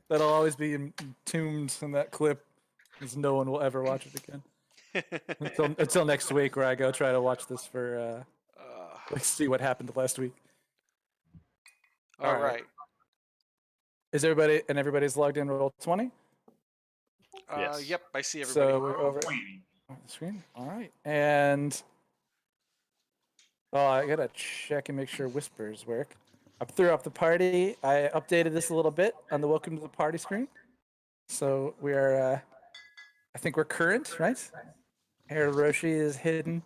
That'll always be entombed in that clip, because no one will ever watch it again until next week, where I go try to watch this for like see what happened last week. All right. Is everybody's logged in Roll20? Yes. Yep, I see everybody. So we're over on the screen. All right, and I gotta check and make sure whispers work. I threw up the party. I updated this a little bit on the welcome to the party screen. So we are, I think we're current, right? Here, Roshi is hidden.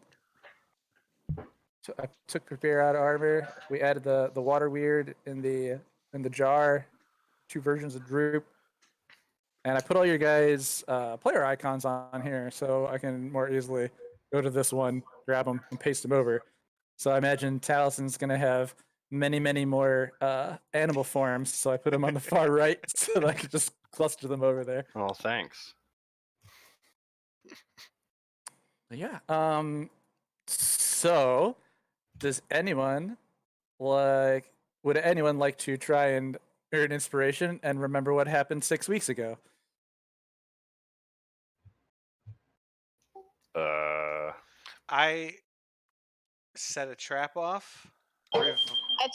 So I took prepare out of armor. We added the water weird in the jar, 2 versions of Droop, and I put all your guys' player icons on here so I can more easily go to this one, grab them, and paste them over. So I imagine Talison's gonna have many more animal forms. So I put them on the far right so that I could just cluster them over there. Well, thanks. Yeah. So, does anyone would anyone like to try and earn inspiration and remember what happened 6 weeks ago? I set a trap off. I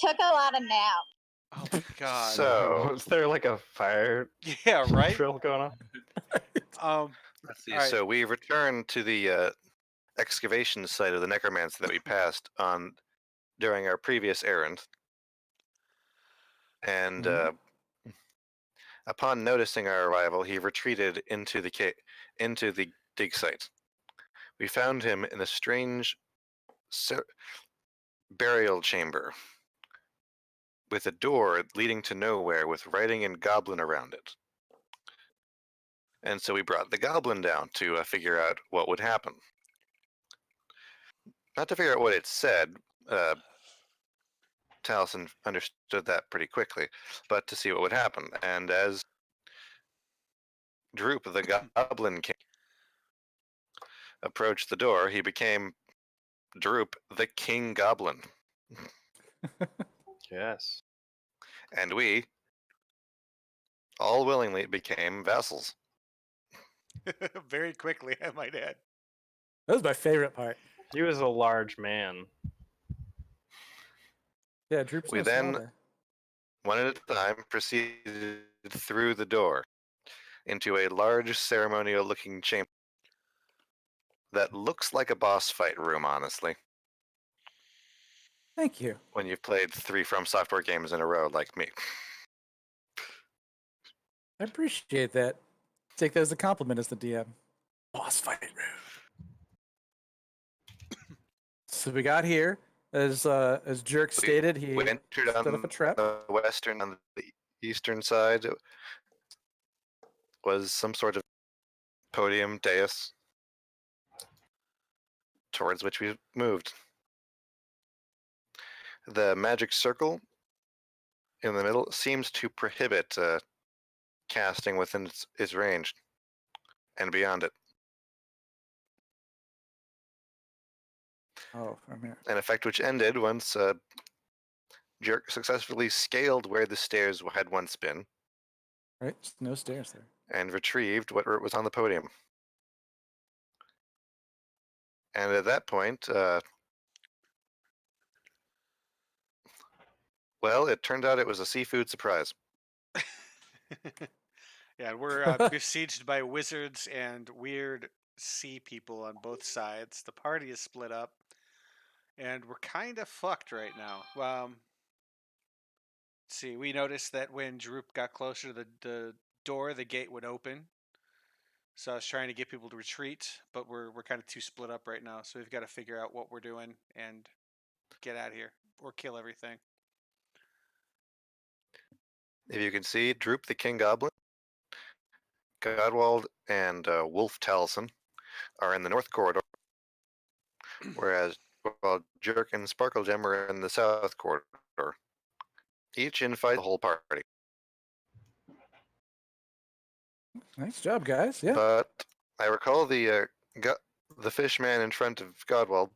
took a lot of naps. Oh my god. So Was there like a fire Yeah, right. drill going on? let's see. All right. So we returned to the excavation site of the necromancer that we passed on during our previous errand, and upon noticing our arrival, he retreated into the dig site. We found him in a strange burial chamber with a door leading to nowhere with writing in goblin around it. And so we brought the goblin down to figure out what would happen. Not to figure out what it said, Taliesin understood that pretty quickly, but to see what would happen. And as Droop, the goblin king, approached the door, he became Droop, the king goblin. Yes. And we all willingly became vassals. Very quickly, I might add. That was my favorite part. He was a large man. Yeah, Droop's We no small then- guy. One at a time, proceeded through the door into a large ceremonial-looking chamber that looks like a boss fight room, honestly, Thank you. when you've played 3 From Software games in a row like me. I appreciate that. Take that as a compliment as the DM. Boss fight room. So we got here, as Jerk stated, he We entered set on up a trap. on the eastern side was some sort of podium dais towards which we moved. The magic circle in the middle seems to prohibit casting within its range and beyond it. Oh, from here. An effect which ended once Jerk successfully scaled where the stairs had once been Right? Just no stairs there. and retrieved what was on the podium. And at that point, well, it turned out it was a seafood surprise. Yeah, we're besieged by wizards and weird sea people on both sides. The party is split up, and we're kind of fucked right now. Let's see, we noticed that when Droop got closer to the door, the gate would open. So I was trying to get people to retreat, but we're kind of too split up right now. So we've got to figure out what we're doing and get out of here or kill everything. If you can see, Droop the King Goblin, Godwald, and Wolf Taliesin are in the north corridor, whereas Jerk and Sparklegem are in the south corridor, each in fight the whole party. Nice job, guys. Yeah. But I recall the fish man in front of Godwald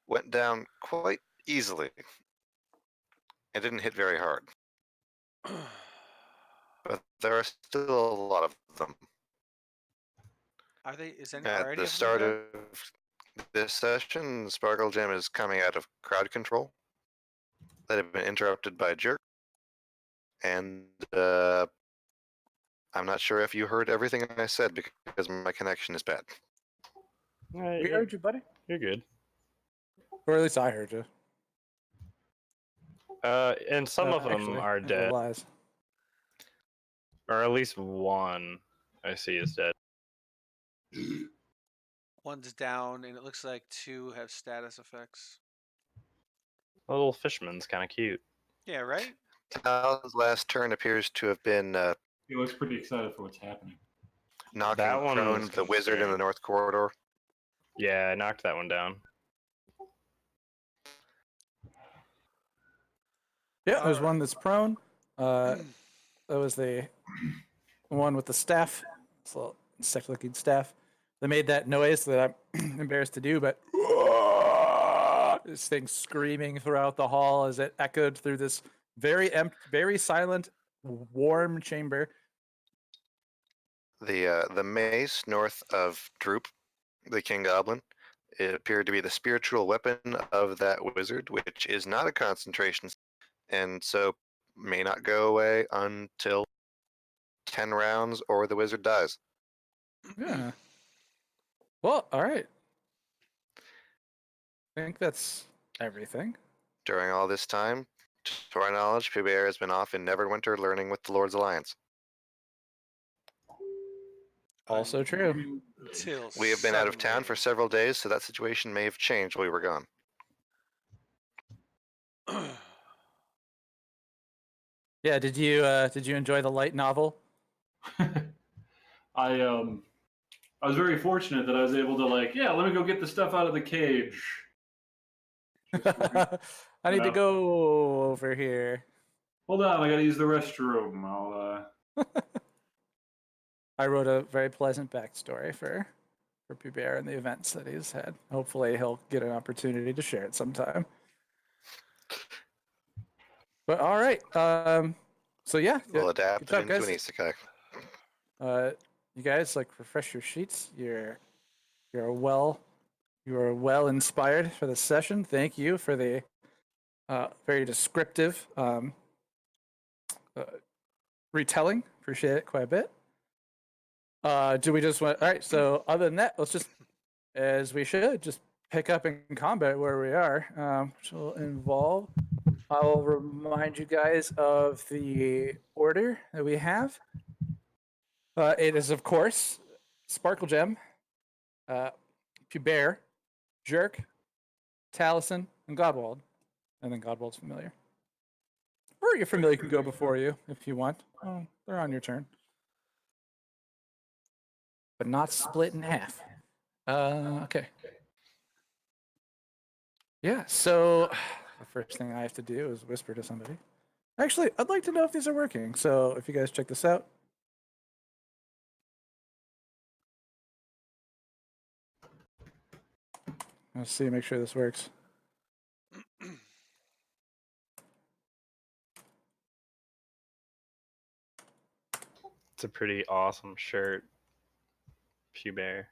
went down quite easily. It didn't hit very hard. But there are still a lot of them. Are they? Is any? At Are any the of them start dead? of this session, Sparkle Gem is coming out of crowd control that had been interrupted by Jerk. And I'm not sure if you heard everything I said because my connection is bad. We heard you, buddy. You're good. Or at least I heard you. And some of them Actually, are no dead, lies. or at least one I see is dead. One's down, and it looks like 2 have status effects. The little fisherman's kind of cute. Yeah, right. Tal's last turn appears to have been He looks pretty excited for what's happening. knocking That one prone was the wizard in the concerning. north corridor. Yeah, I knocked that one down. Yeah, there's Alright. one that's prone. That was the one with the staff. It's a little insect-looking staff. They made that noise that I'm embarrassed to do, but this thing screaming throughout the hall as it echoed through this very silent, warm chamber. The mace north of Droop, the King Goblin, it appeared to be the spiritual weapon of that wizard, which is not a concentration, and so may not go away until 10 rounds or the wizard dies. Yeah. Well, all right. I think that's everything. During all this time, to our knowledge, Pubert has been off in Neverwinter learning with the Lord's Alliance. Also true. Until We have been out of town suddenly- for several days, so that situation may have changed while we were gone. Yeah. Did you enjoy the light novel? I was very fortunate that I was able to let me go get the stuff out of the cage. I need to No. go over here. Hold on, I gotta use the restroom. I'll I wrote a very pleasant backstory for Pubert and the events that he's had. Hopefully, he'll get an opportunity to share it sometime. But all right. So yeah, We'll adapt job, it into guys. an isekai. you guys refresh your sheets. You're well inspired for the session. Thank you for the very descriptive retelling. Appreciate it quite a bit. Do we just want? All right. So other than that, let's just, as we should, just pick up in combat where we are, which will involve. I'll remind you guys of the order that we have. It is, of course, Sparkle Gem, Pubert, Jerk, Taliesin, and Godwald. And then Godwald's familiar. Or your familiar can go before you if you want. Oh, they're on your turn. But not split in half. Okay. Yeah, so the first thing I have to do is whisper to somebody. Actually, I'd like to know if these are working. So if you guys check this out. Let's see, make sure this works. It's a pretty awesome shirt, Pubert.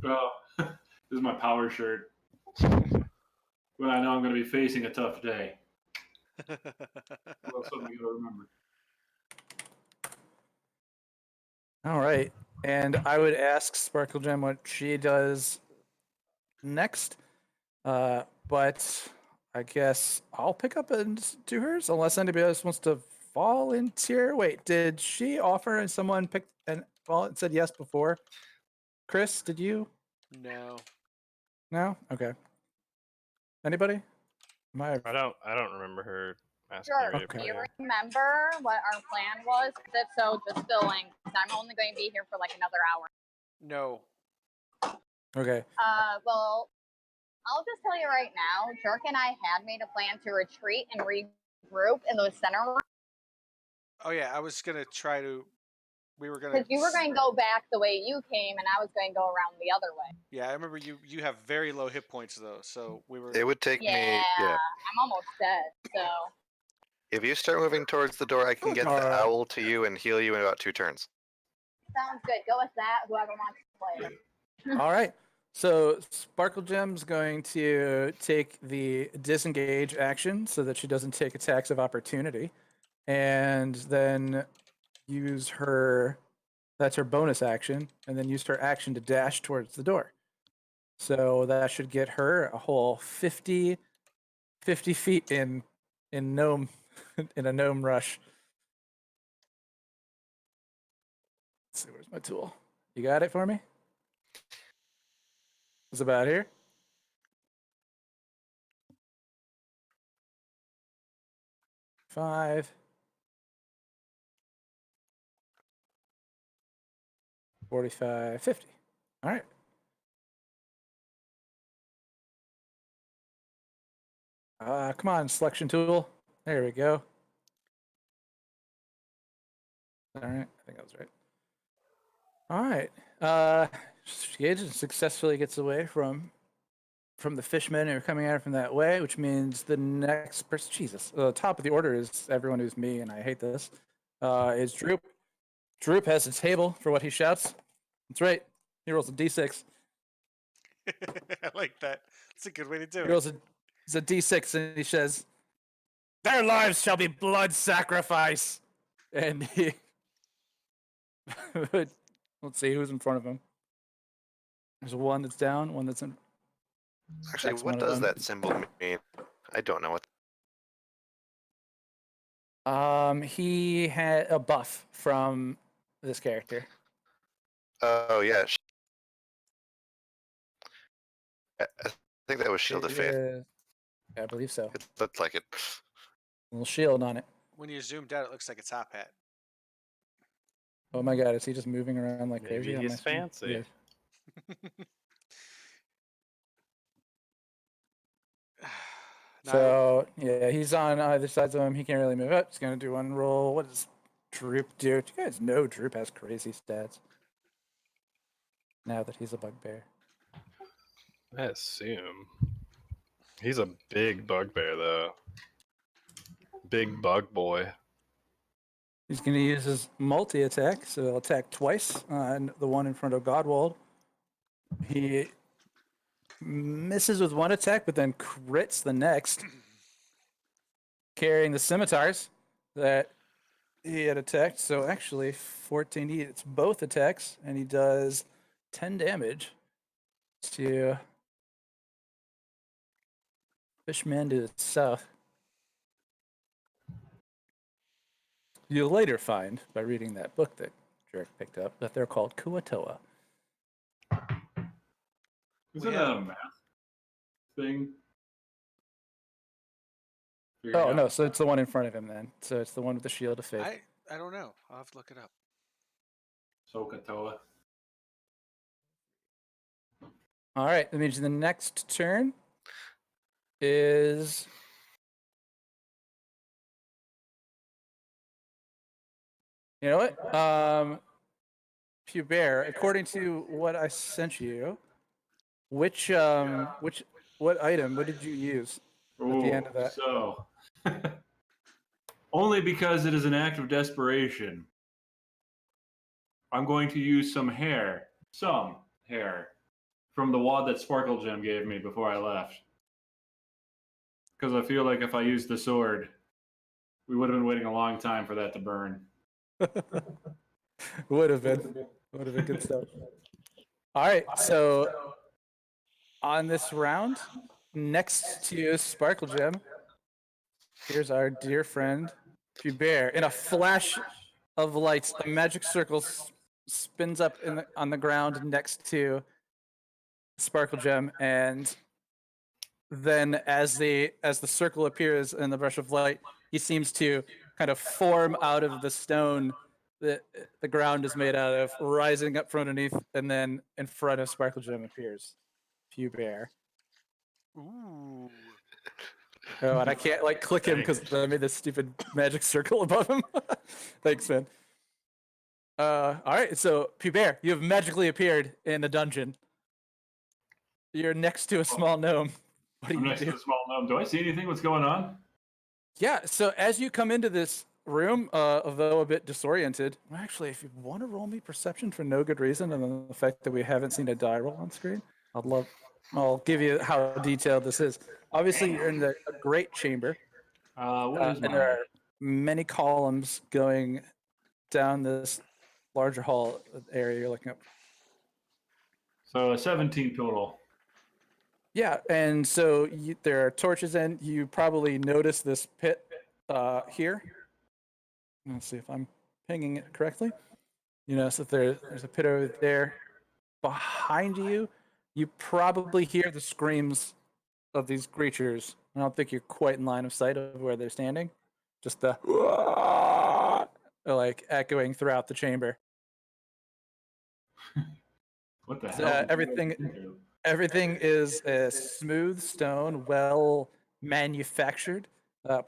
oh, this is my power shirt. When I know I'm gonna be facing a tough day. That's something you gotta remember. All right. And I would ask Sparkle Gem what she does next. But I guess I'll pick up and do hers unless anybody else wants to volunteer. Wait, did she offer and someone picked and said yes before? Chris, did you? No. No? Okay. Anybody? I don't remember her asking Sure. me to Okay. Do you play. remember what our plan was? 'Cause if so, just fill in. 'Cause I'm only going to be here for like another hour. No. Okay. Well, I'll just tell you right now, Jerk and I had made a plan to retreat and regroup in the center room Oh yeah, I was gonna try to. We were gonna. because you were going to go back the way you came, and I was going to go around the other way. Yeah, I remember you. You have very low hit points though, so we were. It would take me, Yeah, yeah, I'm almost dead. So If you start moving towards the door, I can get the Alright. owl to you and heal you in about 2 turns. Sounds good. Go with that. Whoever wants to play it. All right. So Sparkle Gem's going to take the disengage action so that she doesn't take attacks of opportunity, and then use her. That's her bonus action, and then use her action to dash towards the door. So that should get her a whole 50 feet in gnome in a gnome rush. Let's see, where's my tool? You got it for me? It's about here. Five. 45, 50. All right. Come on, selection tool. There we go. All right, I think that was right. All right. Agent successfully gets away from the fishmen who are coming at her from that way, which means the next person. Jesus, the top of the order is everyone who's me, and I hate this. Is Droop. Droop has a table for what he shouts. That's right. He rolls a d6. I like that. That's a good way to do He it. rolls a d6 and he says, "Their lives shall be blood sacrifice." And he, let's see who's in front of him. There's one that's down, one that's in. Actually, That's what one of does them. that symbol mean? I don't know what. He had a buff from this character. Oh, yeah. I think that was Shield of Faith. Yeah, I believe so. It looked like it. A little shield on it. When you're zoomed out, it looks like a top hat. Oh my god, is he just moving around like Maybe crazy? on he's my screen? fancy. Yeah. Now, So yeah, he's on either sides of him. He can't really move up. He's gonna do one roll. What does Droop do? You guys know Droop has crazy stats. Now that he's a bugbear. I assume. He's a big bugbear, though. Big bug boy. He's gonna use his multi attack, so he'll attack twice on the one in front of Godwald. He misses with one attack, but then crits the next, carrying the scimitars that he had attacked. So actually, 14. It's both attacks, and he does 10 damage to Fishman to the south. You'll later find, by reading that book that Jarek picked up, that they're called Kuatoa. Isn't We that have- a math thing? Figure it Oh out. no, so it's the one in front of him then. So it's the one with the shield of faith. I don't know. I'll have to look it up. Sokotoa. All right, that means the next turn is you know what? Pubert, according to what I sent you, what item? What did you use? the end of that. So, only because it is an act of desperation, I'm going to use some hair from the wad that Sparkle Gem gave me before I left. Because I feel like if I used the sword, we would have been waiting a long time for that to burn. Would have been good stuff. All right, so on this round, next to Sparkle Gem, here's our dear friend Pubert. In a flash of lights, a magic circle spins up on the ground next to Sparkle Gem, and then as the circle appears in the brush of light, he seems to kind of form out of the stone that the ground is made out of, rising up from underneath, and then in front of Sparkle Gem appears Pubert. Ooh. Oh, and I can't click him because I made this stupid magic circle above him. Thanks, man. All right, so Pubert, you have magically appeared in a dungeon. You're next to a small gnome. What do I'm you next to do? the small gnome. Do I see anything? What's going on? Yeah, so as you come into this room, although a bit disoriented, well, actually, if you want to roll me perception for no good reason, and then the fact that we haven't seen a die roll on screen, I'll give you how detailed this is. Obviously, you're in a great chamber, What is and mine? there are many columns going down this larger hall area you're looking at. So a 17 total. Yeah, and so there are torches in. You probably notice this pit here. Let's see if I'm pinging it correctly. You notice that there's a pit over there. Behind you, you probably hear the screams of these creatures. I don't think you're quite in line of sight of where they're standing. Just the like echoing throughout the chamber. What the So, hell? everything is a smooth stone, well manufactured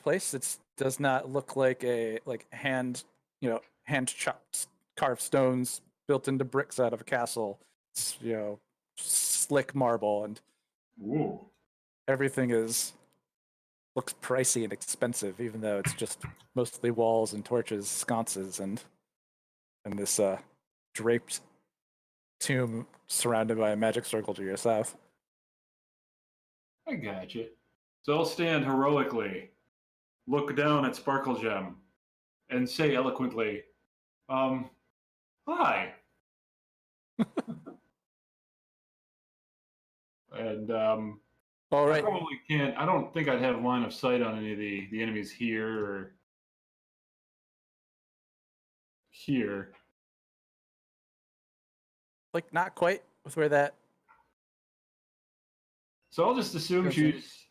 place. It does not look like a hand chopped carved stones built into bricks out of a castle. It's slick marble, and Ooh. everything looks pricey and expensive, even though it's just mostly walls and torches, sconces, and this draped tomb surrounded by a magic circle to your south. I got you. So I'll stand heroically, look down at Sparkle Gem, and say eloquently, hi. And All I right. probably can't. I don't think I'd have line of sight on any of the enemies here or here. Like, not quite with where that. So I'll just assume Gotcha. she's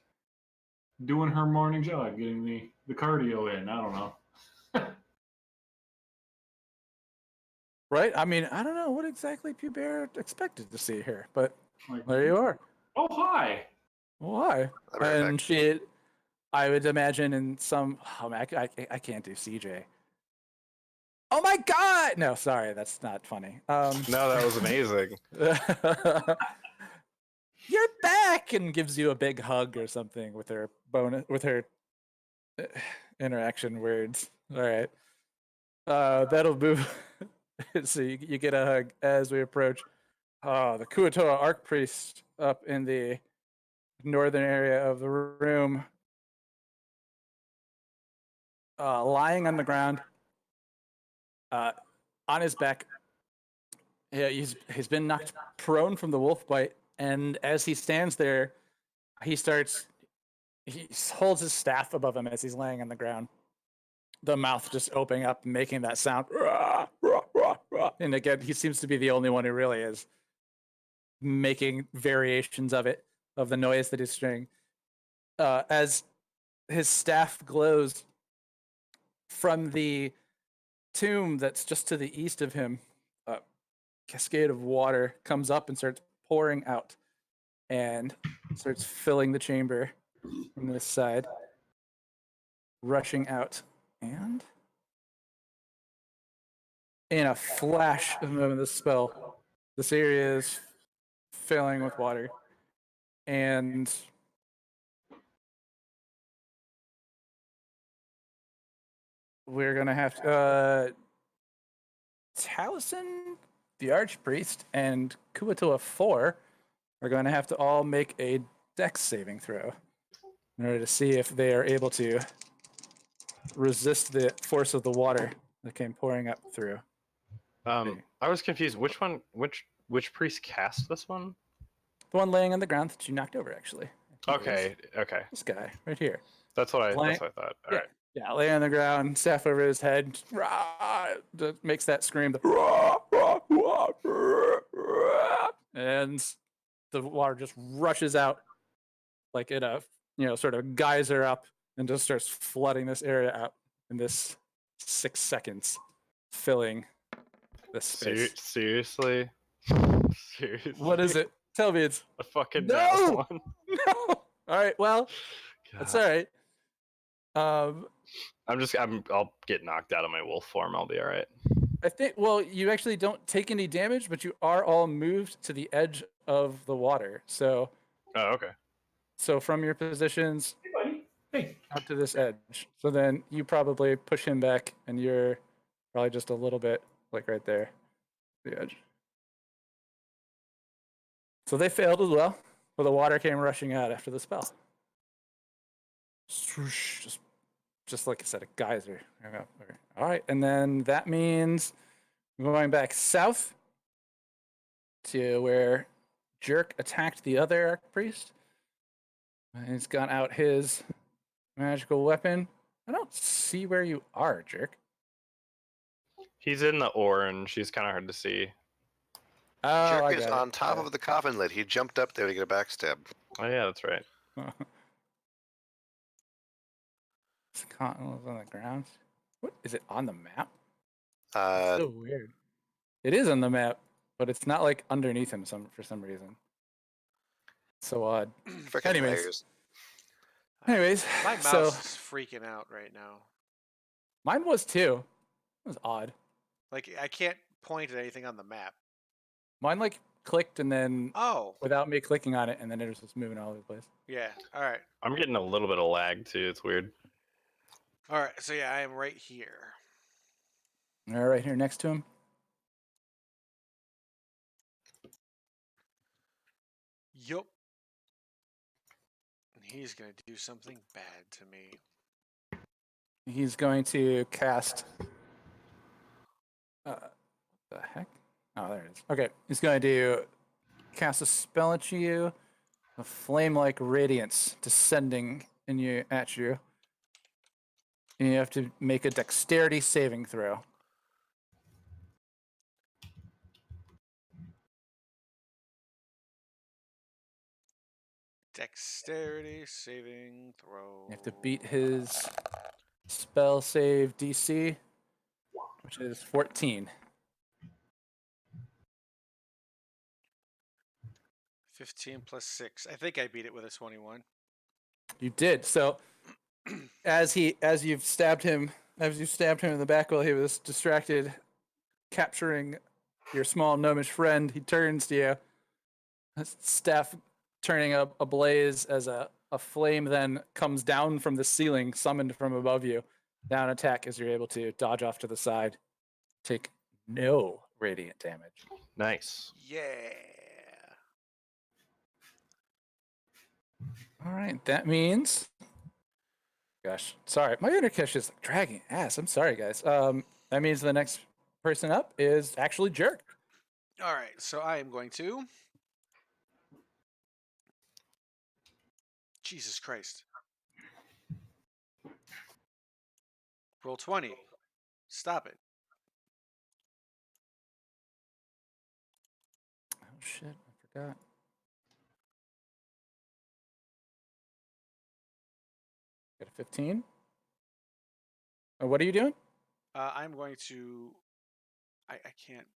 doing her morning jog, getting the cardio in. I don't know. Right? I mean, I don't know what exactly Pubert expected to see here, but Like, there you are. oh, hi. Why? I'll be right And back. I would imagine in some. Oh, man, I can't do CJ. Oh my God! No, sorry, that's not funny. No, that was amazing. You're back, and gives you a big hug or something with her interaction words. All right, that'll move. So you get a hug as we approach. The Kuatoa Archpriest up in the northern area of the room, lying on the ground, on his back. Yeah, he's been knocked prone from the wolf bite, and as he stands there, he holds his staff above him as he's laying on the ground. The mouth just opening up, making that sound. And again, he seems to be the only one who really is making variations of it, of the noise that he's doing. As his staff glows from the tomb that's just to the east of him, a cascade of water comes up and starts pouring out and starts filling the chamber from this side, rushing out. And in a flash of the moment of the spell, this area is filling with water. And we're going to have to... Taliesin, the Archpriest, and Kuatoa 4 are going to have to all make a dex saving throw in order to see if they are able to resist the force of the water that came pouring up through. I was confused. Which priest cast this one? The one laying on the ground that you knocked over, actually. Okay. This guy right here. That's what I Lying- thought. All yeah. right. Yeah, laying on the ground, staff over his head, makes that scream. And the water just rushes out like in a sort of geyser up and just starts flooding this area out in this 6 seconds, filling this space. Seriously? Seriously? What is it? Tell me it's A fucking No! nat one? no. All right, well, that's all right. I'll get knocked out of my wolf form. I'll be all right. I think, well, you actually don't take any damage, but you are all moved to the edge of the water. So Oh, okay. from your positions, Hey, buddy. Hey, out to this edge. So then you probably push him back, and you're probably just a little bit like right there, the edge. So they failed as well, but the water came rushing out after the spell. Swoosh, just like I said, a geyser. Okay. All right, and then that means going back south to where Jerk attacked the other Archpriest. And he's got out his magical weapon. I don't see where you are, Jerk. He's in the orange. He's kind of hard to see. Oh, I Jerk is got it. on top of the coffin lid. He jumped up there to get a backstab. Oh yeah, that's right. It's on the ground. What is it on the map? Uh, So weird. It is on the map, but it's not like underneath him for some reason. So odd. frickin' Anyways. layers. Anyways, My mouse so is freaking out right now. mine was too. It was odd. Like I can't point at anything on the map. Mine like clicked and then Oh, without me clicking on it, and then it was just moving all over the place. yeah. All right. I'm getting a little bit of lag too. It's weird. All right. So yeah, I am right here. All right, here next to him. Yup. And he's gonna do something bad to me. He's going to cast. What the heck? Oh, there it is. Okay, he's going to cast a spell at you, a flame-like radiance descending at you. And you have to make a dexterity saving throw. Dexterity saving throw. You have to beat his spell save DC, which is 14. 15 plus 6. I think I beat it with a 21. You did. So as you've stabbed him in the back while he was distracted, capturing your small gnomish friend, he turns to you. His staff turning up ablaze as a flame then comes down from the ceiling, summoned from above you. Down attack as you're able to dodge off to the side. Take no radiant damage. Nice. Yeah. All right, that means. Gosh, sorry, my intercache is dragging ass. I'm sorry, guys. That means the next person up is actually Jerk. All right. So I am going to. Jesus Christ. Roll 20. Stop it. Oh shit, I forgot. Got a 15. What are you doing? I'm going to. I can't.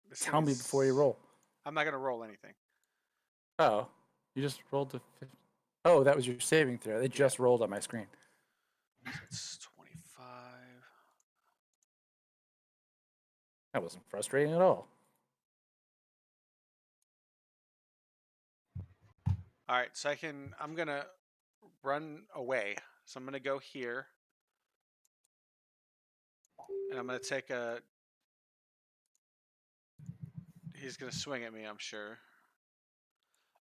This thing Tell me before you is- roll. I'm not going to roll anything. Oh, you just rolled the. Oh, that was your saving throw. They just rolled on my screen. So it's 25. That wasn't frustrating at all. All right. So I'm going to run away. So I'm going to go here. And I'm going to take a. He's going to swing at me, I'm sure.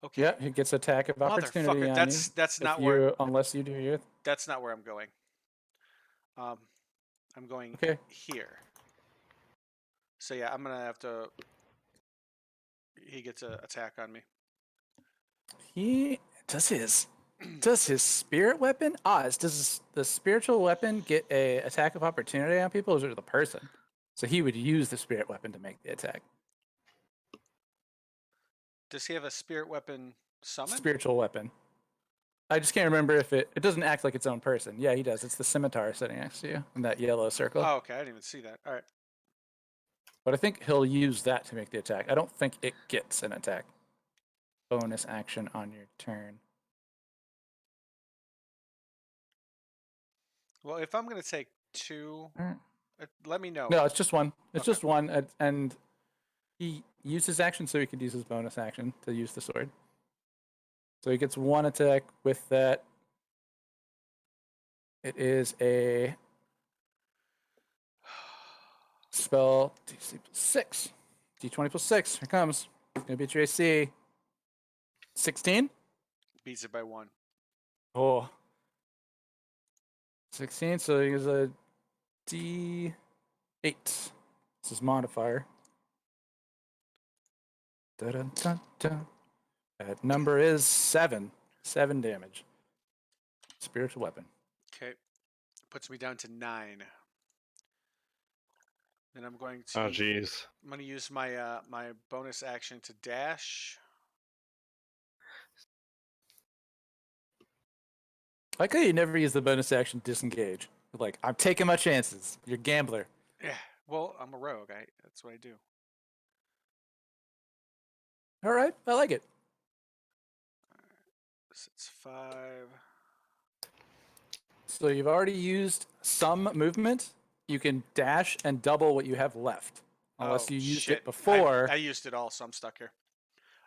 Okay. Yeah, he gets attack of opportunity Motherfucker. on That's you. that's if not where you unless you do your that's not where I'm going. I'm going okay. here. So yeah, I'm gonna have to. He gets an attack on me. He does his spirit weapon. Does the spiritual weapon get a attack of opportunity on people, or is it the person? So he would use the spirit weapon to make the attack. Does he have a spirit weapon summon? Spiritual weapon. I just can't remember if it doesn't act like its own person. Yeah, he does. It's the scimitar sitting next to you in that yellow circle. Oh, okay. I didn't even see that. All right. But I think he'll use that to make the attack. I don't think it gets an attack. Bonus action on your turn. Well, if I'm gonna take 2, Alright. let me know. No, it's just one. It's Okay. just one, and he used his action so he could use his bonus action to use the sword. So he gets one attack with that It is a spell DC plus 6. D20 plus 6. Here it comes. It's going to beat your AC. 16? Beats it by 1. Oh. 16, so he has a D8. This is modifier. Dun, dun, dun. That number is 7. 7 damage. Spiritual weapon. Okay. Puts me down to 9. Then I'm going to. Oh, jeez. I'm going to use my my bonus action to dash. I like how you never use the bonus action disengage. Like, I'm taking my chances. You're a gambler. Yeah. Well, I'm a rogue. That's what I do. All right, I like it. It's 5. So you've already used some movement. You can dash and double what you have left, unless Oh, you used shit. it before. I used it all, so I'm stuck here.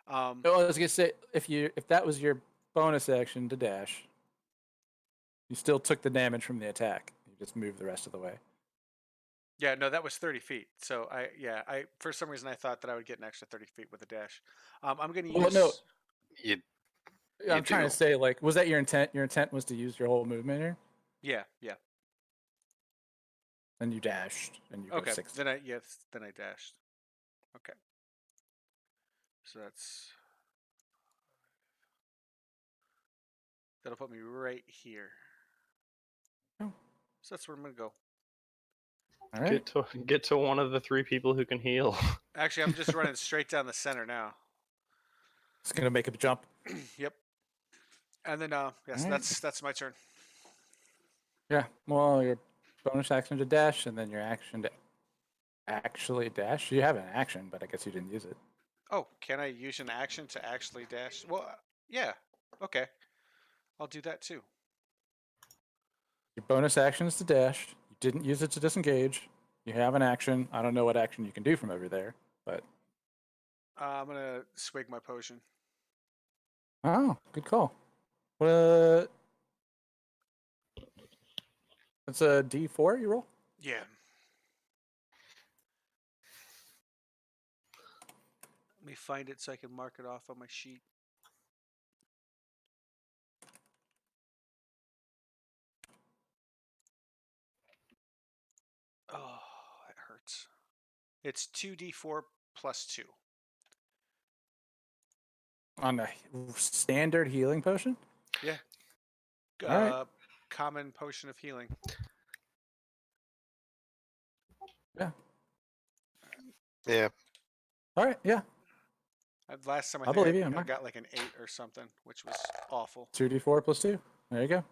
Oh, I was gonna say if that was your bonus action to dash, you still took the damage from the attack. You just moved the rest of the way. Yeah, no, that was 30 feet. So I for some reason I thought that I would get an extra 30 feet with a dash. I'm going to use. Well, no. You I'm trying do. to say, like, was that your intent? Your intent was to use your whole movement here, Yeah. and you dashed, and you go Okay. 60. Then I dashed. Okay. So that'll put me right here. Oh. So that's where I'm going to go. All right. Get to one of the 3 people who can heal. Actually, I'm just running straight down the center now. It's gonna make a jump. Yep. And then yes, Alright. that's my turn. Yeah. Well, your bonus action to dash, and then your action to actually dash. You have an action, but I guess you didn't use it. Oh, can I use an action to actually dash? Well, yeah. Okay. I'll do that too. Your bonus action is to dash. You didn't use it to disengage. You have an action. I don't know what action you can do from over there, but I'm going to swig my potion. oh, good call. It's a D4 you roll. Yeah. Let me find it so I can mark it off on my sheet. Oh, that hurts. It's 2d4 plus 2. On a standard healing potion. Yeah. All right. Common potion of healing. Yeah. All right. Yeah. Last time I think believe you, I I'm not- got like an 8 or something, which was awful. 2d4 plus 2. There you go.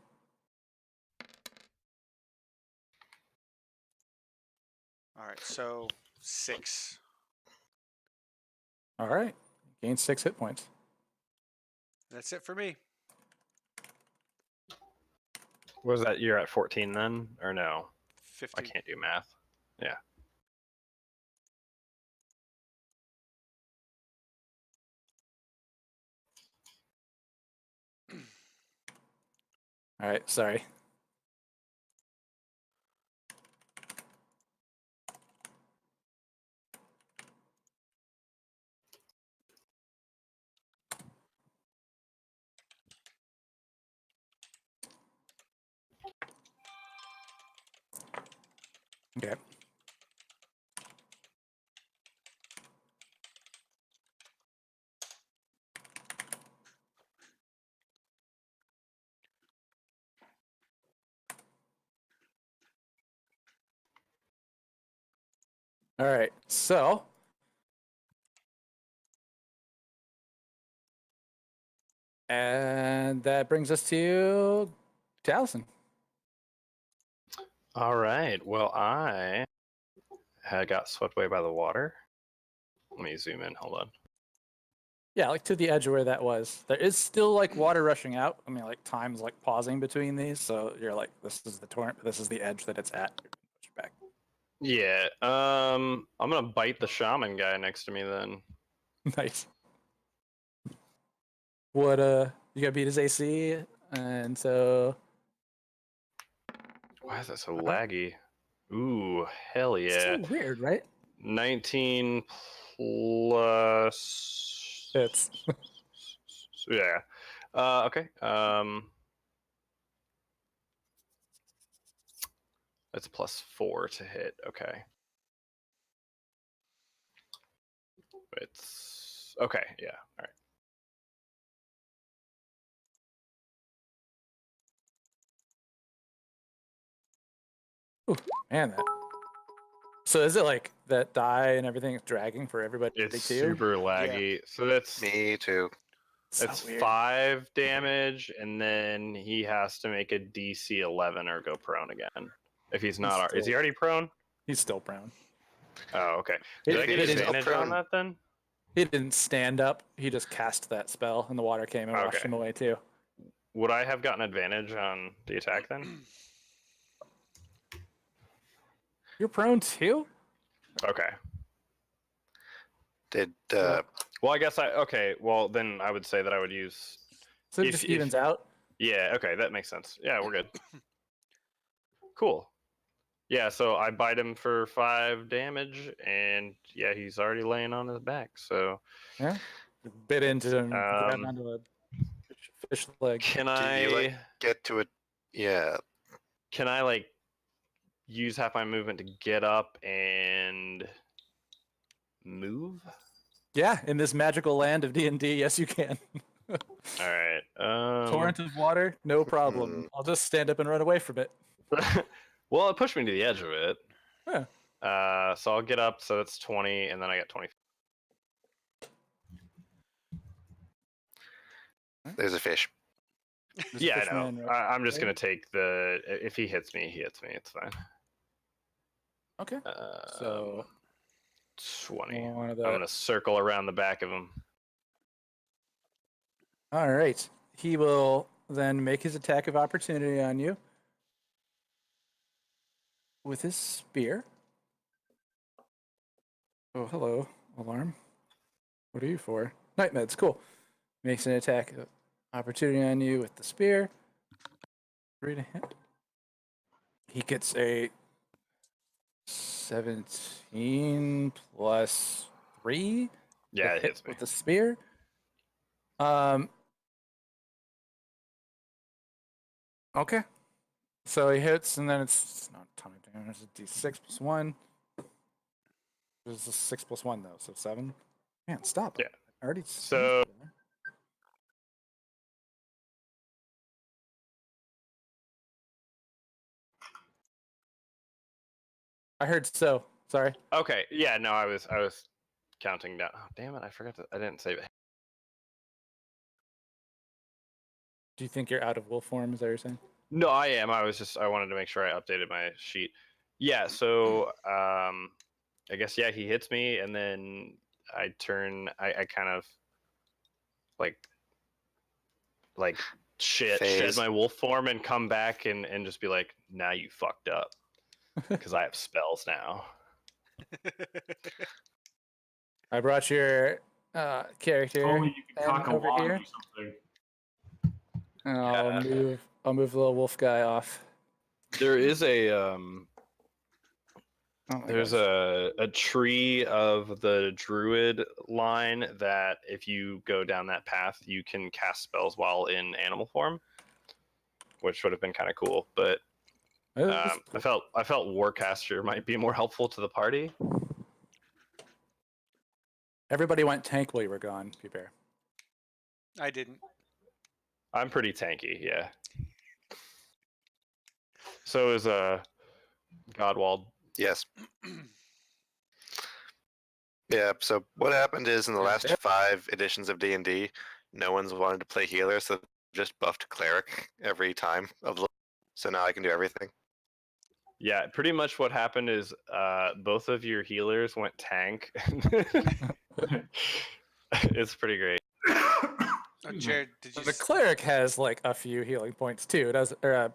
All right, so 6. All right. Gain 6 hit points. That's it for me. Was that you're at 14 then, or no? 15. I can't do math. Yeah. All right. Sorry. Okay. All right. So and that brings us to Allison. All right. Well, I had got swept away by the water. Let me zoom in. Hold on. Yeah, like to the edge of where that was. There is still like water rushing out. I mean, like time's like pausing between these, so you're like, this is the torrent. This is the edge that it's at. Push back. Yeah. I'm gonna bite the shaman guy next to me then. Nice. What you gotta beat his AC, and so Why is that so laggy? Ooh, hell It's yeah. so weird, right? 19 plus. It's Yeah. Okay. That's +4 to hit. Okay. It's okay. Yeah. All right. man that. So is it like that die and everything is dragging for everybody It's too? super laggy. So that's Me too. So It's weird. 5 damage, and then he has to make a DC 11 or go prone again. If he's not, is he still- already prone? He's still prone. Oh, okay. He- Did I he get didn't- advantage prone. on that then? He didn't stand up. He just cast that spell, and the water came and washed Okay. him away too. Would I have gotten advantage on the attack then? You're prone too. Okay. Did Well, I guess okay. Well, then I would say that I would use. So it If- just if- evens out. Yeah. Okay, that makes sense. Yeah, we're good. Cool. Yeah. So I bite him for 5 damage, and yeah, he's already laying on his back. So Yeah. Bit into him. Grabbed Um, onto a fish leg. can Did you, I? get to it? Yeah. Can I like use half my movement to get up and move? Yeah, in this magical land of D&D, yes, you can. All right. Torrent of water, no problem. I'll just stand up and run away from it. Well, it pushed me to the edge of it. Yeah. So I'll get up. So it's 20, and then I get 20. There's a fish. There's a Yeah, I fisherman know. right I'm just there. gonna take the. If he hits me, he hits me. It's fine. Okay. So 20. one of I'm the. gonna circle around the back of him. All right. He will then make his attack of opportunity on you with his spear. Oh, hello, alarm. What are you for? Night meds, cool. Makes an attack of opportunity on you with the spear. 3 to hit. He gets a 17 plus 3. Yeah, to it hit hits me. with the spear. Okay. So he hits, and then it's not a ton of damage. It's D6 plus 1. This is 6 plus 1, though, so 7. Man, stop. Yeah. I already. So- I heard so. Sorry. Okay. Yeah. No, I was counting down. Oh, damn it! I forgot to. I didn't save it. Do you think you're out of wolf form? Is that what you're saying? No, I am. I wanted to make sure I updated my sheet. Yeah, so I guess yeah, he hits me and then I kind of like shed Phase. my wolf form and come back and just be like, now you fucked up. Because I have spells now. I brought your character, Only you can and cock a over wand here. or something. and Yeah. I'll move the little wolf guy off. There is a Oh my there's gosh. a tree of the druid line that if you go down that path, you can cast spells while in animal form, which would have been kind of cool. But Oh, that's cool. I felt Warcaster might be more helpful to the party. Everybody went tank while you were gone, P-Bear. I didn't. I'm pretty tanky, yeah. So is Godwald. Yes. Yeah. So what happened is in the last 5 editions of D&D, no one's wanted to play healer, so they've just buffed cleric every time so now I can do everything. Yeah, pretty much what happened is both of your healers went tank. It's pretty great. Jared, did you? The cleric has like a few healing points too. Does or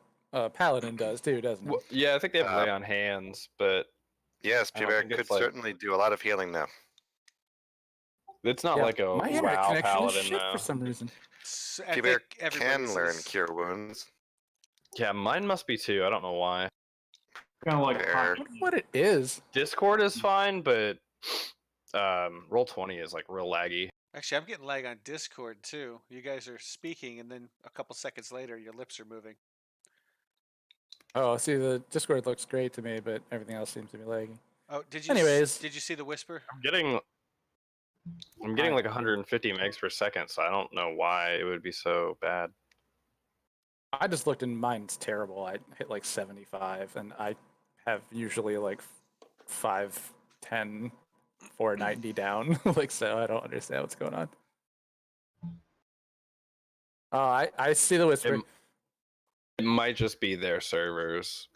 paladin does too, doesn't it? Well, yeah, I think they have lay on hands, but Yes, I don't Pierre think could it's like- certainly do a lot of healing now. it's not Yeah, like a my internet WoW connection is paladin shit though. for some reason. I Pierre think everybody's can learn is- cure wounds. Yeah, mine must be too. I don't know why. Kind of like Fair. I wonder what it is. Discord is fine, but Roll20 is like real laggy. Actually, I'm getting lag on Discord too. You guys are speaking, and then a couple seconds later, your lips are moving. Oh, see, the Discord looks great to me, but everything else seems to be lagging. Oh, did you? Anyways. Did you see the whisper? I'm getting like 150 megs per second, so I don't know why it would be so bad. I just looked and mine's terrible. I hit like 75, and I have usually like 510, 490 down. Like, so I don't understand what's going on. Oh, I see the whisper. It might just be their servers.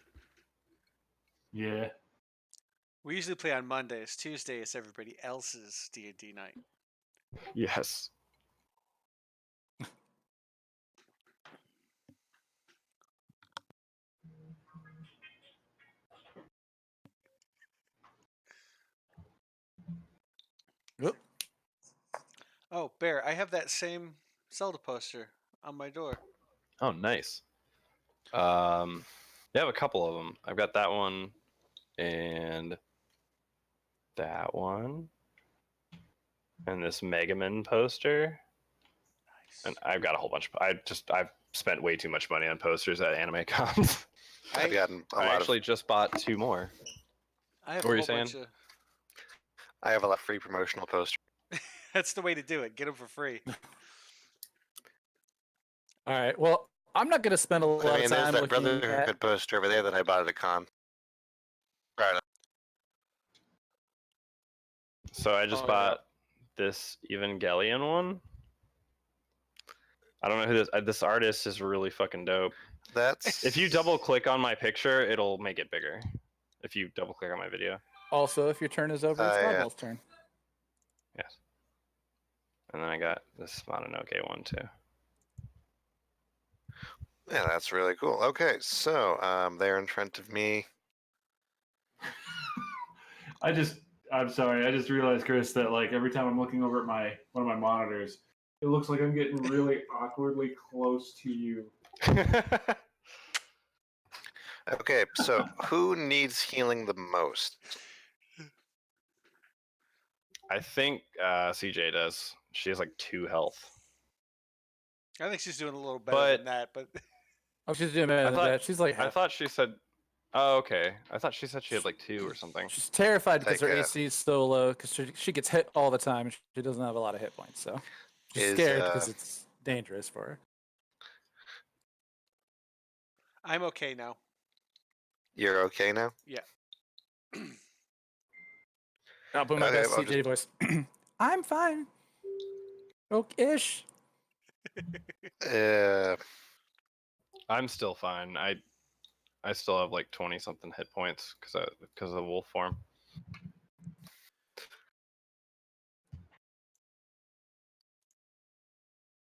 Yeah. We usually play on Mondays. Tuesday is everybody else's D&D night. Yes. Oop. Oh, Bear, I have that same Zelda poster on my door. Oh, nice. You have a couple of them. I've got that one and that one and this Mega Man poster. Nice. And I've got a whole bunch. I've spent way too much money on posters at anime cons. I've gotten a I lot actually just bought 2 more. I have What were a you whole bunch of. I have a lot of free promotional posters. That's the way to do it. Get them for free. All right. Well, I'm not going to spend a lot I mean, of there's time that looking Brotherhood at. poster over there that I bought at a con. Right. So I just Oh, bought this Evangelion one. I don't know who this artist is really fucking dope. That's If you double click on my picture, it'll make it bigger. If you double click on my video. Also, if your turn is over, it's Yeah. Godwall's turn. Yes. And then I got this Mononoke one too. Yeah, that's really cool. Okay, so there in front of me. I'm sorry. I just realized, Chris, that like every time I'm looking over at one of my monitors, it looks like I'm getting really awkwardly close to you. Okay, so who needs healing the most? I think CJ does. She has like 2 health. I think she's doing a little better But- than that, but Oh, she's doing better than thought- that. She's like I half. thought she said. Oh, okay. I thought she said she had like 2 or something. She's terrified because Like, her AC is so low because she gets hit all the time. And she doesn't have a lot of hit points, so she's Is, scared because it's dangerous for her. I'm okay now. You're okay now? I'll put my Okay, best I'll CJ voice. I'm fine. Okay-ish. I'm still fine. I still have like 20 something hit points because of the wolf form.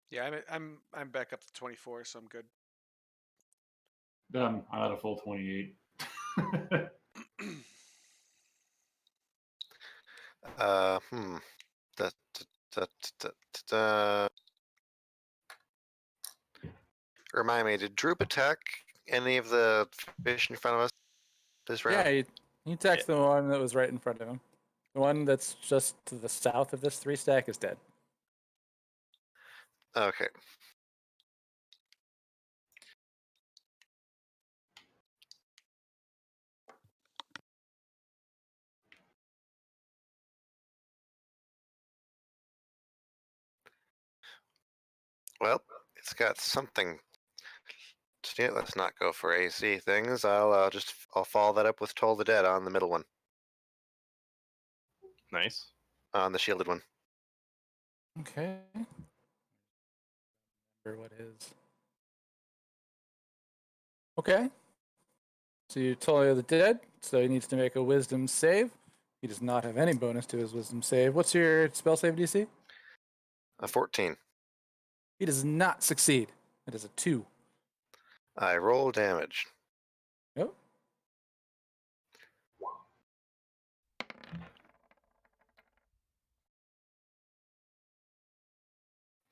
Yeah, I'm back up to 24, so I'm good. I'm at a full 28. Da, da, da, da. Remind me, did Droop attack any of the fish in front of us this round? Yeah, he attacks the one that was right in front of him. The one that's just to the south of this 3-stack is dead. Okay. Well, it's got something. Yeah, let's not go for AC things. I'll follow that up with Toll the Dead on the middle one, Nice. on the shielded one. Okay. Remember what is. Okay. So you told the dead, so he needs to make a wisdom save. He does not have any bonus to his wisdom save. What's your spell save DC? A 14. He does not succeed. It is a 2. I roll damage. Yep.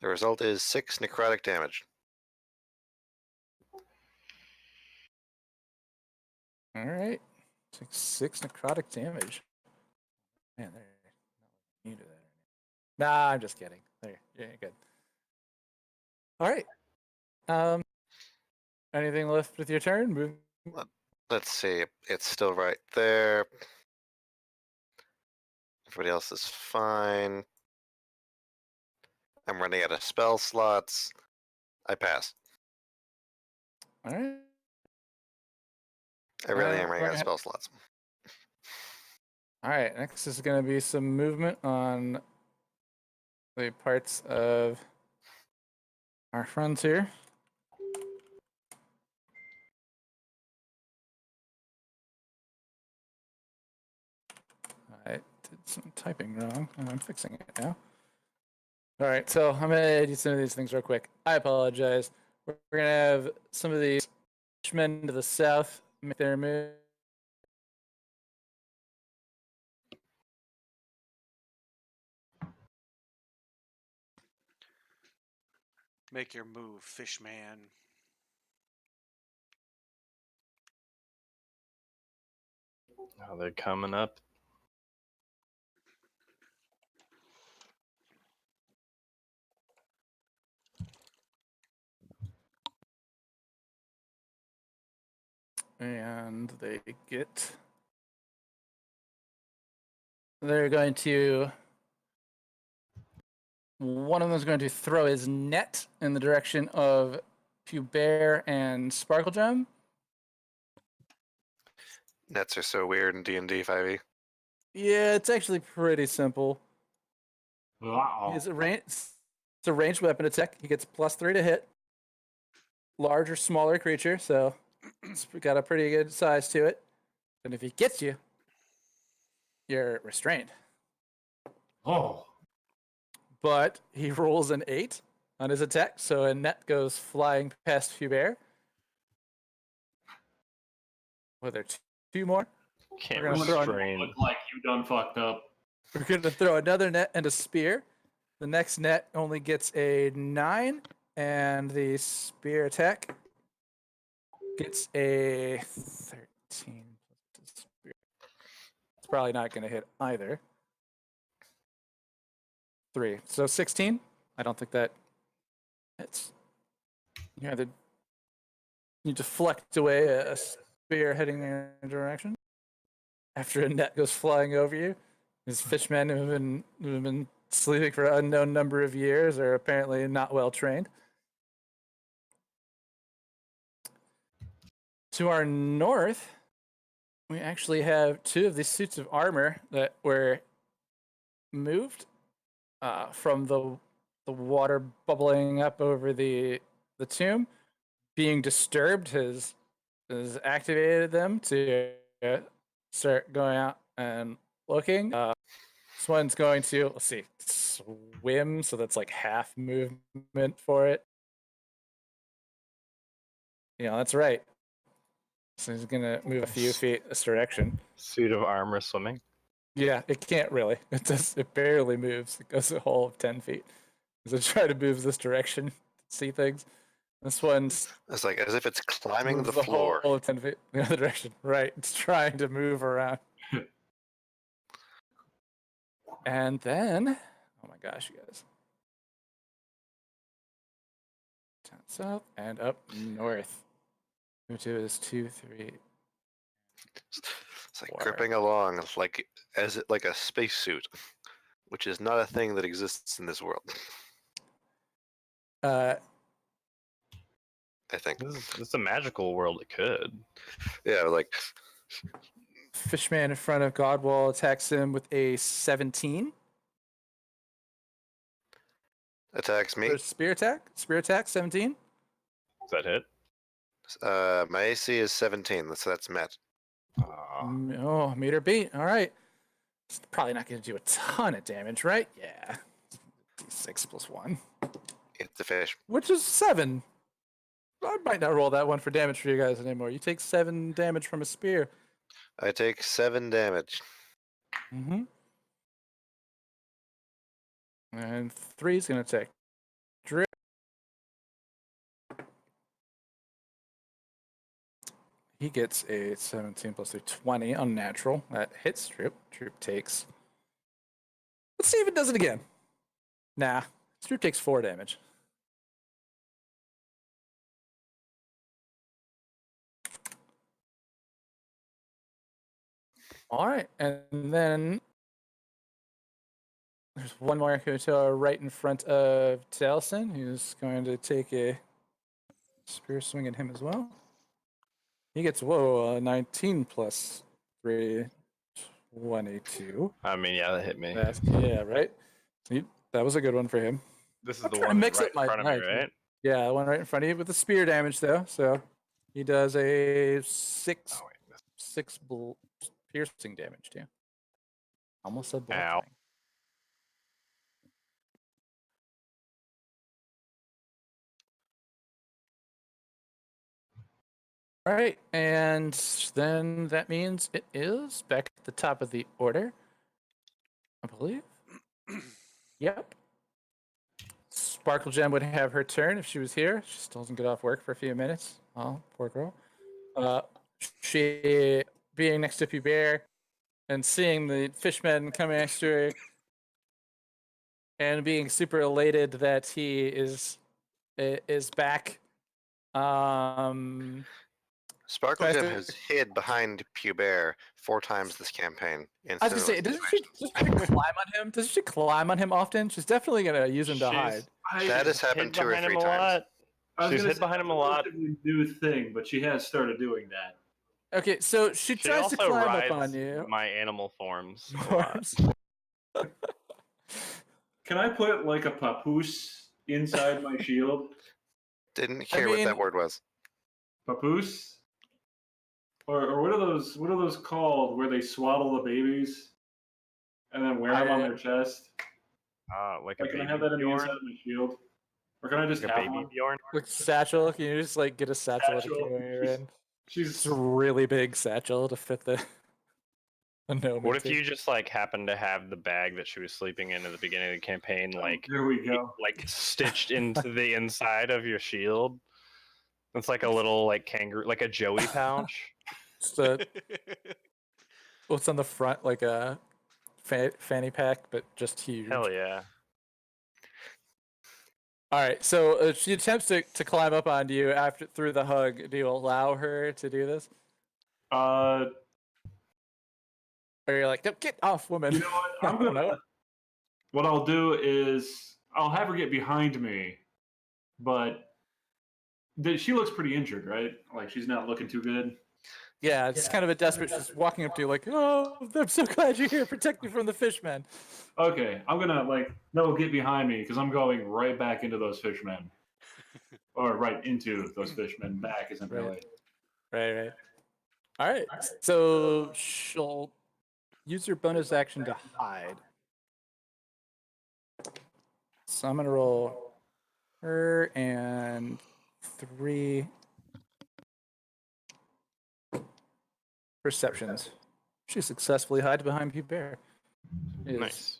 The result is 6 necrotic damage. All right. Takes 6 necrotic damage. Man, they're not immune to that. Nah, I'm just kidding. There, yeah, good. All right. Anything left with your turn? Move. Let's see. It's still right there. Everybody else is fine. I'm running out of spell slots. I pass. All right. I really am Go running out of ahead. spell slots. All right. Next is going to be some movement on the parts of our friends here. I did some typing wrong, and I'm fixing it now. All right, so I'm gonna do some of these things real quick. I apologize. We're gonna have some of these men to the south make their move. Make your move, fish man. Oh, they're coming up. And they get. They're going to. One of them is going to throw his net in the direction of Hubert and Sparkle Gem. Nets are so weird in D&D 5e. Yeah, it's actually pretty simple. Uh-oh. It's a ranged weapon attack. He gets +3 to hit. Larger, smaller creature, so it's got a pretty good size to it. And if he gets you, you're restrained. Oh. But he rolls an 8 on his attack, so a net goes flying past Hubert. Well, there are 2 more. Can't We're gonna throw it- restrain. Look like you done fucked up. We're going to throw another net and a spear. The next net only gets a 9, and the spear attack gets a 13. It's probably not going to hit either. 3. So 16. I don't think that hits. You deflect away a spear heading in a direction. After a net goes flying over you, these fishmen who have been sleeping for an unknown number of years are apparently not well trained. To our north, we actually have 2 of these suits of armor that were moved from the water bubbling up over the tomb. Being disturbed has activated them to start going out and looking. This one's going to, let's see, swim, so that's like half movement for it. Yeah, that's right. So he's gonna move a few feet this direction. Suit of armor swimming. Yeah, it can't really. It barely moves. It goes a whole 10 feet. So try to move this direction, see things. This one's It's like as if it's climbing the moves floor. whole 10 feet the other direction. Right, it's trying to move around. And then, oh my gosh, you guys. Down south and up north. Move to is 2, 3. It's like 4. gripping along like like a spacesuit, which is not a thing that exists in this world. Uh, I think. This is a magical world. It could. Yeah, like Fishman in front of Godwall attacks him with a 17. attacks me. There's spear attack. Spear attack, 17. Does that hit? My AC is 17, so that's met. Oh, meter beat. All right. It's probably not going to do a ton of damage, right? Yeah. D6 plus 1, It's the fish. which is 7. I might not roll that one for damage for you guys anymore. You take 7 damage from a spear. I take 7 damage. Mm-hmm. And 3 is going to take Drip. he gets a 17 plus a 20 unnatural. That hits Droop. Droop takes. Let's see if it does it again. Nah. Droop takes 4 damage. All right, and then there's one more Hotel right in front of Taliesin, who's going to take a spear swing at him as well. He gets 19 plus 3, 22. I mean, yeah, that hit me. Yeah, right. That was a good one for him. This is I'm the trying to one mix right up my in front of me, dice, man. right? Yeah, the one right in front of you with the spear damage though. So he does a 6 Oh, wait. 6 piercing damage too. Almost said Ow. bludgeoning. All right, and then that means it is back at the top of the order, I believe. Yep. Sparkle Gem would have her turn if she was here. She still doesn't get off work for a few minutes. Oh, poor girl. She being next to Bear and seeing the fishmen coming next to her and being super elated that he is back. Sparkle Tries Gem to- has hid behind Pubert 4 times this campaign. In I was gonna say, similar doesn't she climb on him? Doesn't she climb on him often? She's definitely gonna use him to hide. That has happened 2 or 3 times. She's hid behind him a lot. New thing, but she has started doing that. Okay, so she She tries to also climb rides up on you. my animal forms. a lot. Can I put like a papoose inside my shield? Didn't hear what mean- that word was. Papoose? Or what are those called where they swaddle the babies and then wear them on their chest? Like a Like, can baby I have that on the Bjorn? inside of my shield? Or can I just Like a have baby one? Bjorn? Like satchel, can you just like get a satchel to Satchel. carry her in? It's She's a really big satchel to fit the gnome. What if into. you just like happen to have the bag that she was sleeping in at the beginning of the campaign, like there we go. like stitched into the inside of your shield? It's like a little like kangaroo, like a Joey pouch. Just a, what's on the front, like a fanny pack, but just huge. Hell yeah! All right, so she attempts to climb up onto you through the hug. Do you allow her to do this? Uh, Or you're like, "No, get off, woman. you know what? I I'm don't gonna. know. What I'll do is I'll have her get behind me, but she looks pretty injured, right? Like she's not looking too good. Yeah, it's kind of a desperate. She's walking up to you like, oh, I'm so glad you're here. Protect me from the fishmen. Okay, I'm gonna get behind me because I'm going right back into those fishmen, or right into those fishmen. Back isn't really. Right. All right. So she'll use her bonus action to hide. So I'm gonna roll her and 3 perceptions. She successfully hides behind Bear. Nice.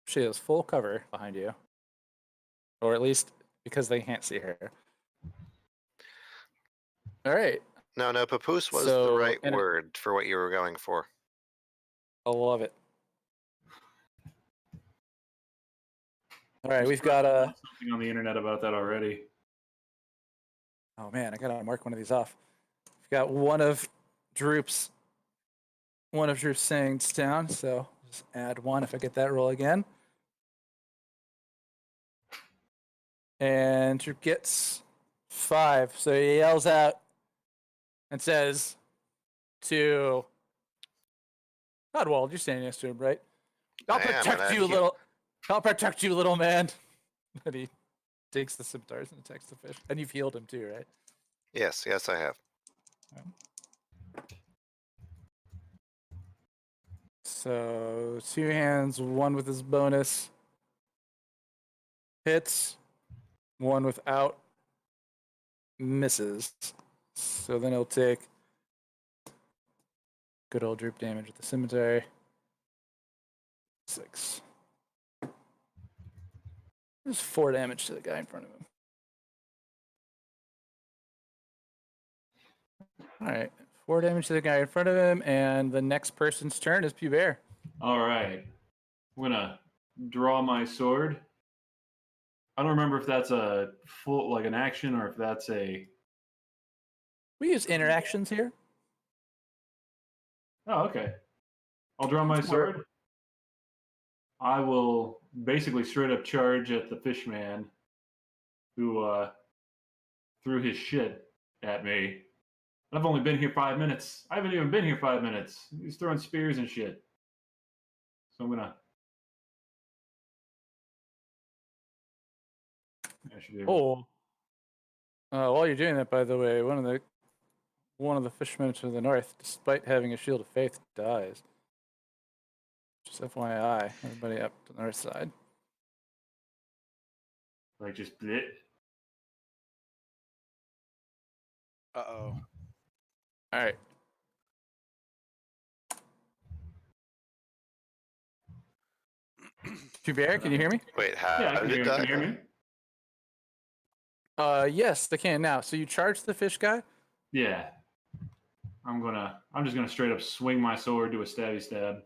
She has full cover behind you, or at least because they can't see her. All right. No, papoose was the So, right and- word for what you were going for. I love it. All right, we've got something on the internet about that already. oh man, I gotta mark one of these off. We've got one of Droop's sayings down, so just add one if I get that roll again. And Droop gets 5, so he yells out and says to Godwald, you're standing next to him, right? I'll I am, and protect you, I'll protect you, little man. And he takes the scimitars and attacks the fish. And you've healed him too, right? Yes, I have. So 2 hands, 1 with his bonus. Hits. 1 without. Misses. So then he'll take good old Droop damage at the cemetery. 6. There's 4 damage to the guy in front of him. All right. 4 damage to the guy in front of him, and the next person's turn is Pubert. All right. I'm gonna draw my sword. I don't remember if that's a full like an action or if that's a. We use interactions here. Oh, okay. I'll draw my It's more- sword. I will basically straight up charge at the fish man who threw his shit at me. I've only been here 5 minutes. I haven't even been here 5 minutes. He's throwing spears and shit. So I'm gonna. I should be able While you're doing that, by the way, one of the fishermen to the north, despite having a shield of faith, dies. Just FYI, everybody up to the north side. like just bleh. Uh-oh. All right. Pubert, can you hear me? Wait, how Yeah, I can did hear, it die? can you hear me? Yes, they can now. So you charge the fish guy. Yeah. I'm just gonna straight up swing my sword to a stabby stab.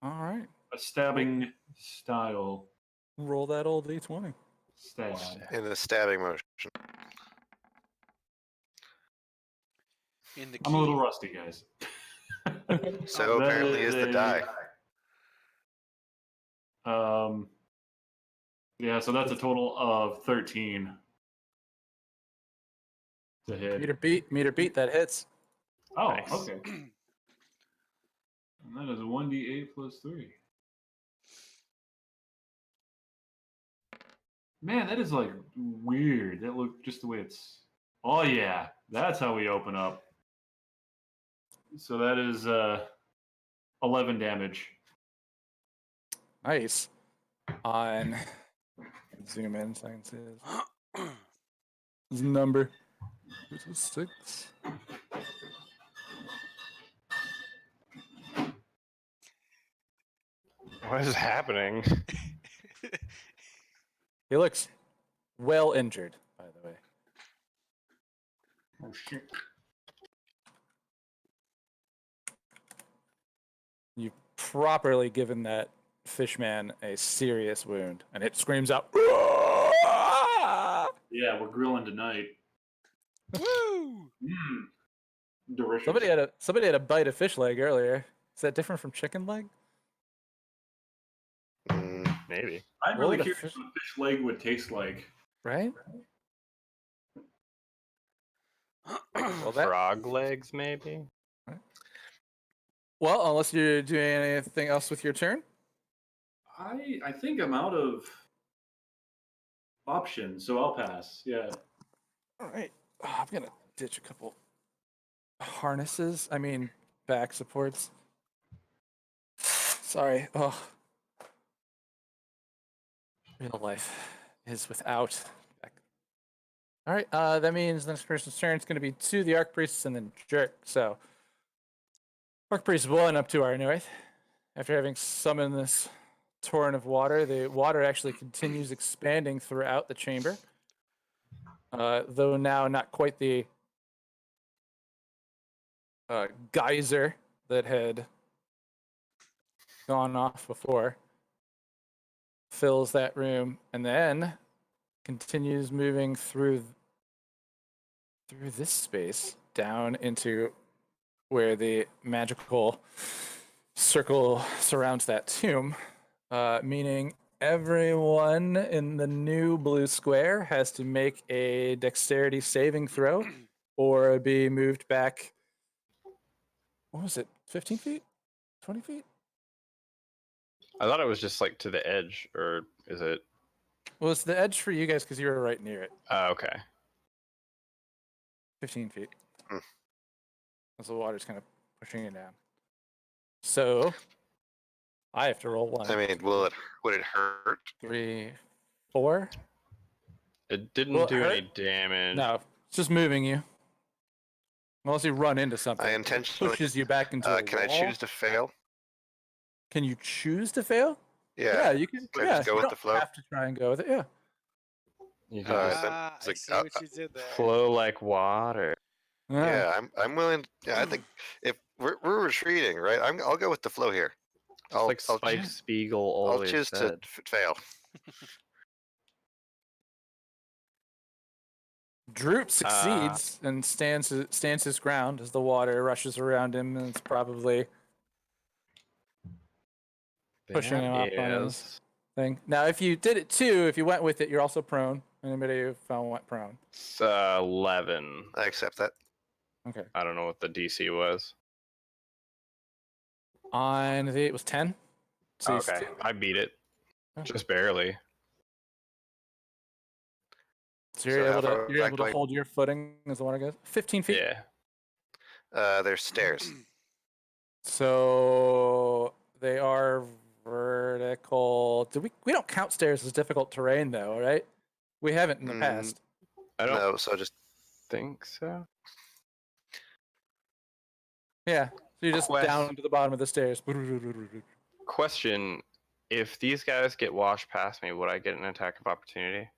All right. A stabbing style Roll that old d20. stab. In the stabbing motion. In the I'm a little key. rusty, guys. So That apparently is the a- die. Yeah, so that's a total of 13 to hit. Meter beat. That hits. Oh, Nice. okay. And that is a 1d8 plus 3. Man, that is like weird. That looked just the way it's. Oh yeah, that's how we open up. So that is 11 damage. Nice. On zoom in so I can see his number. Which is 6. What is happening? He looks well injured, by the way. Oh shit. You've properly given that fishman a serious wound, and it screams out. Yeah, we're grilling tonight. Woo! Delicious. Somebody had a bite of fish leg earlier. Is that different from chicken leg? Mm, Maybe. I'm What really would a curious fish- what a fish leg would taste like. Right? Well, that- Frog legs, maybe. Well, unless you're doing anything else with your turn. I think I'm out of options, so I'll pass. Yeah. All right. I'm gonna ditch a couple harnesses. I mean, back supports. Sorry. Oh. Real life is without back. All right. That means the next person's turn is going to be to the Archpriest and then Jerk. So, Archpriest 1 up to our north. After having summoned this torrent of water, the water actually continues expanding throughout the chamber. Though now not quite the geyser that had gone off before. Fills that room and then continues moving through this space down into where the magical circle surrounds that tomb, meaning everyone in the new blue square has to make a dexterity saving throw or be moved back. What was it? 15 feet? 20 feet? I thought it was just like to the edge, or is it? Well, it's the edge for you guys because you were right near it. Okay. 15 feet. Hmm. As the water's kind of pushing it down. So I have to roll 1. I mean, would it hurt? 3, 4. It didn't Will it do any hurt? damage. No, it's just moving you. Unless you run into something. I it intentionally. pushes you back into a Can I wall. choose to fail? Can you choose to fail? Yeah. you can. Can I Yeah, just go you with don't the flow? have to try and go with it. Yeah. You can Uh, just then Ah, it's I like, see what you did there. flow like water. Yeah, I'm willing. Yeah, I think if we're retreating, right? I'll go with the flow here. Just like Spike Spiegel I'll always choose to said. fail. Droop succeeds and stands his ground as the water rushes around him, and it's probably pushing him up on his thing. Now, if you did it too, if you went with it, you're also prone. Anybody who found went prone. It's 11. I accept that. Okay. I don't know what the DC was. On the it was 10. So you Okay, still- I beat it. Oh. Just barely. So you're So how able far to you're back able do to I- hold your footing as the water goes. 15 feet. Yeah. There's stairs. So they are vertical. We don't count stairs as difficult terrain though, right? We haven't in the Mm, past. I don't No, so just think so. Yeah. So you're just Quest- down to the bottom of the stairs. Question: if these guys get washed past me, would I get an attack of opportunity?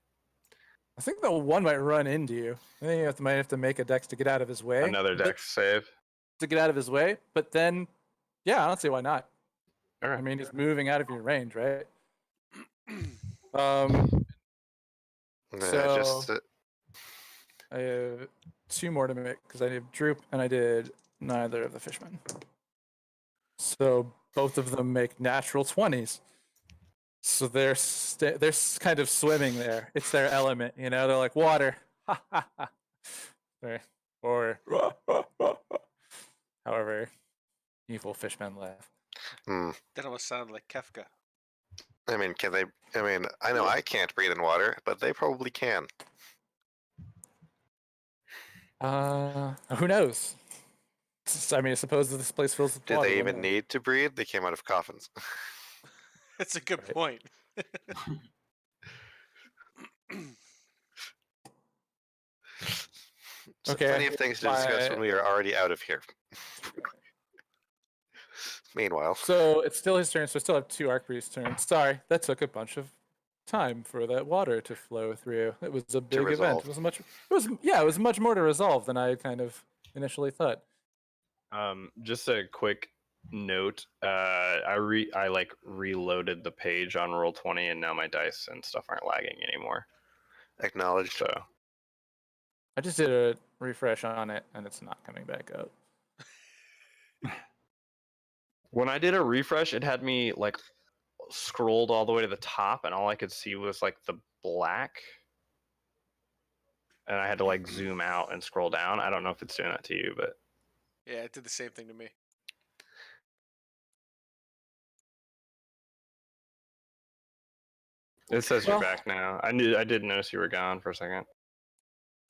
I think the one might run into you. I think you might have to make a dex to get out of his way. Another but- dex save. to get out of his way. But then, yeah, I don't see why not. Okay. I mean, he's moving out of your range, right? just So- I have 2 more to make because I did Droop and I did neither of the fishmen. So both of them make natural 20s. So they're kind of swimming there. It's their element, you know. They're like water, or however evil fishmen laugh. That almost sounded like Kefka. I mean, can they? I mean, I know I can't breathe in water, but they probably can. Who knows? I mean, I suppose that this place fills with Do water. they why even not? need to breathe? They came out of coffins. That's a good Right. point. So Okay, plenty of things to discuss when my- we are already out of here. Meanwhile, So it's still his turn. So I still have 2 Archpriest turns. Sorry, that took a bunch of time for that water to flow through. It was a big event. resolve. It was much. It was much more to resolve than I kind of initially thought. Just a quick note. I like reloaded the page on Roll20, and now my dice and stuff aren't lagging anymore. acknowledged. So I just did a refresh on it, and it's not coming back up. when I did a refresh, it had me like scrolled all the way to the top, and all I could see was like the black. And I had to like zoom out and scroll down. I don't know if it's doing that to you, but Yeah, it did the same thing to me. it says Well- you're back now. I did notice you were gone for a second.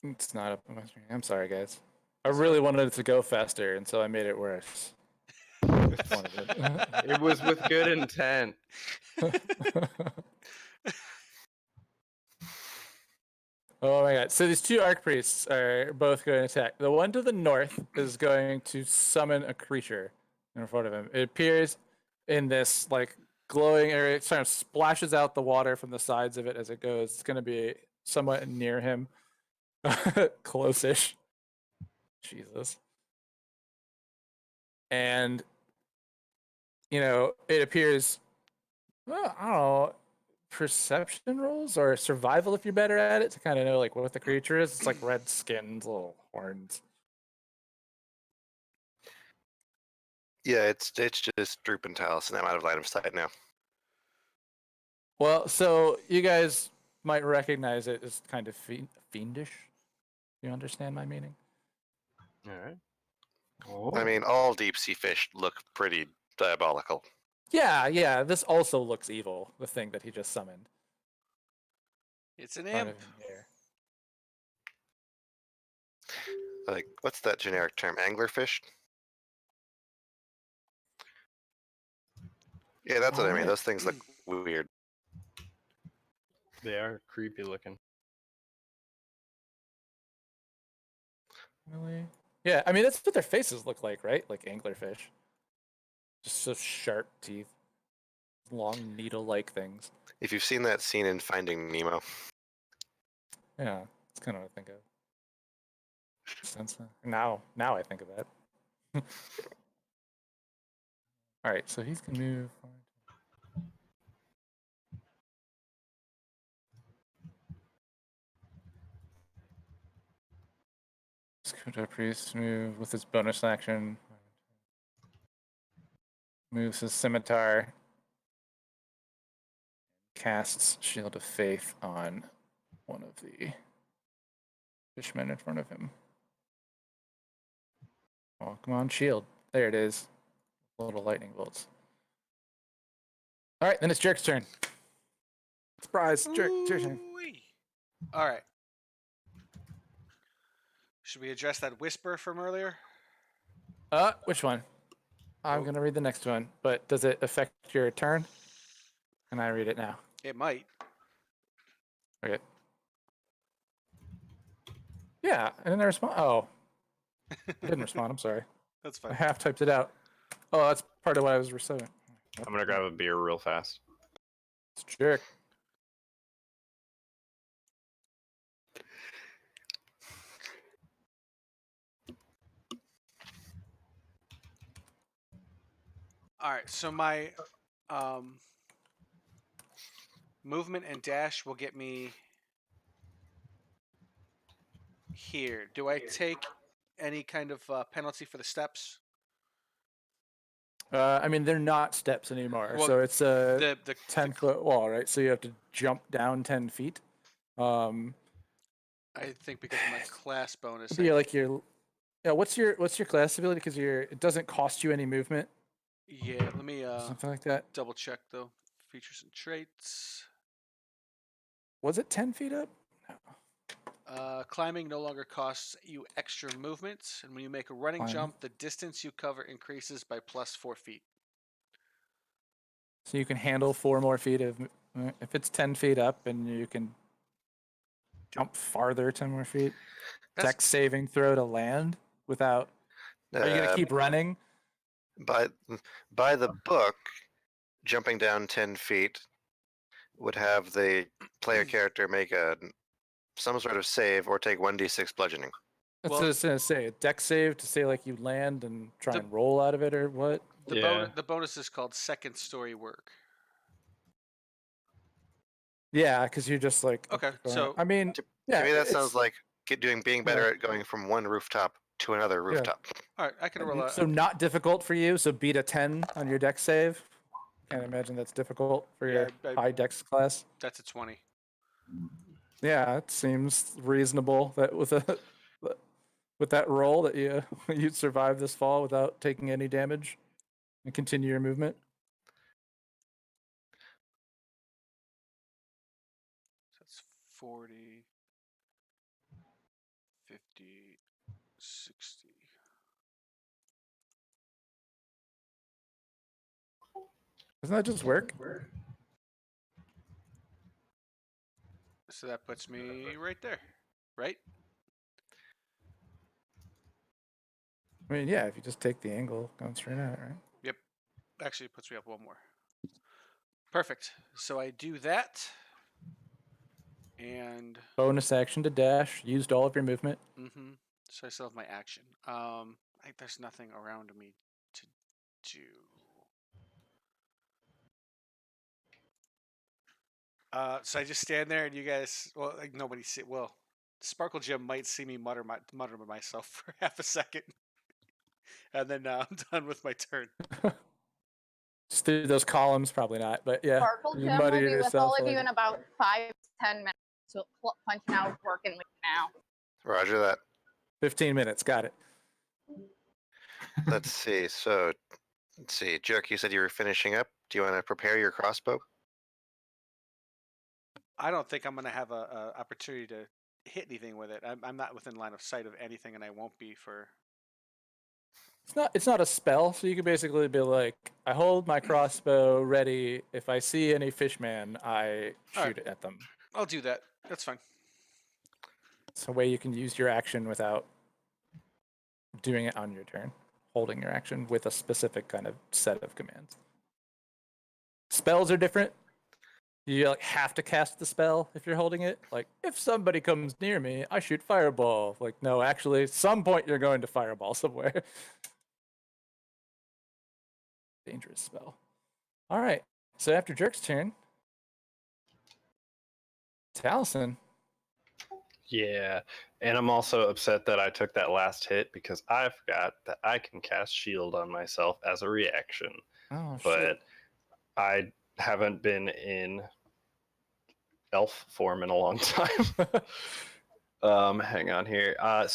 It's not up on my screen. I'm sorry, guys. I really wanted it to go faster, and so I made it worse. Wanted it. It was with good intent. Oh my god. So these 2 Archpriests are both going to attack. The one to the north is going to summon a creature in front of him. It appears in this like glowing area. It sort of splashes out the water from the sides of it as it goes. It's going to be somewhat near him. Close-ish. Jesus. And it appears well, I don't know, perception rolls or survival if you're better at it to kind of know like what the creature is. It's like red skins, little horns. Yeah, it's just Droop and Talus, and I'm out of line of sight now. Well, so you guys might recognize it as kind of fiendish. You understand my meaning? All right. Oh. I mean, all deep sea fish look pretty diabolical. Yeah. This also looks evil. The thing that he just summoned. It's an in front imp. of him here. Like, what's that generic term? Anglerfish? Yeah, that's what I mean. Alright. Those things look weird. They are creepy looking. Really? Yeah, I mean that's what their faces look like, right? Like anglerfish. Just so sharp teeth, long needle-like things. If you've seen that scene in Finding Nemo, Yeah, it's kind of what I think of. Sense. Now I think of that. All right, so he's gonna move. Skuta Priest move with his bonus action. Moves his scimitar. Casts Shield of Faith on one of the fishmen in front of him. Oh, come on, shield. There it is. Little lightning bolts. All right, then it's Jerk's turn. Surprise, Jerk, it's your turn. Ooh-wee. All right. Should we address that whisper from earlier? Which one? I'm Oh. gonna read the next one, but does it affect your turn? Can I read it now? It might. Okay. Yeah, I didn't respond. Oh, I didn't respond. I'm sorry. That's I fine. half typed it out. Oh, that's part of what I was reciting. I'm gonna grab a beer real fast. It's Jerk. All right. So my movement and dash will get me here. Do I take any kind of penalty for the steps? I mean, they're not steps anymore, Well, so it's a The 10-foot wall, right? So you have to jump down 10 feet. I think because of my class bonus. So you're like your, yeah. What's your class ability? Because it doesn't cost you any movement, Yeah. Let me something like that. double check though. Features and traits. Was it 10 feet up? Climbing no longer costs you extra movement, and when you make a running Climb. jump, the distance you cover increases by plus 4 feet. So you can handle 4 more feet of. If it's 10 feet up, and you can jump farther 10 more feet. That's- Dex saving throw to land without. Are you gonna keep running? By the book, jumping down 10 feet would have the player character make some sort of save or take 1d6 bludgeoning. That's Well- what I was gonna say. A dex save to say like you land and try The- and roll out of it or what? Yeah. The bonus is called second story work. Yeah, because you're just like. Okay, going- so- I mean, To yeah. me, that it's- sounds like being better at going from one rooftop to another rooftop. All right, I can roll So not difficult for you. So beat a 10 on your dex save. Can't imagine that's difficult for Yeah, your I- high dex class. That's a 20. Yeah, it seems reasonable that with that roll that you you'd survive this fall without taking any damage and continue your movement. That's 40, 50, 60. Doesn't that just work? So that puts me right there, right? I mean, yeah, if you just take the angle going straight out, right? Yep. Actually, it puts me up one more. Perfect. So I do that. And Bonus action to dash. Used all of your movement. so I still have my action. There's nothing around me to do. So I just stand there and you guys, well, like nobody see. Well, Sparkle Jim might see me mutter to myself for half a second, and then I'm done with my turn. Just through those columns, probably not, but yeah. Sparkle you Jim will mutter be to with yourself all of like- you in about 5 to 10 minutes. So punching out, working with you now. Roger that. 15 minutes. Got it. Let's see. So, let's see. Jerk, you said you were finishing up. Do you want to prepare your crossbow? I don't think I'm gonna have a opportunity to hit anything with it. I'm not within line of sight of anything, and I won't be for. It's not a spell, so you could basically be like, I hold my crossbow ready. If I see any fishman, I shoot Alright. at them. I'll do that. That's fine. It's a way you can use your action without doing it on your turn, holding your action with a specific kind of set of commands. Spells are different. You like have to cast the spell if you're holding it. Like, if somebody comes near me, I shoot fireball. Like, no, actually, some point you're going to fireball somewhere. Dangerous spell. All right. So after Jerk's turn, Taliesin. Yeah, and I'm also upset that I took that last hit because I forgot that I can cast shield on myself as a reaction. Oh shit. But I haven't been in elf form in a long time. Hang on here. All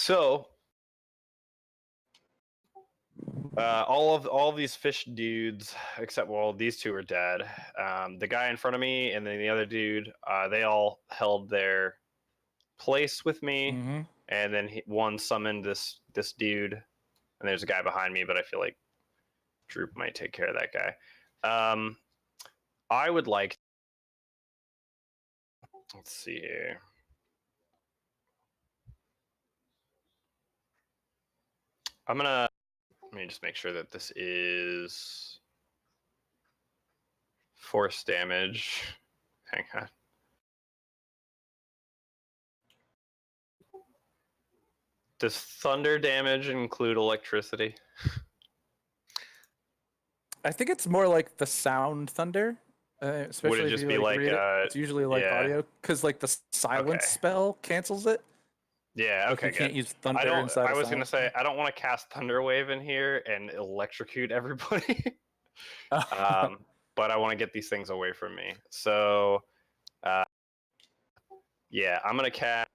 of these fish dudes, except these two are dead. The guy in front of me and then the other dude, they all held their place with me, Mm-hmm. and then one summoned this dude, and there's a guy behind me, but I feel like Droop might take care of that guy. I would like. Let's see here. Let me just make sure that this is force damage. Hang on. Does thunder damage include electricity? I think it's more like the sound thunder. Especially Would it if just you be like, read it. It's usually like yeah. audio, because like the silence Okay. spell cancels it. Yeah, Like, okay, you can't good. use thunder inside. I was gonna silence say I don't want to cast Thunder Wave in here and electrocute everybody. spell. But I want to get these things away from me. So, yeah, I'm gonna cast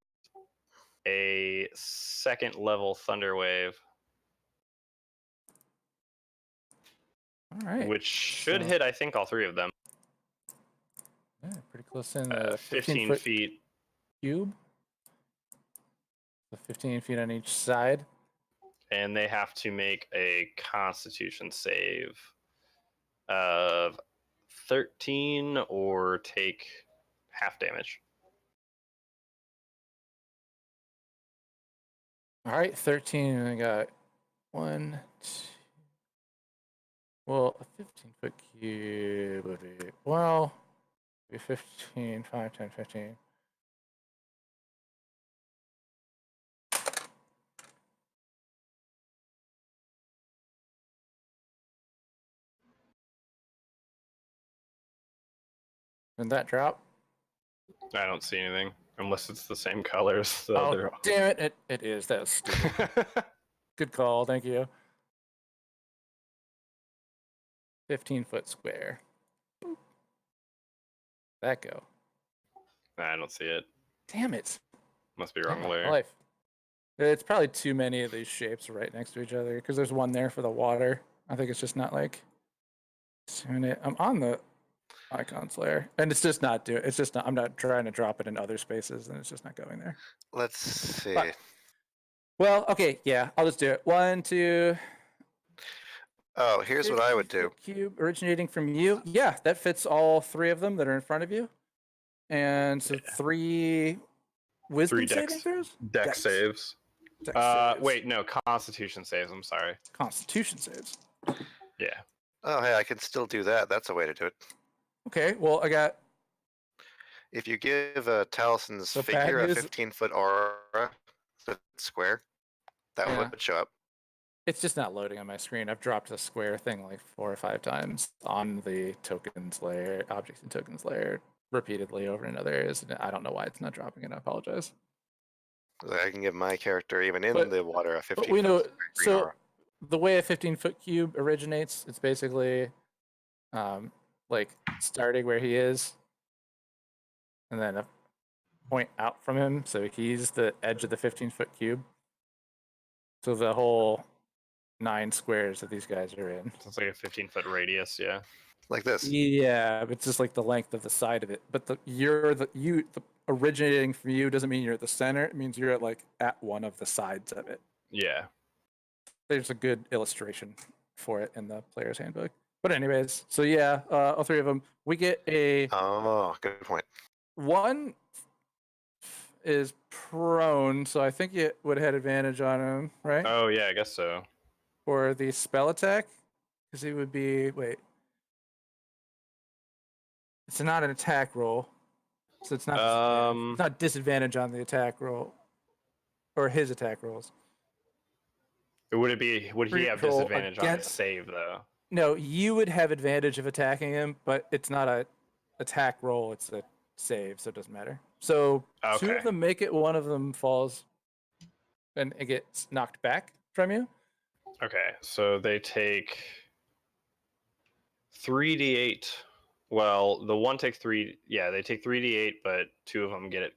a second level Thunder Wave, All right. which should So- hit, I think, all three of them. Yeah, pretty close in the 15 15-foot feet. cube. So 15 feet on each side. And they have to make a Constitution save of 13 or take half damage. All right, 13. And I got 1, 2. Well, a 15-foot cube would be, well, be 15, 5, 10, 15. And that drop? I don't see anything unless it's the same color as the Oh, other. damn it. It is. That was stupid. Good call. Thank you. 15-foot square. Boop. That go. I don't see it. Damn it. Must be wrong Oh, layer. life. It's probably too many of these shapes right next to each other, because there's one there for the water. I think it's just not like doing it. I'm on the icons layer, and it's just not doing. It's just not. I'm not trying to drop it in other spaces, and it's just not going there. Let's see. But- Well, okay, yeah, I'll just do it. 1, 2. Oh, here's what I would do. 50-foot cube originating from you. Yeah, that fits all 3 of them that are in front of you. And so 3 wisdom 3 saving dex- throws. Dex saves. Dex saves. Wait, no, Constitution saves. I'm sorry. Constitution saves. Yeah. Oh, hey, I can still do that. That's a way to do it. Okay, well, I got If you give Talison's So bad figure a news- 15-foot aura square, that Yeah. would show up. It's just not loading on my screen. I've dropped the square thing like 4 or 5 times on the tokens layer, objects and tokens layer, repeatedly over in other areas. And I don't know why it's not dropping it. I apologize. I can give my character, even in But- the water, a 15 But we know, green so aura. the way a 15-foot cube originates, it's basically like starting where he is and then a point out from him. So he's the edge of the 15-foot cube. So the whole 9 squares that these guys are in. It's like a 15-foot radius. Yeah. Like this. Yeah, it's just like the length of the side of it. But the originating from you doesn't mean you're at the center. It means you're at one of the sides of it. Yeah. There's a good illustration for it in the player's handbook. But anyways, so yeah, all 3 of them. We get a Oh, good point. one is prone, so I think it would have had advantage on him, right? Oh yeah, I guess so. For the spell attack, because he would be It's not an attack roll, so it's not disadvantage. It's not disadvantage on the attack roll, or his attack rolls. Would it be? Would he have Free roll disadvantage on his against- save though? No, you would have advantage of attacking him, but it's not a attack roll. It's a save, so it doesn't matter. So two Okay. of them make it. One of them falls, and it gets knocked back from you. Okay, so they take 3d8. Well, the one takes 3. Yeah, they take 3d8, but two of them get it.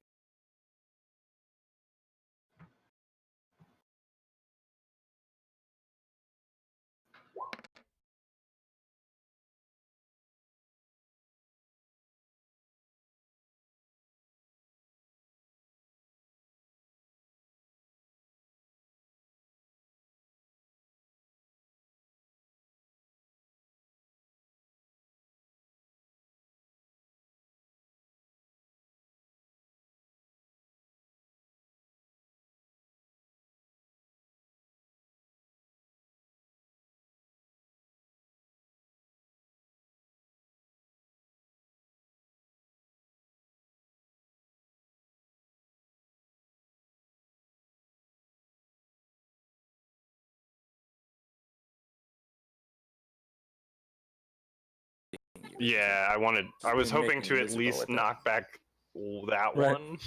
Yeah, I wanted. I was Something hoping making to you at visible least with it. knock back that Right. one.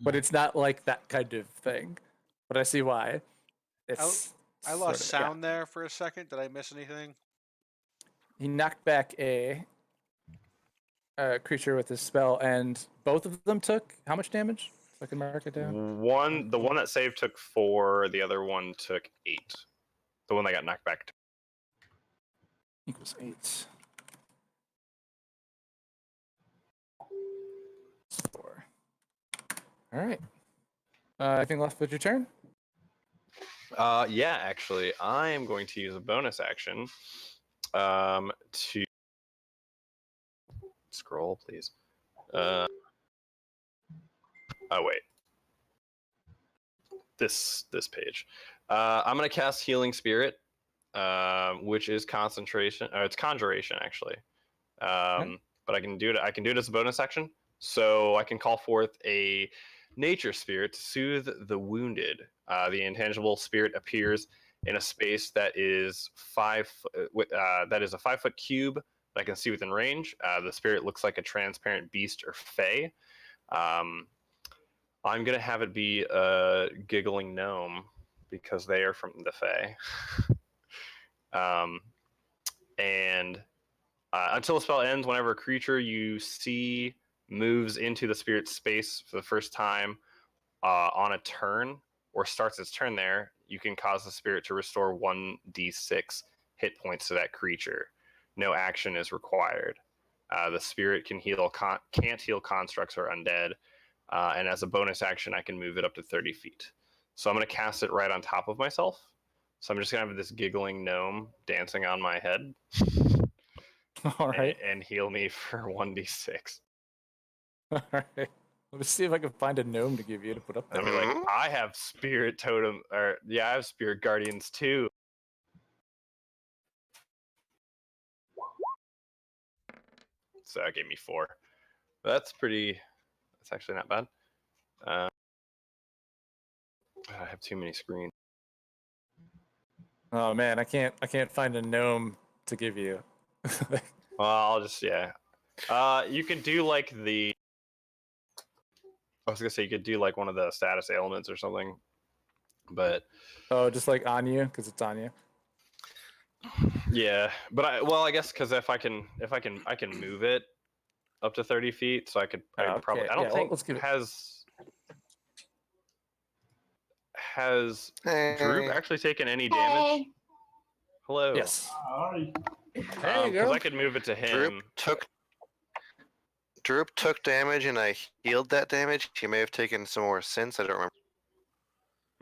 But it's not like that kind of thing. But I see why. It's I sort lost of- yeah. sound there for a second. Did I miss anything? He knocked back a creature with his spell, and both of them took how much damage? So I can mark it down. The one that saved took 4. The other one took 8. The one that got knocked back. Equals 8. 4. All right. Anything left with your turn? Yeah, actually, I am going to use a bonus action to scroll, please. Oh wait, this page. I'm gonna cast Healing Spirit, which is concentration. It's conjuration actually. But I can do it. I can do it as a bonus action. So I can call forth a nature spirit to soothe the wounded. The intangible spirit appears in a space that is 5. That is a 5-foot cube that I can see within range. The spirit looks like a transparent beast or fey. I'm gonna have it be a giggling gnome because they are from the fey. And until the spell ends, whenever a creature you see moves into the spirit's space for the first time on a turn or starts its turn there, you can cause the spirit to restore 1d6 hit points to that creature. No action is required. The spirit can can't heal constructs or undead, and as a bonus action, I can move it up to 30 feet. So I'm going to cast it right on top of myself. So I'm just going to have this giggling gnome dancing on my head. All right. And heal me for 1d6. All right. Let me see if I can find a gnome to give you to put up And there. I'll be like, I have spirit totem, or yeah, I have spirit guardians too. So that gave me 4. That's actually not bad. I have too many screens. Oh man, I can't find a gnome to give you. Well, I'll just, yeah. You can do like I was gonna say you could do like one of the status ailments or something, but Oh, just like on you, because it's on you. yeah. But I guess because I can move it up to 30 feet, so I could Okay, probably. I don't yeah, well, think let's give it- has Droop Hey. actually taken any damage? Hey. Hello. Yes. Hi. Hey, Because girl. I could move it to him. Droop took damage, and I healed that damage. He may have taken some more since. I don't remember.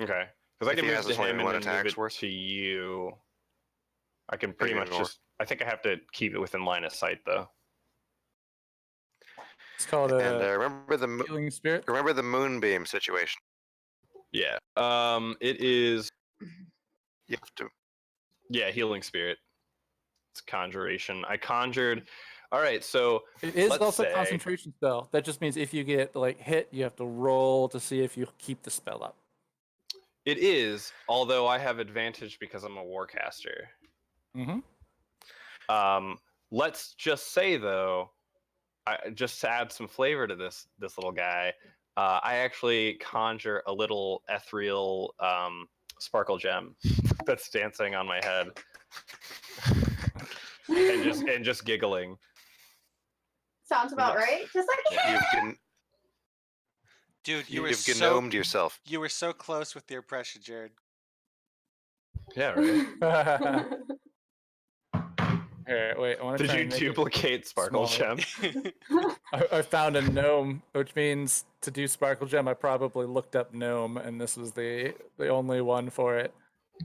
Okay. Because I If can he move has it this to one him in and one then move attack's it worth. to you. I can pretty Maybe much more. just. I think I have to keep it within line of sight though. It's called And a remember the healing spirit. moonbeam situation. Yeah. It is. You have to. Yeah, healing spirit. It's conjuration. I conjured All right, so It is let's also say- a concentration spell. That just means if you get like hit, you have to roll to see if you keep the spell up. it is, although I have advantage because I'm a warcaster. Mm-hmm. Let's just say though, just to add some flavor to this little guy, I actually conjure a little ethereal sparkle gem that's dancing on my head and just giggling. Sounds about right. Just like Dude, you were You've so gnomed yourself. you were so close with the impression, Jared. Yeah, right. Here, wait. I want to Did try you and make it duplicate sparkle smaller. gem? I found a gnome, which means to do sparkle gem, I probably looked up gnome, and this was the only one for it.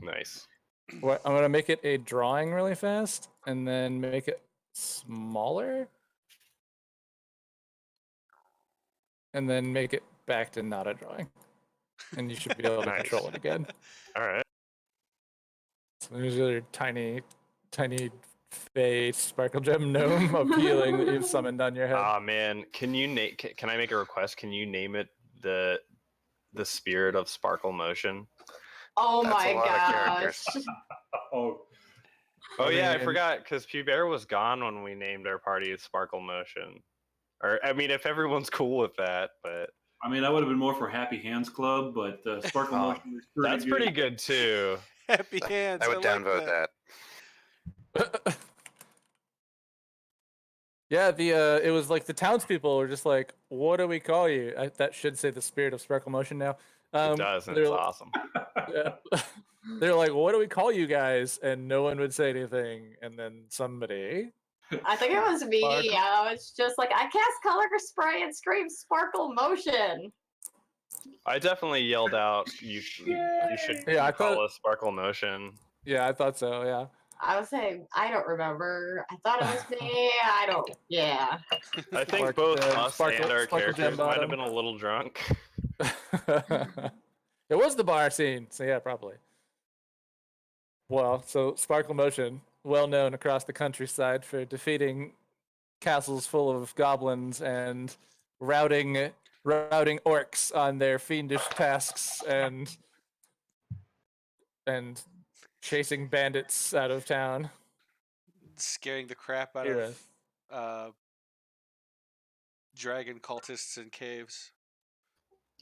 Nice. What I'm gonna make it a drawing really fast, and then make it smaller, and then make it back to not a drawing, and you should be able to Nice. control it again. All right. So there's your tiny face sparkle gem gnome appealing that you've summoned on your head. Ah man, can I make a request? Can you name it the spirit of sparkle motion? oh That's my a lot of gosh. characters. Oh, Oh yeah, I mean- forgot because Bear was gone when we named our party Sparkle Motion. Or I mean, if everyone's cool with that, but I mean, I would have been more for Happy Hands Club, but Sparkle Oh, Motion is pretty that's good. pretty good too. Happy hands. I would like downvote that. Yeah, it was like the townspeople were just like, "What do we call you?" That should say the spirit of sparkle motion now. It does, and they're it's like- awesome. Yeah. They're like, "What do we call you guys?" And no one would say anything. And then somebody, I think it was me. Sparkle. I was just like, I cast color spray and scream sparkle motion. I definitely yelled out, "You should Yeah, I call thought- us Sparkle Motion." yeah, I thought so. Yeah, I was saying, I don't remember. I thought it was me. I don't. Yeah. I think Spark- both uh, us Sparkle- and our Sparkle Gem characters might have Bottom. been a little drunk. it was the bar scene. So yeah, probably. Well, so sparkle motion, well known across the countryside for defeating castles full of goblins and routing orcs on their fiendish tasks and chasing bandits out of town. Scaring the crap out Hero. of dragon cultists in caves.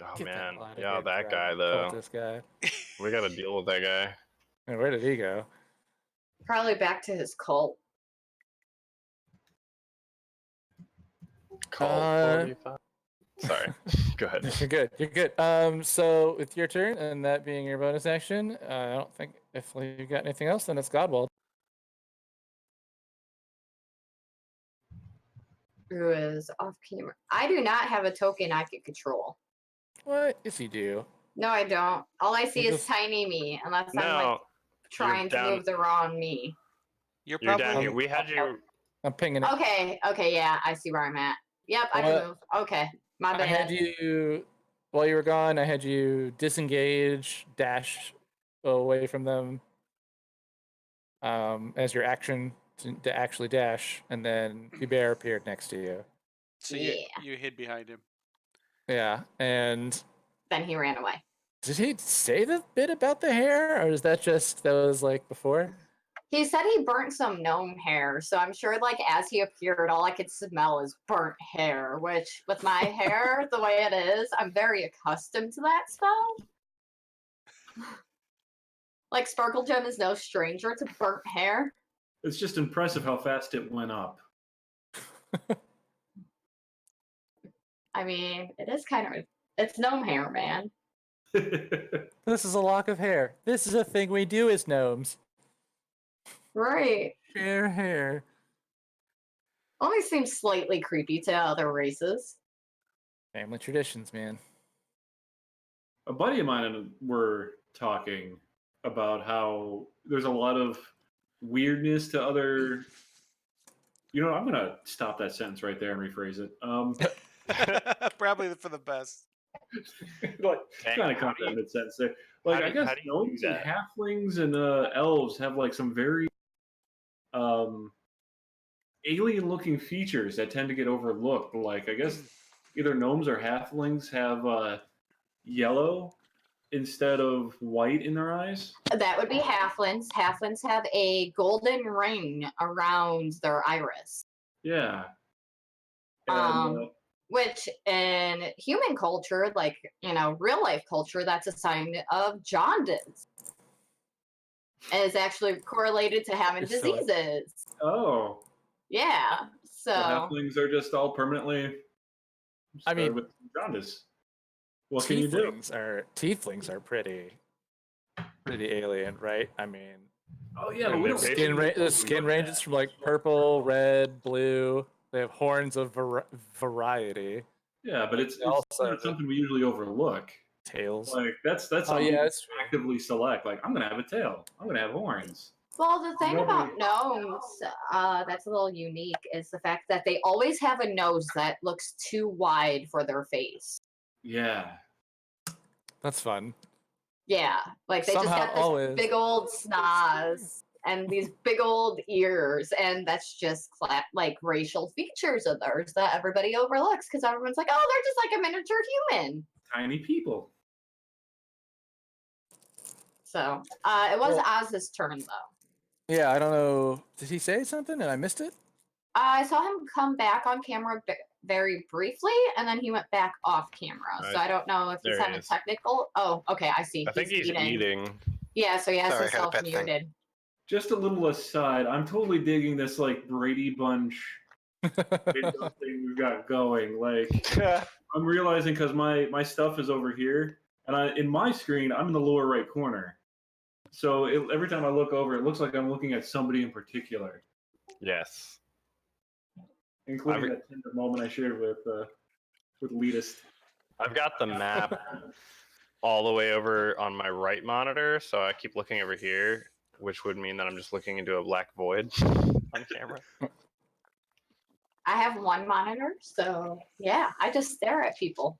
Oh Get that man, outta yeah, here, that guy dragon though. cultist guy. We got to deal with that guy. Man, where did he go? Probably back to his cult. Call Uh, 45. Sorry, go ahead. You're good. You're good. So with your turn and that being your bonus action, I don't think if you got anything else, then it's Godwald. Who is off camera? I do not have a token I can control. What? Yes, you do. No, I don't. All I see You is just- tiny me, unless I'm like No, trying to down- move the wrong me. You're you're probably down here. We had you. I'm pinging it. Okay, okay, yeah, I see where I'm at. Yep, I What? can move. Okay, my I had bad. you while you were gone. I had you disengage, dash away from them, as your action to actually dash, and then the bear appeared next to you. so Yeah. you hid behind him. Yeah, and Then he ran away. did he say the bit about the hair, or is that was like before? He said he burnt some gnome hair, so I'm sure like as he appeared, all I could smell is burnt hair, which with my hair the way it is, I'm very accustomed to that smell. Like Sparkle Gem is no stranger to burnt hair. It's just impressive how fast it went up. I mean, it is kind of it's gnome hair, man. This is a lock of hair. This is a thing we do as gnomes. Right. Share hair. Only seems slightly creepy to other races. Family traditions, man. A buddy of mine and were talking about how there's a lot of weirdness to other. You know, I'm gonna stop that sentence right there and rephrase it. Probably for the best. Like Dang, kind of how caught do that you- mid sentence there. Like how I do you guess do gnomes and that? halflings and elves have like some very alien-looking features that tend to get overlooked. Like I guess either gnomes or halflings have yellow instead of white in their eyes. That would be halflings. Halflings have a golden ring around their iris. Yeah. And, Which in human culture, like, real life culture, that's a sign of jaundice. Is actually correlated to having You're silly. diseases. oh, Yeah. so So halflings are just all permanently. I mean, with jaundice. What can you do? Tieflings are pretty alien, right? I mean, Oh yeah, but And we they're don't the skin ranges from like purple, red, blue. They have horns of variety, Yeah, but it's also not something we usually overlook. tails. Like that's Oh something yeah, we it's true. actively select. Like I'm gonna have a tail. I'm gonna have horns. well, the thing about Nobody- gnomes that's a little unique is the fact that they always have a nose that looks too wide for their face. Yeah. That's fun. Yeah, like they Somehow just got this always. big old snoz and these big old ears, and that's just like racial features of theirs that everybody overlooks because everyone's like, oh, they're just like a miniature human. Tiny people. So it was Well- Oz's turn though. Yeah, I don't know. Did he say something and I missed it? I saw him come back on camera very briefly, and then he went back off camera. So I don't know if he's There he having is. technical. Oh, okay, I see. I think he's eating. Yeah, so he has Sorry, I had a himself pet thing. muted. Just a little aside, I'm totally digging this like Brady Bunch video thing we've got going. Like I'm realizing because my stuff is over here, and in my screen I'm in the lower right corner. So every time I look over, it looks like I'm looking at somebody in particular, Yes. including that tender moment I shared with Elitist. I've got the map all the way over on my right monitor, so I keep looking over here, which would mean that I'm just looking into a black void on camera. I have one monitor, so yeah, I just stare at people,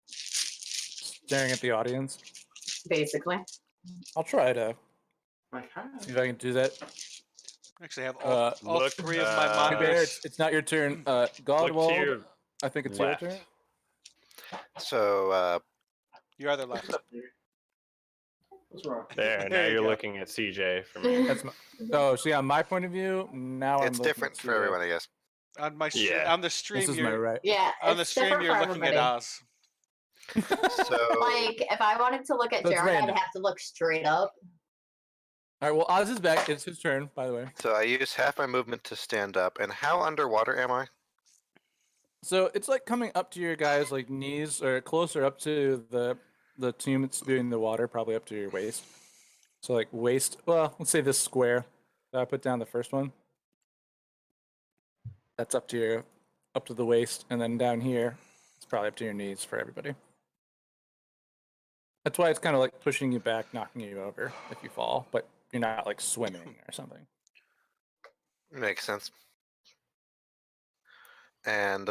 Staring at the audience. basically. I'll try to Like, hi. see if I can do that. Actually, I have all Look, three of my Too Too bad bad monitors. it's not your turn. Look to Godwald, your I think it's left. your turn. So Your other left. What's wrong? There, There now you you're go. looking at CJ for me. That's my. Oh, see, on my point of view, now I'm it's looking different at for you. everyone, I guess. On my Yeah. on the stream, This is my you're right. Yeah, on the it's stream. different You're for looking at everybody. Oz. So Like, if I wanted to look at So it's Jared, I'd random. have to look straight up. All right. Well, Oz is back. It's his turn, by the way. so I use half my movement to stand up. And how underwater am I? So it's like coming up to your guys' like knees or closer up to the team that's doing the water, probably up to your waist. So like waist. Well, let's say this square that I put down the first one. That's up to the waist, and then down here, it's probably up to your knees for everybody. That's why it's kind of like pushing you back, knocking you over if you fall, but you're not like swimming or something. Makes sense. And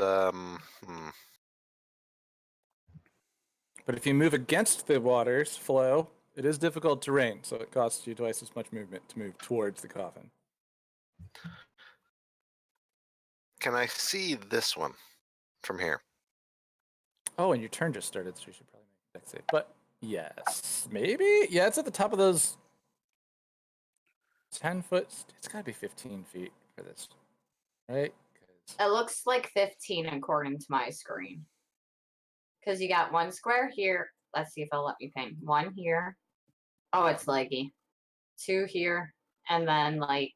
But if you move against the water's flow, it is difficult terrain, so it costs you twice as much movement to move towards the coffin. can I see this one from here? Oh, and your turn just started, so you should probably make a dex save. But yes, maybe? Yeah, it's at the top of those 10 foot. It's got to be 15 feet for this, right? 'Cause- It looks like 15 according to my screen. Because you got one square here. Let's see if it'll let me ping. One here. Oh, it's leggy. Two here. And then, like,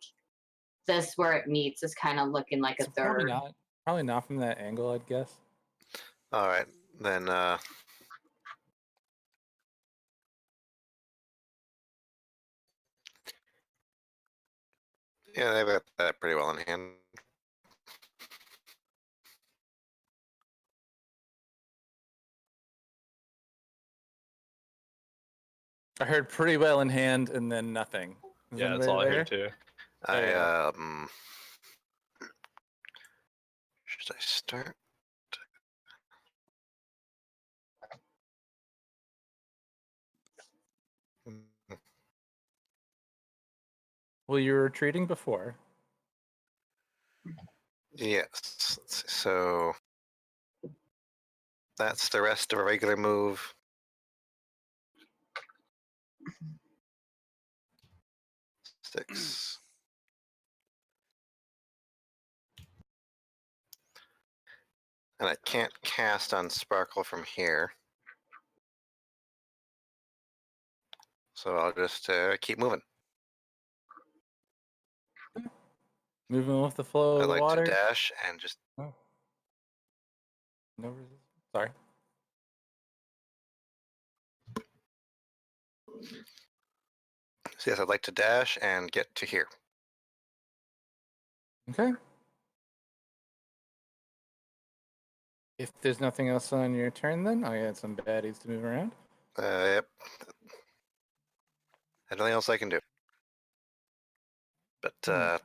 this where it meets is kind of looking like a it's probably third. not. Probably not from that angle, I'd guess. All right, then. Yeah, they've got that pretty well in hand. I heard pretty well in hand and then nothing. Is Yeah, that's anybody all I hear there? too. There you I should I start? Well, you were retreating before. Yes. So that's the rest of a regular move. Six. And I can't cast on Sparkle from here. So I'll just keep moving. Moving with the flow of I'd the like water. to dash and just Oh. No resist. Sorry. so yes, I'd like to dash and get to here. Okay. If there's nothing else on your turn, then I got some baddies to move around. Yep. And nothing else I can do. But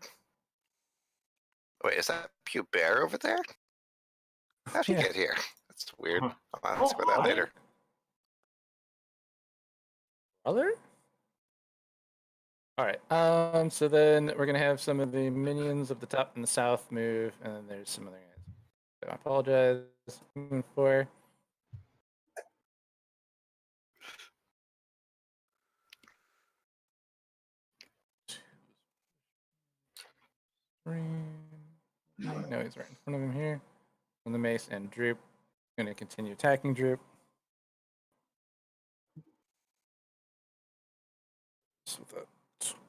wait, is that Pew Bear over there? How'd he Yeah. get here? That's weird. Huh. I'll answer that hi. later. Brother? All right. So then we're gonna have some of the minions of the top and the south move, and then there's some other guys. So I apologize for. No, he's right in front of him here. On the mace and Droop. Gonna continue attacking Droop. So with a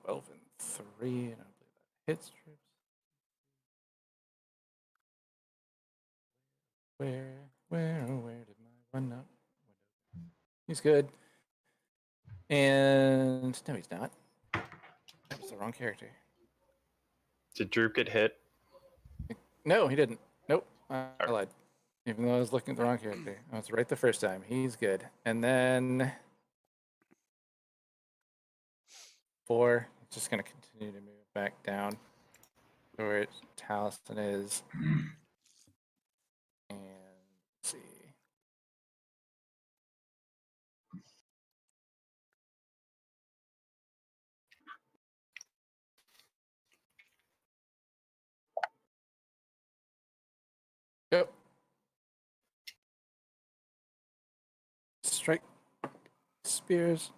12 and 3, and I believe that hits Droop. Where did my one up? He's good. And no, he's not. That was the wrong character. Did Droop get hit? No, he didn't. Nope. I Alright. lied. Even though I was looking at the wrong character. I was right the first time. He's good. And then 4. Just gonna continue to move back down where Taliesin is. And let's see. Yep. Strike. Spears.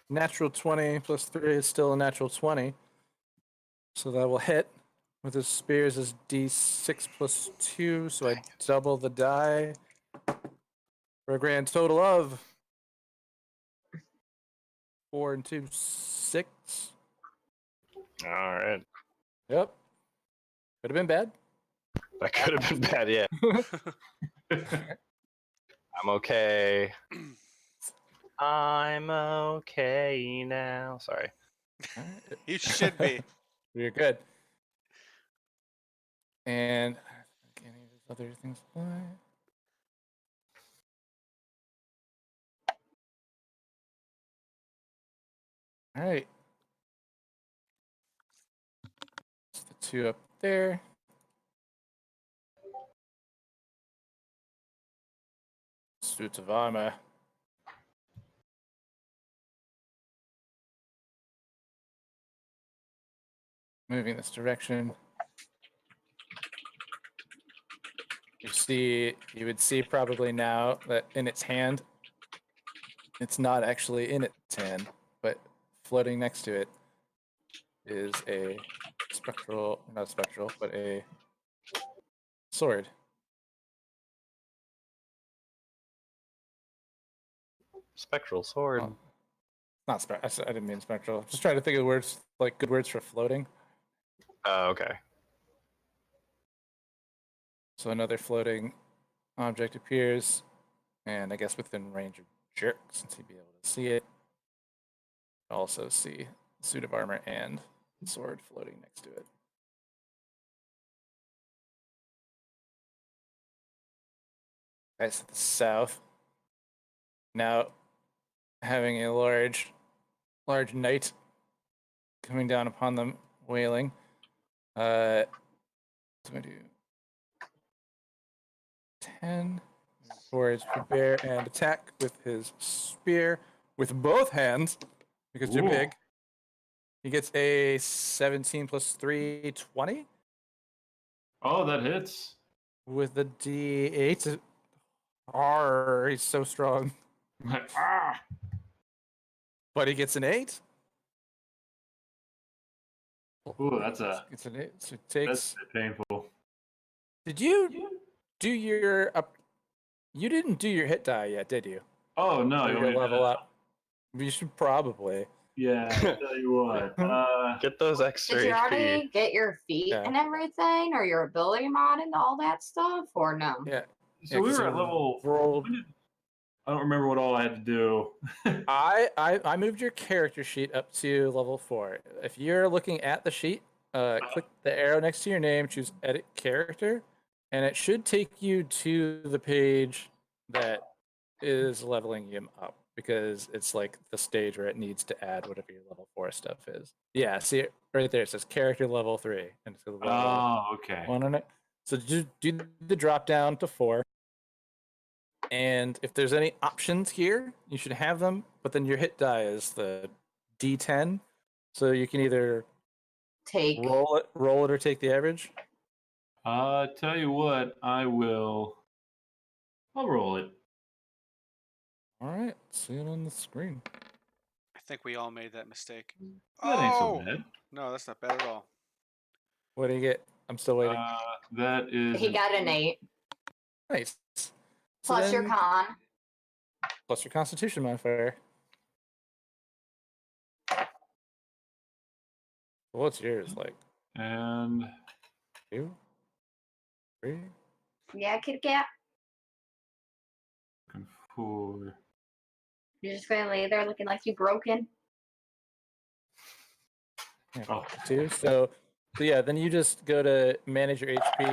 Natural 20 plus 3 is still a natural 20. So that will hit. With his spears is d6 plus 2, so I double the die for a grand total of 4 and 2, 6. All right. Yep. Could have been bad. That could have been bad. Yeah. I'm okay. I'm okay now. Sorry. Alright. You should be. You're good. And I think any of these other things apply. All right. It's the 2 up there. Suits of armor. Moving this direction. You would see probably now that in its hand, it's not actually in its hand, but floating next to it is a spectral, not spectral, but a sword. Spectral sword. Oh, not I didn't mean spectral. Just trying to think of words like good words for floating. Oh, okay. So another floating object appears, and I guess within range of Jerk, since he'd be able to see it. Also see suit of armor and sword floating next to it. Guys to the south. Now having a large knight coming down upon them, wailing. So I'm gonna do 10 towards prepare and attack with his spear with both hands because you're Ooh. big. He gets a 17 plus 3, 20. Oh, that hits. with the D8. R, he's so strong. Ah! But he gets an 8. Ooh, that's a It's an 8. So it that's takes. painful. Did you do your up? You didn't do your hit die yet, did you? Oh no, Or you your want me to level up. You should probably. Yeah, I tell you what. Get those extra Did you HP. already get your feet Yeah. and everything, or your ability mod and all that stuff, or no? Yeah. So we 'cause were at you level. rolled. when did- I don't remember what all I had to do. I moved your character sheet up to level 4. If you're looking at the sheet, click the arrow next to your name, choose edit character, and it should take you to the page that is leveling him up because it's like the stage where it needs to add whatever your level 4 stuff is. Yeah, see it right there. It says character level 3 and it's level Oh, okay. 1 on it. So do the drop down to 4. And if there's any options here, you should have them. But then your hit die is the D10, so you can either Take. roll it, or take the average. Tell you what, I'll roll it. All right, see it on the screen. I think we all made that mistake. That ain't so Oh! bad. No, that's not bad at all. What do you get? I'm still waiting. That is. He got an 8 Nice. So plus your then- con. plus your Constitution modifier. What's yours like? And 2, 3. Yeah, kitty cat. 4. You're just gonna lay there looking like you broken. Yeah, Oh, 2. So yeah, then you just go to manage your HP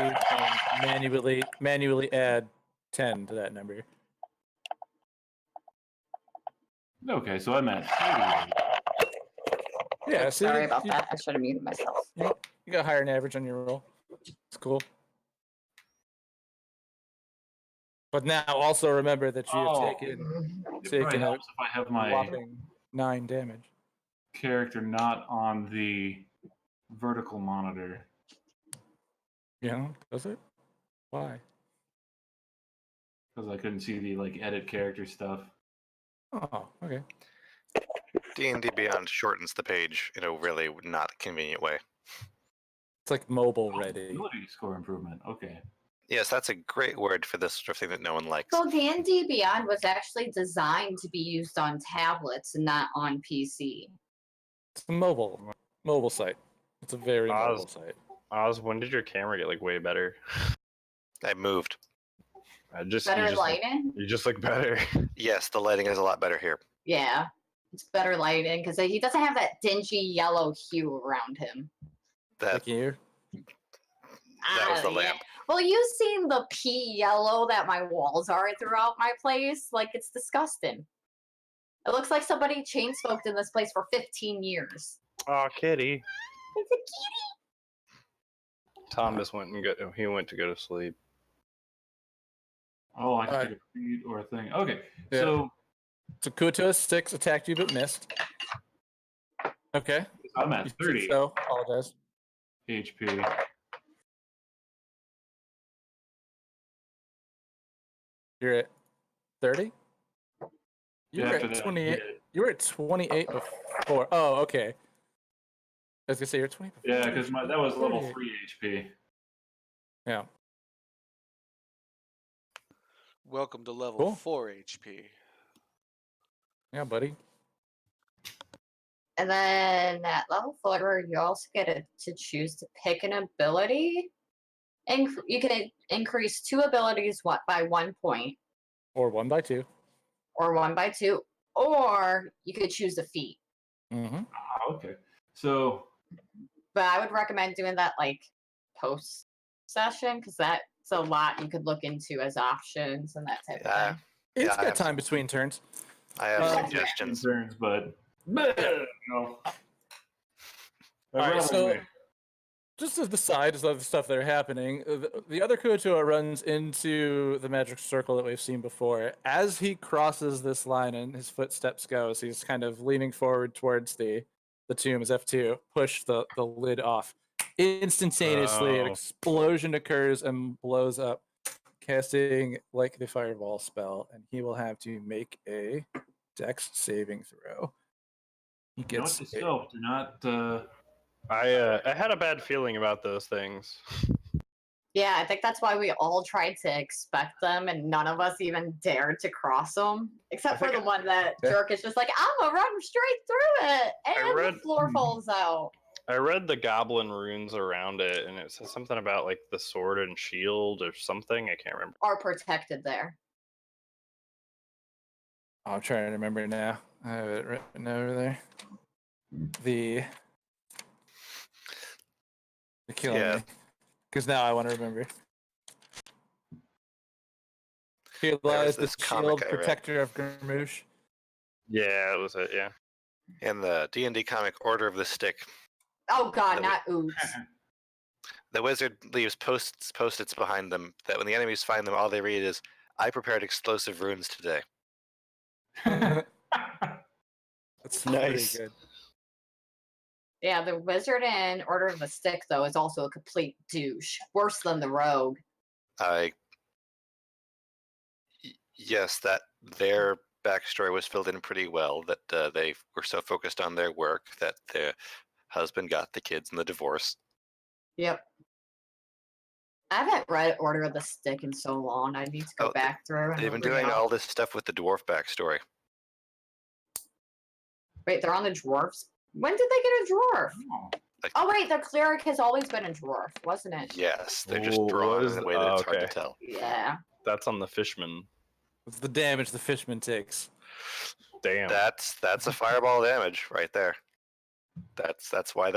and manually add 10 to that number. okay. So I'm at 30. Yeah, see, Sorry about you, that. I should have muted myself. You got higher than average on your roll. It's cool. But now also remember that you have Oh. taken It probably taken a helps if I have my whopping 9 damage. character not on the vertical monitor. You know, does it? Why? Because I couldn't see the edit character stuff. Oh, okay. D&D Beyond shortens the page in a really not convenient way. It's like mobile ready. Ability score improvement. Okay. Yes, that's a great word for this sort of thing that no one likes. So D&D Beyond was actually designed to be used on tablets and not on PC. It's a mobile site. It's a very mobile site. Oz, when did your camera get way better? I moved. Better lighting? You just look better. Yes, the lighting is a lot better here. Yeah, it's better lighting because he doesn't have that dingy yellow hue around him. That Like you. was the Yeah. lamp. Well, you've seen the pea yellow that my walls are throughout my place. Like, it's disgusting. It looks like somebody chain smoked in this place for 15 years. Oh, kitty. It's a kitty. Thomas went to go to sleep. Oh, I can Alright. take a feed or a thing. Okay. Yeah. So So Kuto 6 attacked you but missed. Okay. I'm at You said 30 So apologize. HP. You're at 30? You Yeah, were after at that, 28. yeah. You were at 28 before. Oh, okay. I was gonna say you're 20 before. Yeah, because that was level 48. 3 HP. Yeah. Welcome to level Cool. 4 HP. Yeah, buddy. And then at level 4, you also get to choose to pick an ability. And you can increase 2 abilities by 1 point, Or 1 by 2. or 1 by 2, or you could choose a feat. Mm-hmm. Ah, okay. So But I would recommend doing that post session because that's a lot you could look into as options and that type of Yeah. thing. It's Yeah, I got have- time between turns. I have Uh, suggestions. concerns, but no. Alright, so Rather just as the side of the stuff that are happening, the other Kuotoa runs into the magic circle that we've seen before. As he crosses this line and his footsteps go, so he's kind of leaning forward towards the tomb as F2 push the lid off. Instantaneously, an Oh. explosion occurs and blows up, casting like the fireball spell, and he will have to make a Dex saving throw. He Note gets to self: do not. I had a bad feeling about those things. Yeah, I think that's why we all tried to expect them, and none of us even dared to cross them, except for think the one that Yeah. Jerk is just like, I'm gonna run straight through it, and read- the floor falls out. I read the goblin runes around it, and it says something about like the sword and shield or something. I can't remember. Are protected there. I'm trying to remember now. I have it written over there. The killing Yeah. me, because now I want to remember. Here lies the this comic shield I read. protector of Grimoosh. Yeah, it was it. Yeah. In the D&D comic Order of the Stick, Oh god, No, not oops. the wizard leaves post-its behind them that when the enemies find them, all they read is, "I prepared explosive runes today." That's Nice. pretty good. Yeah, the wizard in Order of the Stick, though, is also a complete douche. Worse than the rogue. Yes, that their backstory was filled in pretty well. That they were so focused on their work that their husband got the kids in the divorce. Yep. I haven't read Order of the Stick in so long. I need to go Oh, back through and They've been read doing up. all this stuff with the dwarf backstory. Wait, they're on the dwarfs? When did they get a dwarf? Oh, Oh, wait, their cleric has always been a dwarf, wasn't it? Yes, they're just Ooh, drawn what is in a the- way that it's hard to okay. tell. Yeah. That's on the fishman. It's the damage the fishman takes. Damn. That's a fireball damage right there. That's why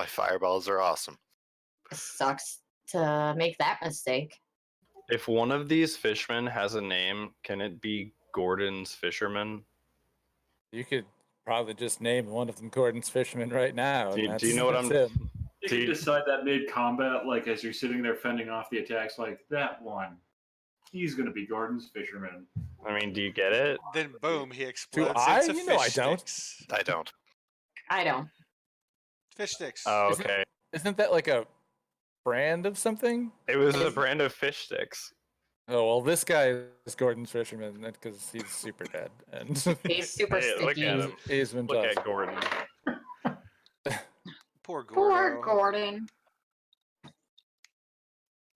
fireballs are awesome. It sucks to make that mistake. If one of these fishmen has a name, can it be Gordon's Fisherman? You could probably just name one of them Gordon's Fisherman right now. Do and you know what that's I'm? him. you Do can you- decide that mid-combat, like as you're sitting there fending off the attacks, like that one. He's gonna be Gordon's fisherman. I mean, do you get it? Then boom, he explodes I? into You know I fish don't. sticks. I don't. I don't. Fish sticks. Oh, Isn't- okay. Isn't that like a brand of something? It was a Is- brand of fish sticks. Oh well, this guy is Gordon's Fisherman because he's super dead and He's super Hey, look sticky. at him. he's been Look tough. at Gordon. Poor Gordo. Poor Gordon.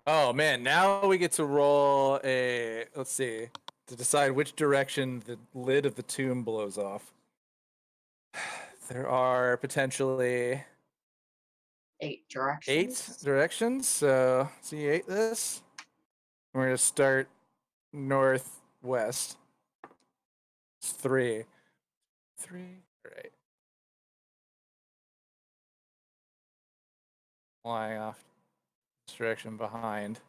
Oh man, now we get to roll a, let's see, to decide which direction the lid of the tomb blows off. There are potentially 8 directions. 8 directions, so C8 this. We're gonna start northwest. It's 3. 3, right. Flying off this direction behind.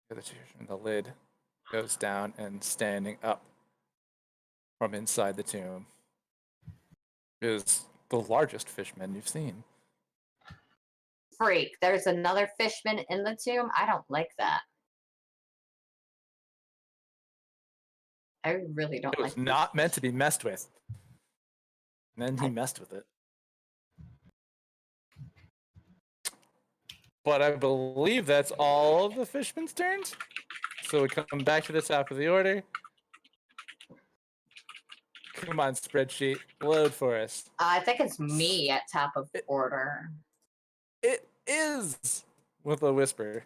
The other direction, the lid goes down and standing up from inside the tomb is the largest fishman you've seen. Freak. There's another fishman in the tomb. I don't like that. I really don't It was like not meant to be messed with. And then he messed with it. But I believe that's all of the fishman's turns. So we come back to this after the order. Come on, spreadsheet. Load for us. I think it's me at top of order. It is with a whisper.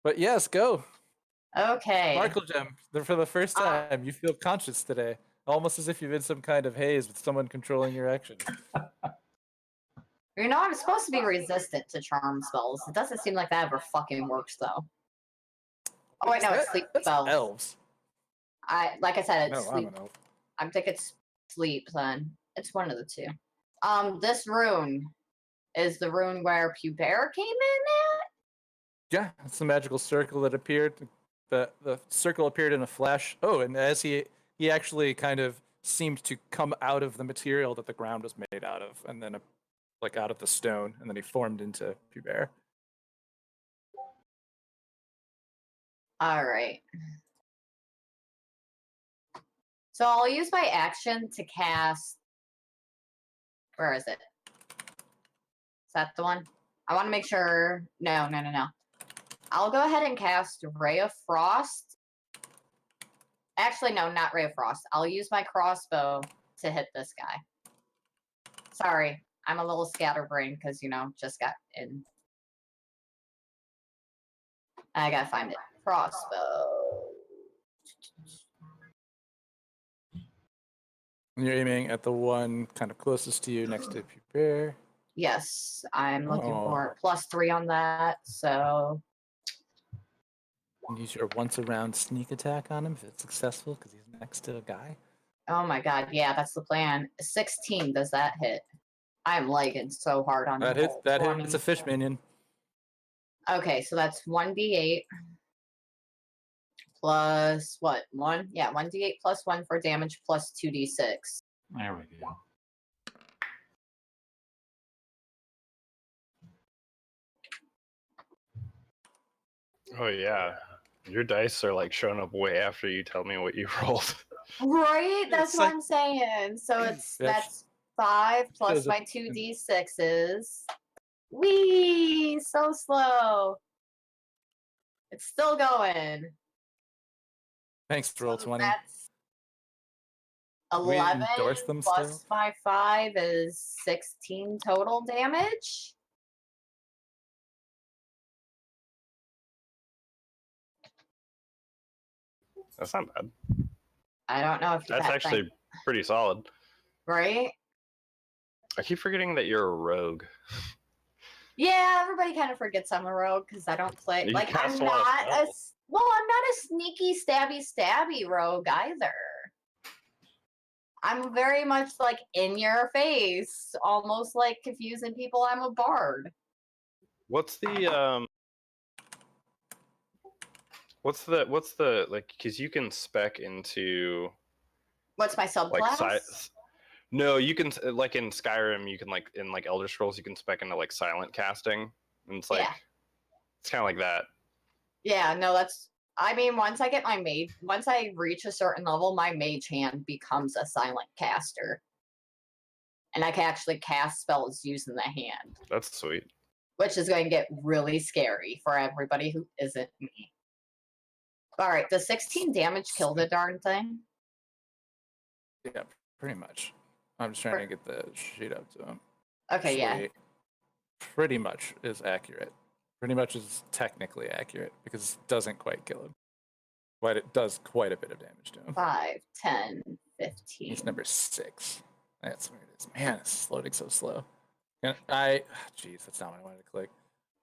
But yes, go. Okay. Sparkle Gem, for the first time, you feel conscious today. Almost as if you've in some kind of haze with someone controlling your actions. You know, I'm supposed to be resistant to charm spells. It doesn't seem like that ever fucking works, though. Oh, wait, no, it's sleep That's spells. elves. Like I said, it's No, sleep. I'm an elf. I think it's sleep, then. It's one of the two. This rune is the rune where Pubera came in at? Yeah, it's the magical circle that appeared. The circle appeared in a flash. Oh, and as he actually kind of seemed to come out of the material that the ground was made out of, and then like out of the stone, and then he formed into Pubera. All right. So I'll use my action to cast. Where is it? that the one? I want to make sure. No. I'll go ahead and cast Ray of Frost. Actually, no, not Ray of Frost. I'll use my crossbow to hit this guy. Sorry, I'm a little scatterbrained because, just got in. I gotta find it. Crossbow. You're aiming at the one kind of closest to you next to Bear. Yes, I'm looking Oh. for +3 on that, so Use your once around sneak attack on him if it's successful because he's next to a guy. oh my god, yeah, that's the plan. 16, does that hit? I'm lagging so hard on That the hits. whole That 20. hits. It's a fish minion. Okay, so that's 1d8 plus what? 1? Yeah, 1d8 plus 1 for damage plus 2d6. There we go. Oh yeah, your dice are like showing up way after you tell me what you rolled. Right? That's It's what like- I'm saying. So it's Yeah, that's 5 plus shows my up 2d6s. Whee! So slow. It's still going. Thanks, roll So 20. That's we 11 endorse them plus still? my 5 is 16 total damage. That's not bad. I don't know if you That's got actually pretty solid. right. I keep forgetting that you're a rogue. Yeah, everybody kind of forgets I'm a rogue because I don't play. You Like cast I'm a lot of not a spells. well, I'm not a sneaky stabby rogue either. I'm very much like in your face, almost like confusing people I'm a bard. What's the what's the like? Because you can spec into What's my like subclass? No, you can like in Skyrim, you can like in like Elder Scrolls, you can spec into like silent casting, and it's like Yeah. it's kind of like that. Yeah, no, that's. I mean, once I reach a certain level, my mage hand becomes a silent caster, and I can actually cast spells using the hand, That's sweet. which is going to get really scary for everybody who isn't me. All right, does 16 damage kill the darn thing? Yeah, pretty much. I'm just trying to get the sheet up to him. Okay, yeah. Actually, pretty much is accurate. Pretty much is technically accurate because it doesn't quite kill him. But it does quite a bit of damage to him. 5, 10, 15. He's number 6. That's where it is. Man, it's loading so slow. And jeez, that's not what I wanted to click.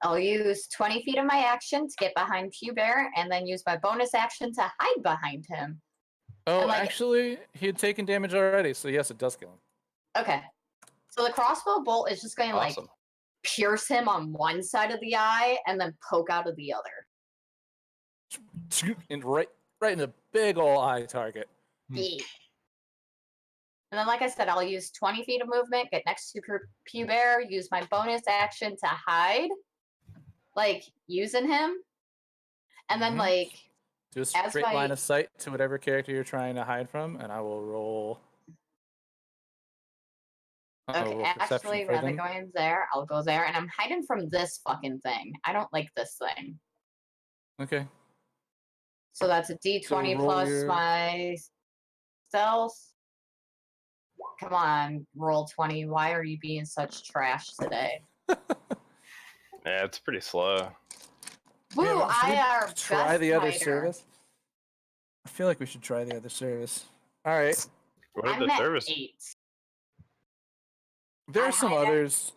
I'll use 20 feet of my action to get behind Q-Bear, and then use my bonus action to hide behind him. Oh, And, like- actually, he had taken damage already, so yes, it does kill him. Okay. So the crossbow bolt is just going to Awesome. like pierce him on one side of the eye and then poke out of the other. And right in the big ol' eye target. Yeah. And then, like I said, I'll use 20 feet of movement, get next to Q-Bear, use my bonus action to hide, like using him, and then Mhm. like Do a As straight line my- of sight to whatever character you're trying to hide from, and I will roll. okay, roll perception actually, for rather them. going there, I'll go there, and I'm hiding from this fucking thing. I don't like this thing. Okay. So that's a D20 roll plus your- my stealth. Come on, roll 20. Why are you being such trash today? Yeah, it's pretty slow. Woo, Man, should we I are try best the other hider. service. I feel like we should try the other service. All right. What did I'm the at service? 8. There I are some hide it. others.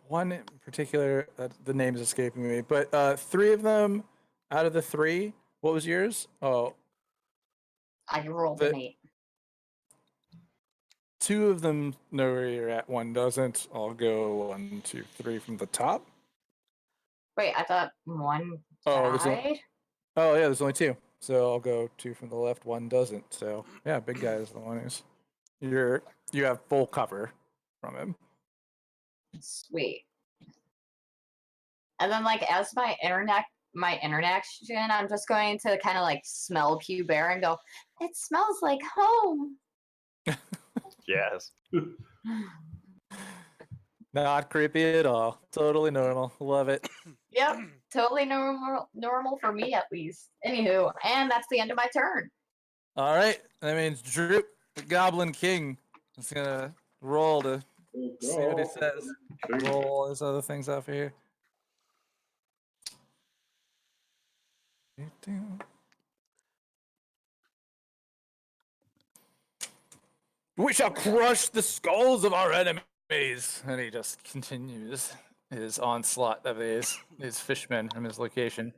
One in particular, the name is escaping me, but 3 of them out of the 3. What was yours? Oh, I rolled The- an 8. 2 of them know where you're at. 1 doesn't. I'll go 1, 2, 3 from the top. Wait, I thought one Oh, there's died. Oh yeah, there's only 2. So I'll go 2 from the left. 1 doesn't. So yeah, big guy is the one who's you have full cover from him. Sweet. And then, like, as my interaction, I'm just going to kind of like smell Q-Bear and go, it smells like home. Yes. Not creepy at all. Totally normal. Love it. Yep, totally normal for me at least. Anywho, and that's the end of my turn. All right. That means Droop, the Goblin King, is gonna roll to see what he says. Roll all his other things off here. We shall crush the skulls of our enemies. And he just continues his onslaught of his fishmen from his location.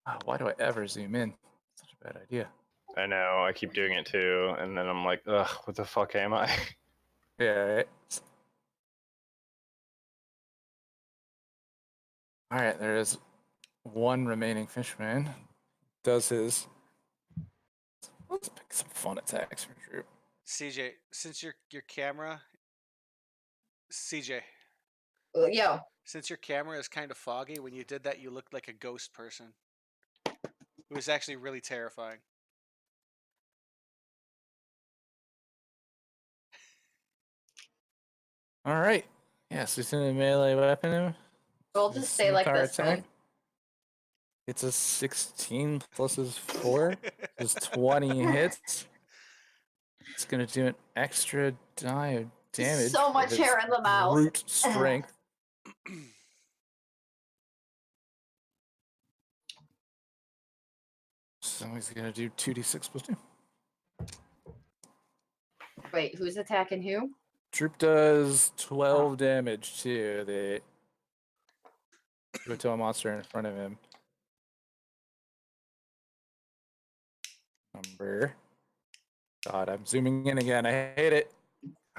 Oh, why do I ever zoom in? Such a bad idea. I know. I keep doing it too, and then I'm like, ugh, what the fuck am I? Yeah, right. All right, there is one remaining fishman. Does his. Let's pick some fun attacks for Droop. CJ, since your camera, CJ, Yo, since your camera is kind of foggy, when you did that, you looked like a ghost person. It was actually really terrifying. All right. Yes, he's in a melee weapon. we'll His just stay like scimitar this one. It's a 16 plus his 4. His 20 hits. It's gonna do an extra die of damage. So for much his hair in the mouth. Brute strength. So he's gonna do 2d6 plus 2. Wait, who's attacking who? Troop does 12 damage to a monster in front of him. Number. God, I'm zooming in again. I hate it.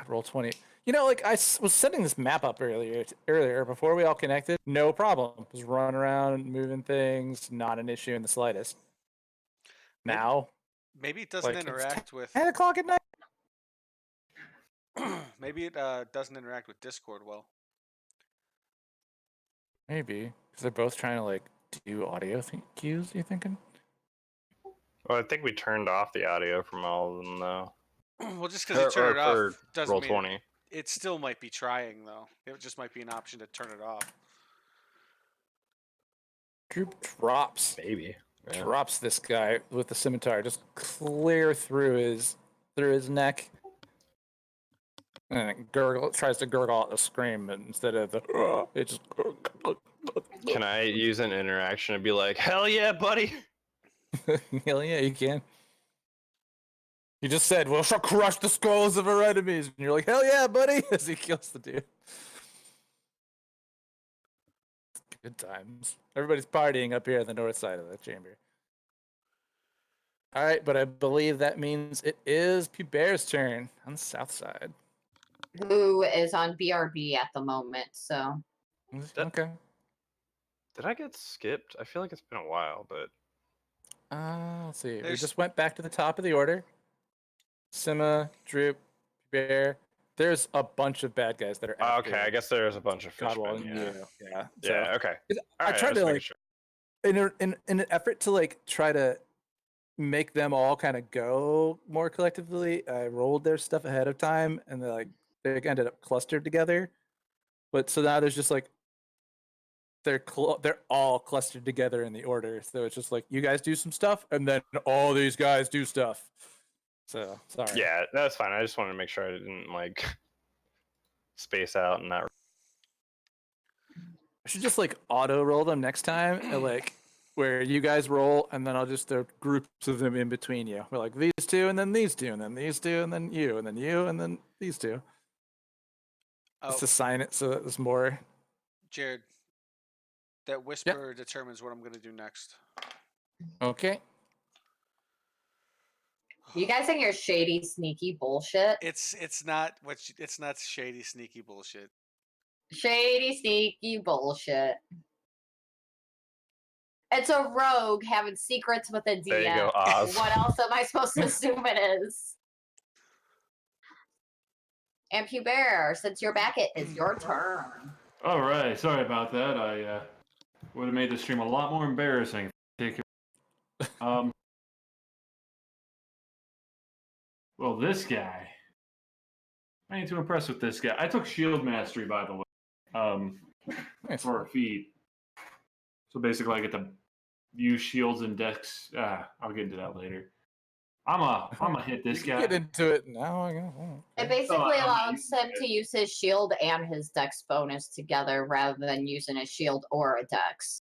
Roll 20. You know, like was setting this map up earlier before we all connected. No problem. Just run around, moving things, not an issue in the slightest. Now, Maybe it doesn't like, it's interact with. 10 o'clock at night. Maybe it doesn't interact with Discord well. Maybe because they're both trying to like do audio cues. You thinking? Well, I think we turned off the audio from all of them, though. Well, just because you turn it for off doesn't roll mean 20. it still might be trying though. It just might be an option to turn it off. Troop drops Maybe. Yeah. drops this guy with the scimitar, just clear through his neck. And it tries to gurgle out a scream, but instead of the it just. Can I use an interaction and be like, hell yeah, buddy? Hell yeah, you can. You just said, "We shall crush the skulls of our enemies," and you're like, "Hell yeah, buddy!" As he kills the dude. Good times. Everybody's partying up here on the north side of the chamber. All right, but I believe that means it is Puber's turn on the south side. Who is on BRB at the moment? So Okay. Did I get skipped? I feel like it's been a while, but Let's see. We There's- just went back to the top of the order. Sima, Droop, Bear. There's a bunch of bad guys that are after okay. I guess there's a bunch of Godwall fishmen. and Yeah. you. Yeah. Yeah. Okay. I tried to like in an effort to like try to make them all kind of go more collectively. I rolled their stuff ahead of time, and they ended up clustered together. But so now there's just like they're all clustered together in the order. So it's just like you guys do some stuff, and then all these guys do stuff. So sorry. Yeah, that's fine. I just wanted to make sure I didn't like space out and not. I should just like auto roll them next time, and, like where you guys roll, and then I'll just throw groups of them in between you. We're like these two, and then these two, and then these two, and then you, and then you, and then these two. Oh, Just assign it so that there's more. Jared, that whisper determines what I'm going to do next. Okay. you guys think you're shady, sneaky bullshit? It's not it's not shady, sneaky bullshit. Shady, sneaky bullshit. It's a rogue having secrets with a DM. There you go, Oz. What else am I supposed to assume it is? And Pubert, since you're back, it is your turn. All right, sorry about that. I would have made the stream a lot more embarrassing. Well, this guy I ain't too impressed with this guy. I took Shield Mastery, by the way, Nice. for a feat. So basically, I get to use shields and decks. I'll get into that later. I'm a hit this We can guy. get into it now. I guess. It Okay. basically I'm not allows using him it. to use his shield and his dex bonus together rather than using a shield or a dex.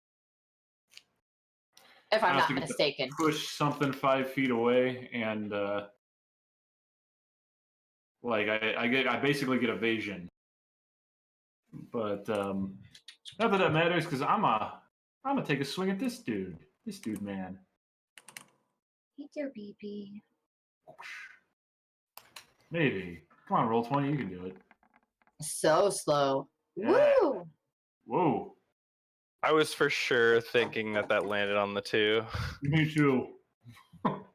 If I I'm have not to get the mistaken. Push something 5 feet away, and like I basically get evasion. But not that matters because I'm gonna take a swing at this dude. This dude, man. Eat your BB. Maybe. Come on, roll 20. You can do it. So slow. Yeah. Woo! Whoa. I was for sure thinking that landed on the 2. Me too. I want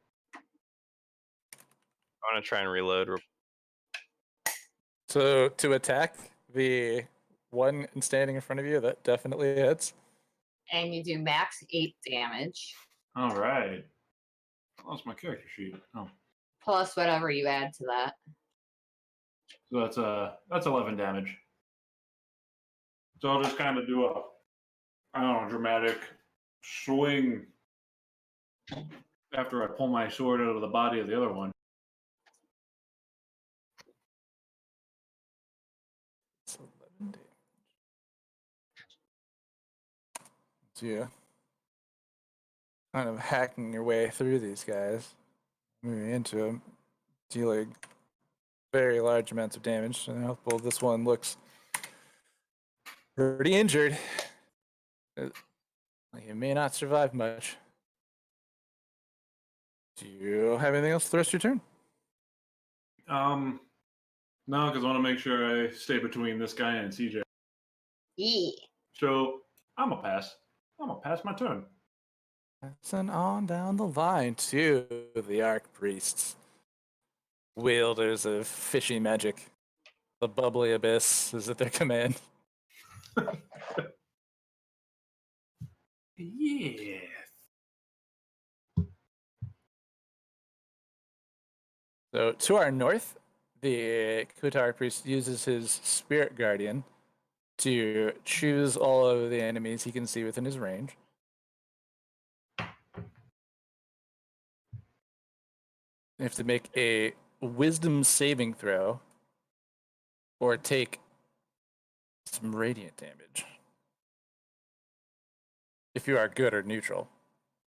to try and reload. So to attack the one standing in front of you, that definitely hits. And you do max 8 damage, All right. I lost my character sheet. Oh, plus whatever you add to that. so that's 11 damage. So I'll just kind of do a, I don't know, dramatic swing after I pull my sword out of the body of the other one. It's 11 damage. So yeah, kind of hacking your way through these guys, moving into them, dealing very large amounts of damage. And well, this one looks pretty injured. He may not survive much. Do you have anything else for the rest of your turn? No, because I want to make sure I stay between this guy and CJ. Yeah. So I'm gonna pass. I'm gonna pass my turn. Passing on down the line to the Archpriests, wielders of fishy magic. The bubbly abyss is at their command. Yeah. So to our north, the Kutar priest uses his spirit guardian to choose all of the enemies he can see within his range. You have to make a wisdom saving throw or take some radiant damage. If you are good or neutral.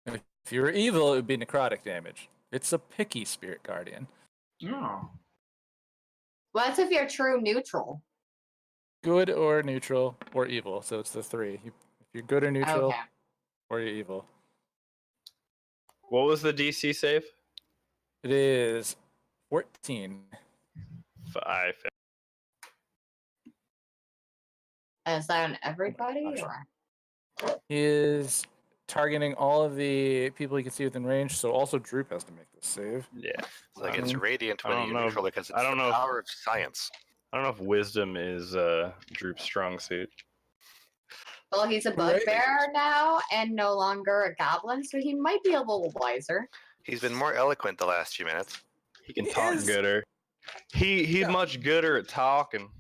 If you are evil, it would be necrotic damage. It's a picky spirit guardian. Oh. What if you're true neutral? Good or neutral or evil. So it's the three. If you're good or neutral Okay. or you're evil. What was the DC save? It is 14. 5. Is that on everybody gosh. or? He is targeting all of the people he can see within range, so also Droop has to make this save. Yeah. It's like it's radiant I when don't you're know. neutral because it's I don't the know if- power of science. I don't know if wisdom is Droop's strong suit. Well, he's a Right. bugbear now and no longer a goblin, so he might be a little wiser. He's been more eloquent the last few minutes. He can He talk is. gooder. He's Yeah. much gooder at talking.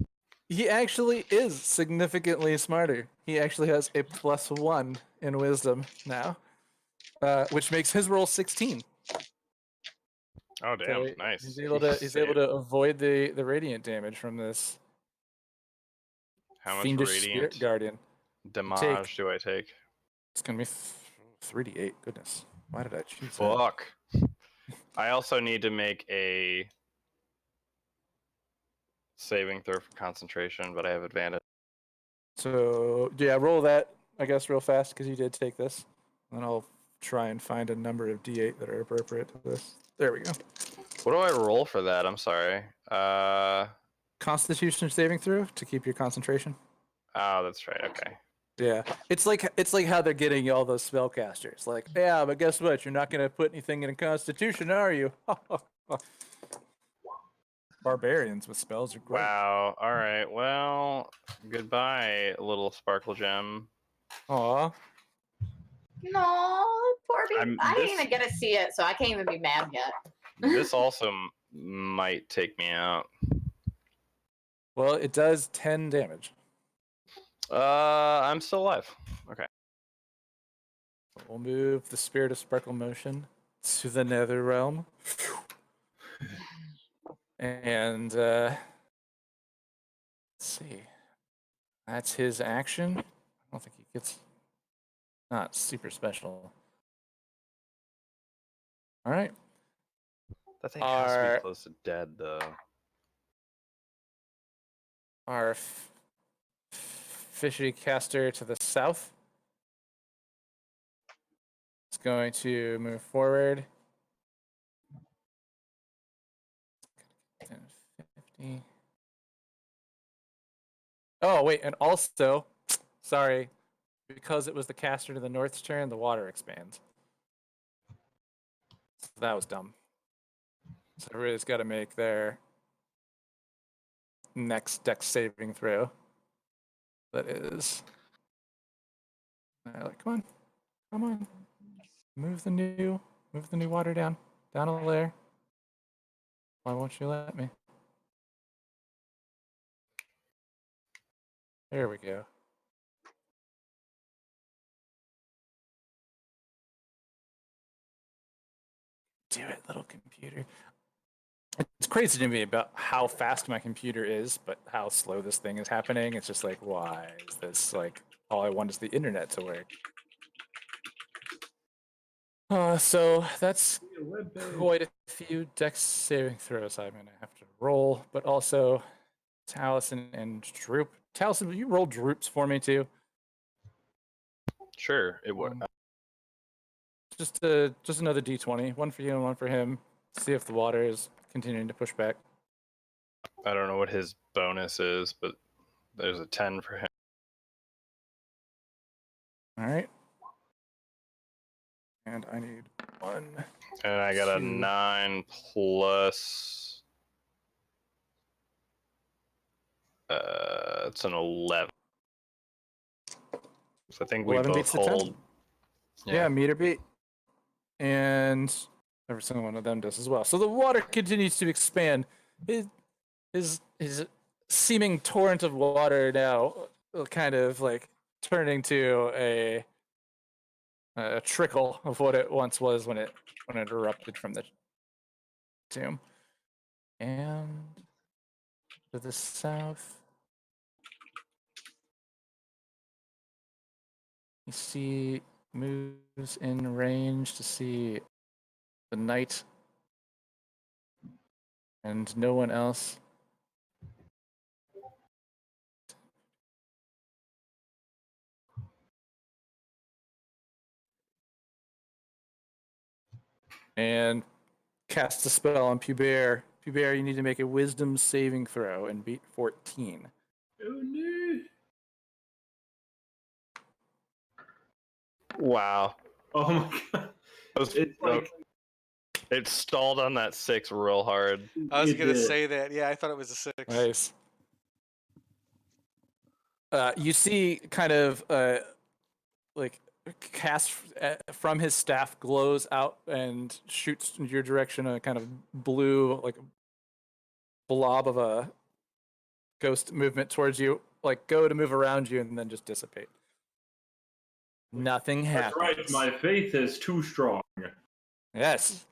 He actually is significantly smarter. He actually has a +1 in wisdom now, which makes his roll 16. Oh damn, So nice. He's able to avoid the radiant damage from this How much fiendish radiant spirit guardian. damage do I take? It's gonna be 3d8. Goodness, why did I choose that? Fuck. I also need to make a saving throw for concentration, but I have advantage. So yeah, roll that I guess real fast because you did take this, and I'll try and find a number of d8 that are appropriate to this. There we go. What do I roll for that? I'm sorry. Constitution saving throw to keep your concentration. Oh, that's right. Okay. Yeah, it's like how they're getting all those spellcasters. Like, yeah, but guess what? You're not gonna put anything in a Constitution, are you? Barbarians with spells are great. Wow. All right. Well, goodbye, little sparkle gem. Aw. No, poor baby. I didn't this- even get to see it, so I can't even be mad yet. This also might take me out. Well, it does 10 damage. I'm still alive. Okay. We'll move the Spirit of Sparkle Motion to the Nether Realm. And let's see. That's his action. I don't think he gets not super special. All right. That thing has to Are- be close to dead, though. Our fishy caster to the south is going to move forward. 10, 50. Oh, wait, and also, sorry, because it was the caster to the north's turn, the water expands. So that was dumb. So everybody's got to make their next dex saving throw. That is. Come on, move the new water down a layer. Why won't you let me? There we go. Do it, little computer. It's crazy to me about how fast my computer is, but how slow this thing is happening. It's just like, why is this like all I want is the internet to work? So that's quite a few dex saving throws I'm gonna have to roll, but also Taliesin and Droop. Taliesin, will you roll Droops for me too? Sure, it would. Just another d20, one for you and one for him. See if the water is continuing to push back. I don't know what his bonus is, but there's a 10 for him. All right. And I need 1. And I got a 2. 9 plus. It's an 11. So I think we 11 both beats the 10. hold. Yeah, meter beat. And every single one of them does as well. So the water continues to expand. His seeming torrent of water now kind of like turning to a trickle of what it once was when it erupted from the tomb. And to the south, you see moves in range to see the knight and no one else. And cast a spell on Pubert. Pubert, you need to make a wisdom saving throw and beat 14. Oh no! Wow. Oh my god! That was It's like It stalled on that 6 real hard. I was it gonna did. say that. Yeah, I thought it was a 6. Nice. You see kind of like cast from his staff glows out and shoots in your direction a kind of blue like blob of a ghost movement towards you, like go to move around you and then just dissipate. Nothing That's happens. right. My faith is too strong. Yes.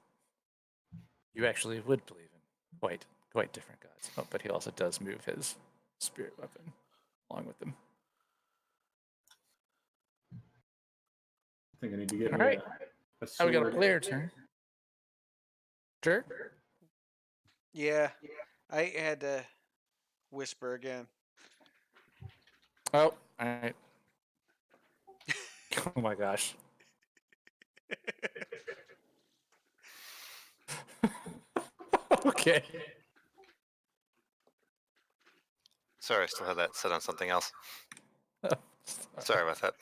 You actually would believe in quite different gods. Oh, but he also does move his spirit weapon along with them. I think I need to get All me right. a Oh, we got a sword. player turn. Sure. Yeah, I had to whisper again. Oh, all right. Oh my gosh. Okay. Sorry, I still had that set on something else. Sorry about that.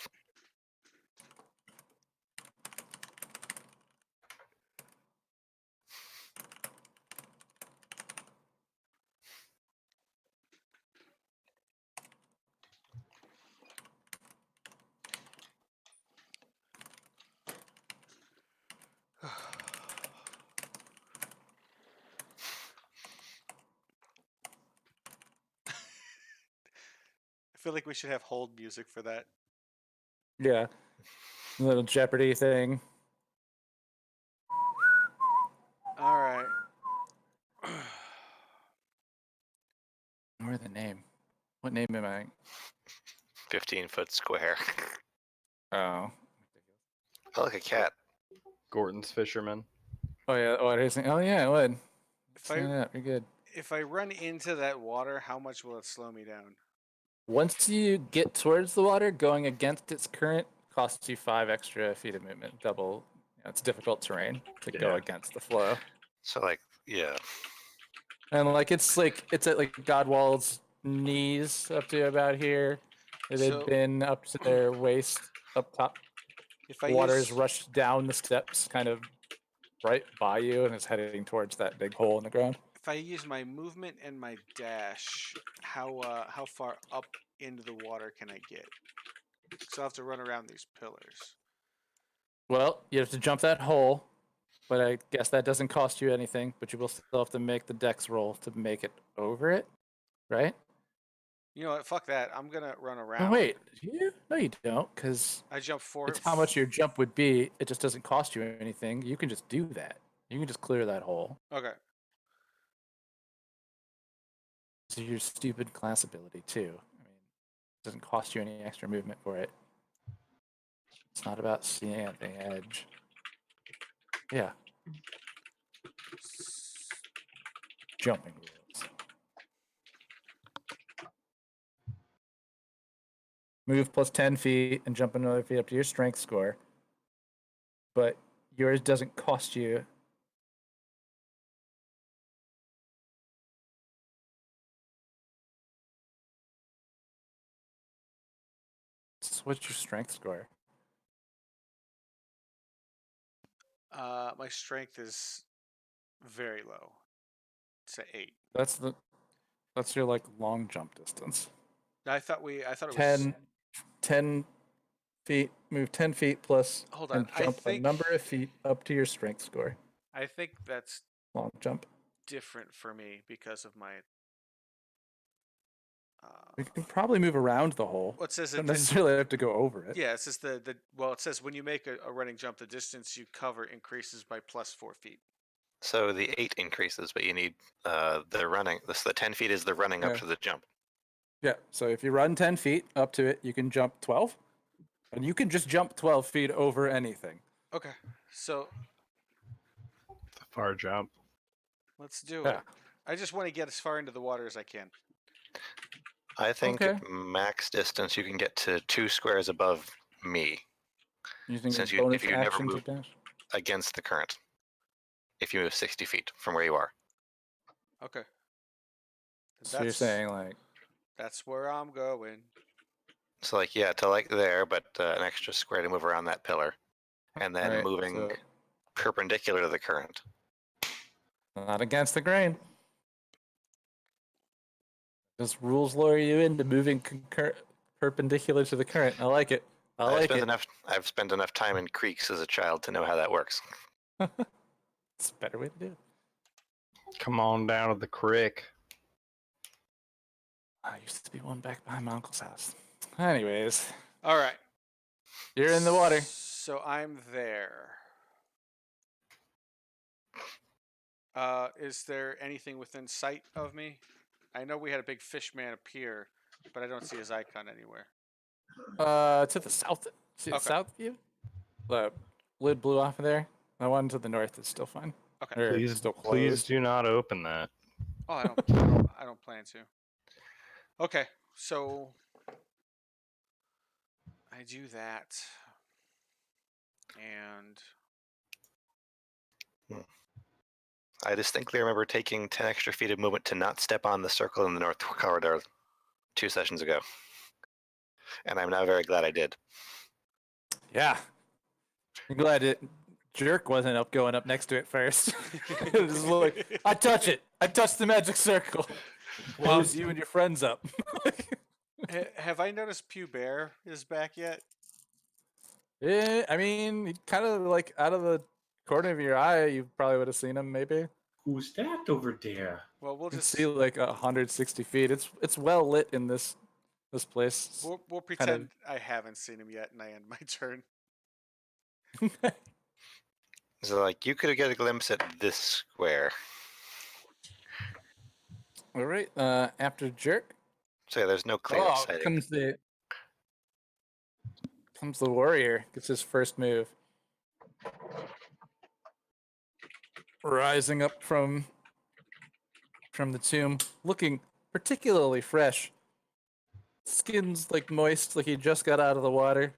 feel like we should have hold music for that. Yeah. Little Jeopardy thing. All right. Or the name. What name am I? 15-foot square. Oh. I like a cat. Gordon's Fisherman. Oh yeah. Oh, it is. Oh yeah, it would. If I Yeah, you're good. if I run into that water, how much will it slow me down? Once you get towards the water, going against its current costs you 5 extra feet of movement. Double. It's difficult terrain to go Yeah. against the flow. So like, yeah. And it's at like Godwald's knees up to about here. It had So- been up to their waist up top. If I Water use is rushed down the steps, kind of right by you, and is heading towards that big hole in the ground. if I use my movement and my dash, how far up into the water can I get? So I have to run around these pillars. Well, you have to jump that hole, but I guess that doesn't cost you anything. But you will still have to make the dex roll to make it over it, right? You know what? Fuck that. I'm gonna run around. Oh wait, do you? No, you don't, because I jump forward. it's how much your jump would be. It just doesn't cost you anything. You can just do that. You can just clear that hole. Okay. It's your stupid class ability too. I mean, it doesn't cost you any extra movement for it. It's not about seeing at the edge. Yeah, jumping rules. Move plus 10 feet and jump another feet up to your strength score. But yours doesn't cost you. So what's your strength score? My strength is very low. It's at 8. That's your like long jump distance. I thought it was 10 feet, move 10 feet plus Hold and on, I jump a think- number of feet up to your strength score. I think that's Long jump. different for me because of my. You can probably move around the hole. What says You don't it? necessarily have to go over it. Yeah, it says well, it says when you make a running jump, the distance you cover increases by plus 4 feet. So the 8 increases, but you need the running. The 10 feet is the running up Yeah. to the jump. Yeah, so if you run 10 feet up to it, you can jump 12. And you can just jump 12 feet over anything. Okay, so It's a far jump. let's do Yeah. it. I just want to get as far into the water as I can. I think Okay. max distance you can get to 2 squares above me Using Since a you- bonus if you never action to move- dash. against the current. If you move 60 feet from where you are. Okay. So you're saying like, That's where I'm going. So like, yeah, to like there, but an extra square to move around that pillar. And then right, moving so perpendicular to the current. not against the grain. Just rules lure you into moving perpendicular to the current. I like it. I like it. I've spent enough time in creeks as a child to know how that works. It's a better way to do it. Come on down to the creek. I used to be one back behind my uncle's house. Anyways, All right. you're in the water. So I'm there. Is there anything within sight of me? I know we had a big fish man appear, but I don't see his icon anywhere. To the south. See the Okay. south view? The lid blew off of there. The one to the north is still fine. Okay. Or Please, still please closed. do not open that. Oh, I don't plan to. Okay, so I do that, and I distinctly remember taking 10 extra feet of movement to not step on the circle in the north corridor 2 sessions ago. And I'm now very glad I did. Yeah. I'm glad Jerk wasn't going up next to it first. It was like, I touch it. I touch the magic circle. Well, was you and your friends up. have I noticed Pew Bear is back yet? Yeah, I mean, kind of like out of the corner of your eye, you probably would have seen him. Maybe Who's that over there? Well, we'll you can just see like 160 feet. It's well lit in this This place. We'll kind pretend I haven't seen him yet, and I end my turn. So, like, you could get a glimpse at this square. All right. After Jerk. So, yeah, there's no clear Oh, sighting. comes the warrior. Gets his first move. Rising up from the tomb, looking particularly fresh. Skin's like moist, like he just got out of the water.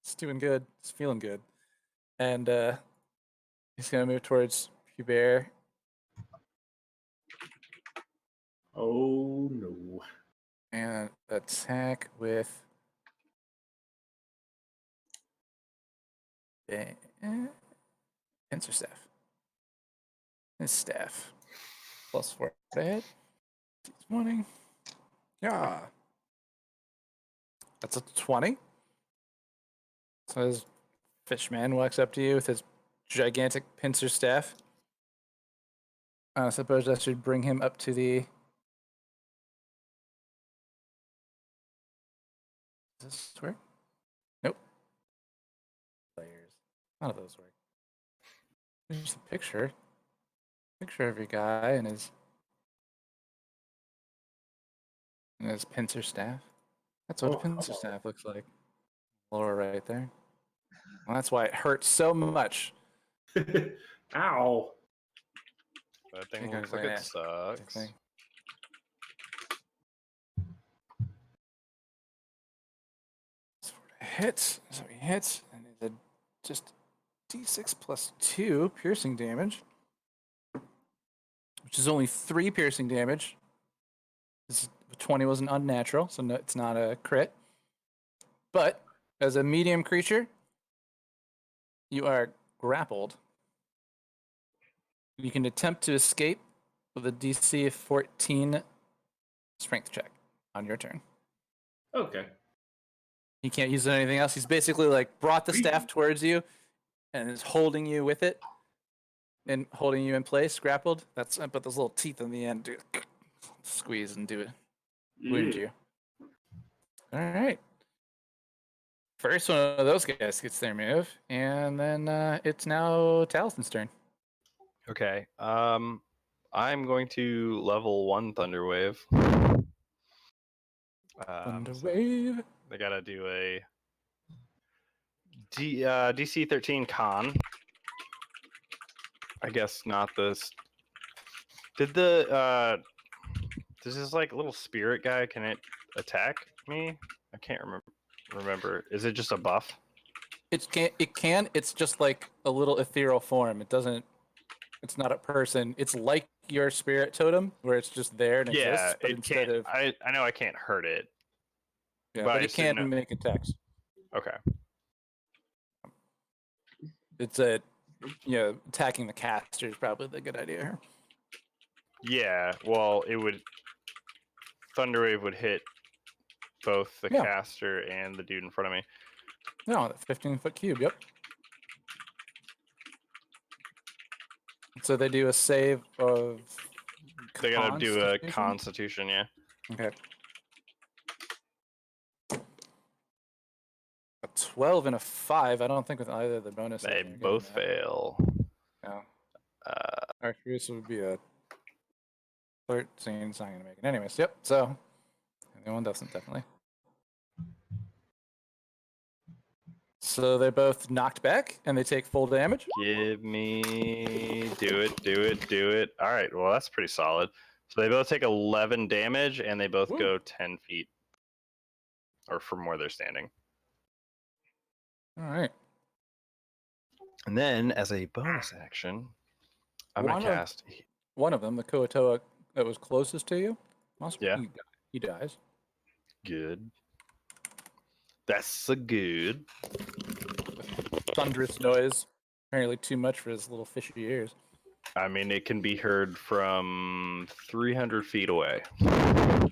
He's doing good. He's feeling good. And he's gonna move towards Hubert. Oh no. And attack with pincer staff. His staff. +4 to hit. 20. Yeah. That's a 20. So his fishman walks up to you with his gigantic pincer staff. I suppose that should bring him up to the... Does this work? Nope. Players. None of those work. There's a picture. Picture of your guy and his pincer staff. That's what a pincer staff looks like. Lower right there. Well, that's why it hurts so much. Ow. That thing Think I looks was like like, it sucks. Thing. Hits. So he hits, and it's a just d6 plus 2 piercing damage, which is only 3 piercing damage. This 20 wasn't unnatural, so no, it's not a crit. But as a medium creature, you are grappled. You can attempt to escape with a DC of 14 strength check on your turn. Okay. He can't use anything else. He's basically like brought the staff towards you and is holding you with it and holding you in place, grappled. That's but those little teeth on the end do squeeze and do it. Wound you. All right. First one of those guys gets their move, and then it's now Talison's turn. Okay. I'm going to level 1 Thunderwave. Thunder So wave. they gotta do a DC 13 con. I guess not this. Did the does this like little spirit guy, can it attack me? I can't remember. Is it just a buff? It can. It's just like a little ethereal form. It doesn't. It's not a person. It's like your spirit totem, where it's just there and Yeah, exists. But it instead can't. of I know I can't hurt it. yeah, but I but it just didn't can know. make attacks. Okay. It's attacking the caster is probably the good idea here. Yeah. Well, it would. Thunderwave would hit both the Yeah. caster and the dude in front of me. No, the 15-foot cube. Yep. So they do a save of. They gotta do a Constitution? Constitution. Yeah. Okay. A 12 and a 5. I don't think with either of the bonus. They both fail. No. Actually, this would be a 13. It's not gonna make it. Anyways, yep. So the other one doesn't definitely. So they're both knocked back and they take full damage. Give me. Do it. All right. Well, that's pretty solid. So they both take 11 damage and they both Woo. go 10 feet, or from where they're standing. All right. And then, as a bonus action, I'm One gonna of- cast. One of them, the Koatoa that was closest to you, Yeah. he dies. Good. That's so good. Thunderous noise. Apparently too much for his little fishy ears. I mean, it can be heard from 300 feet away.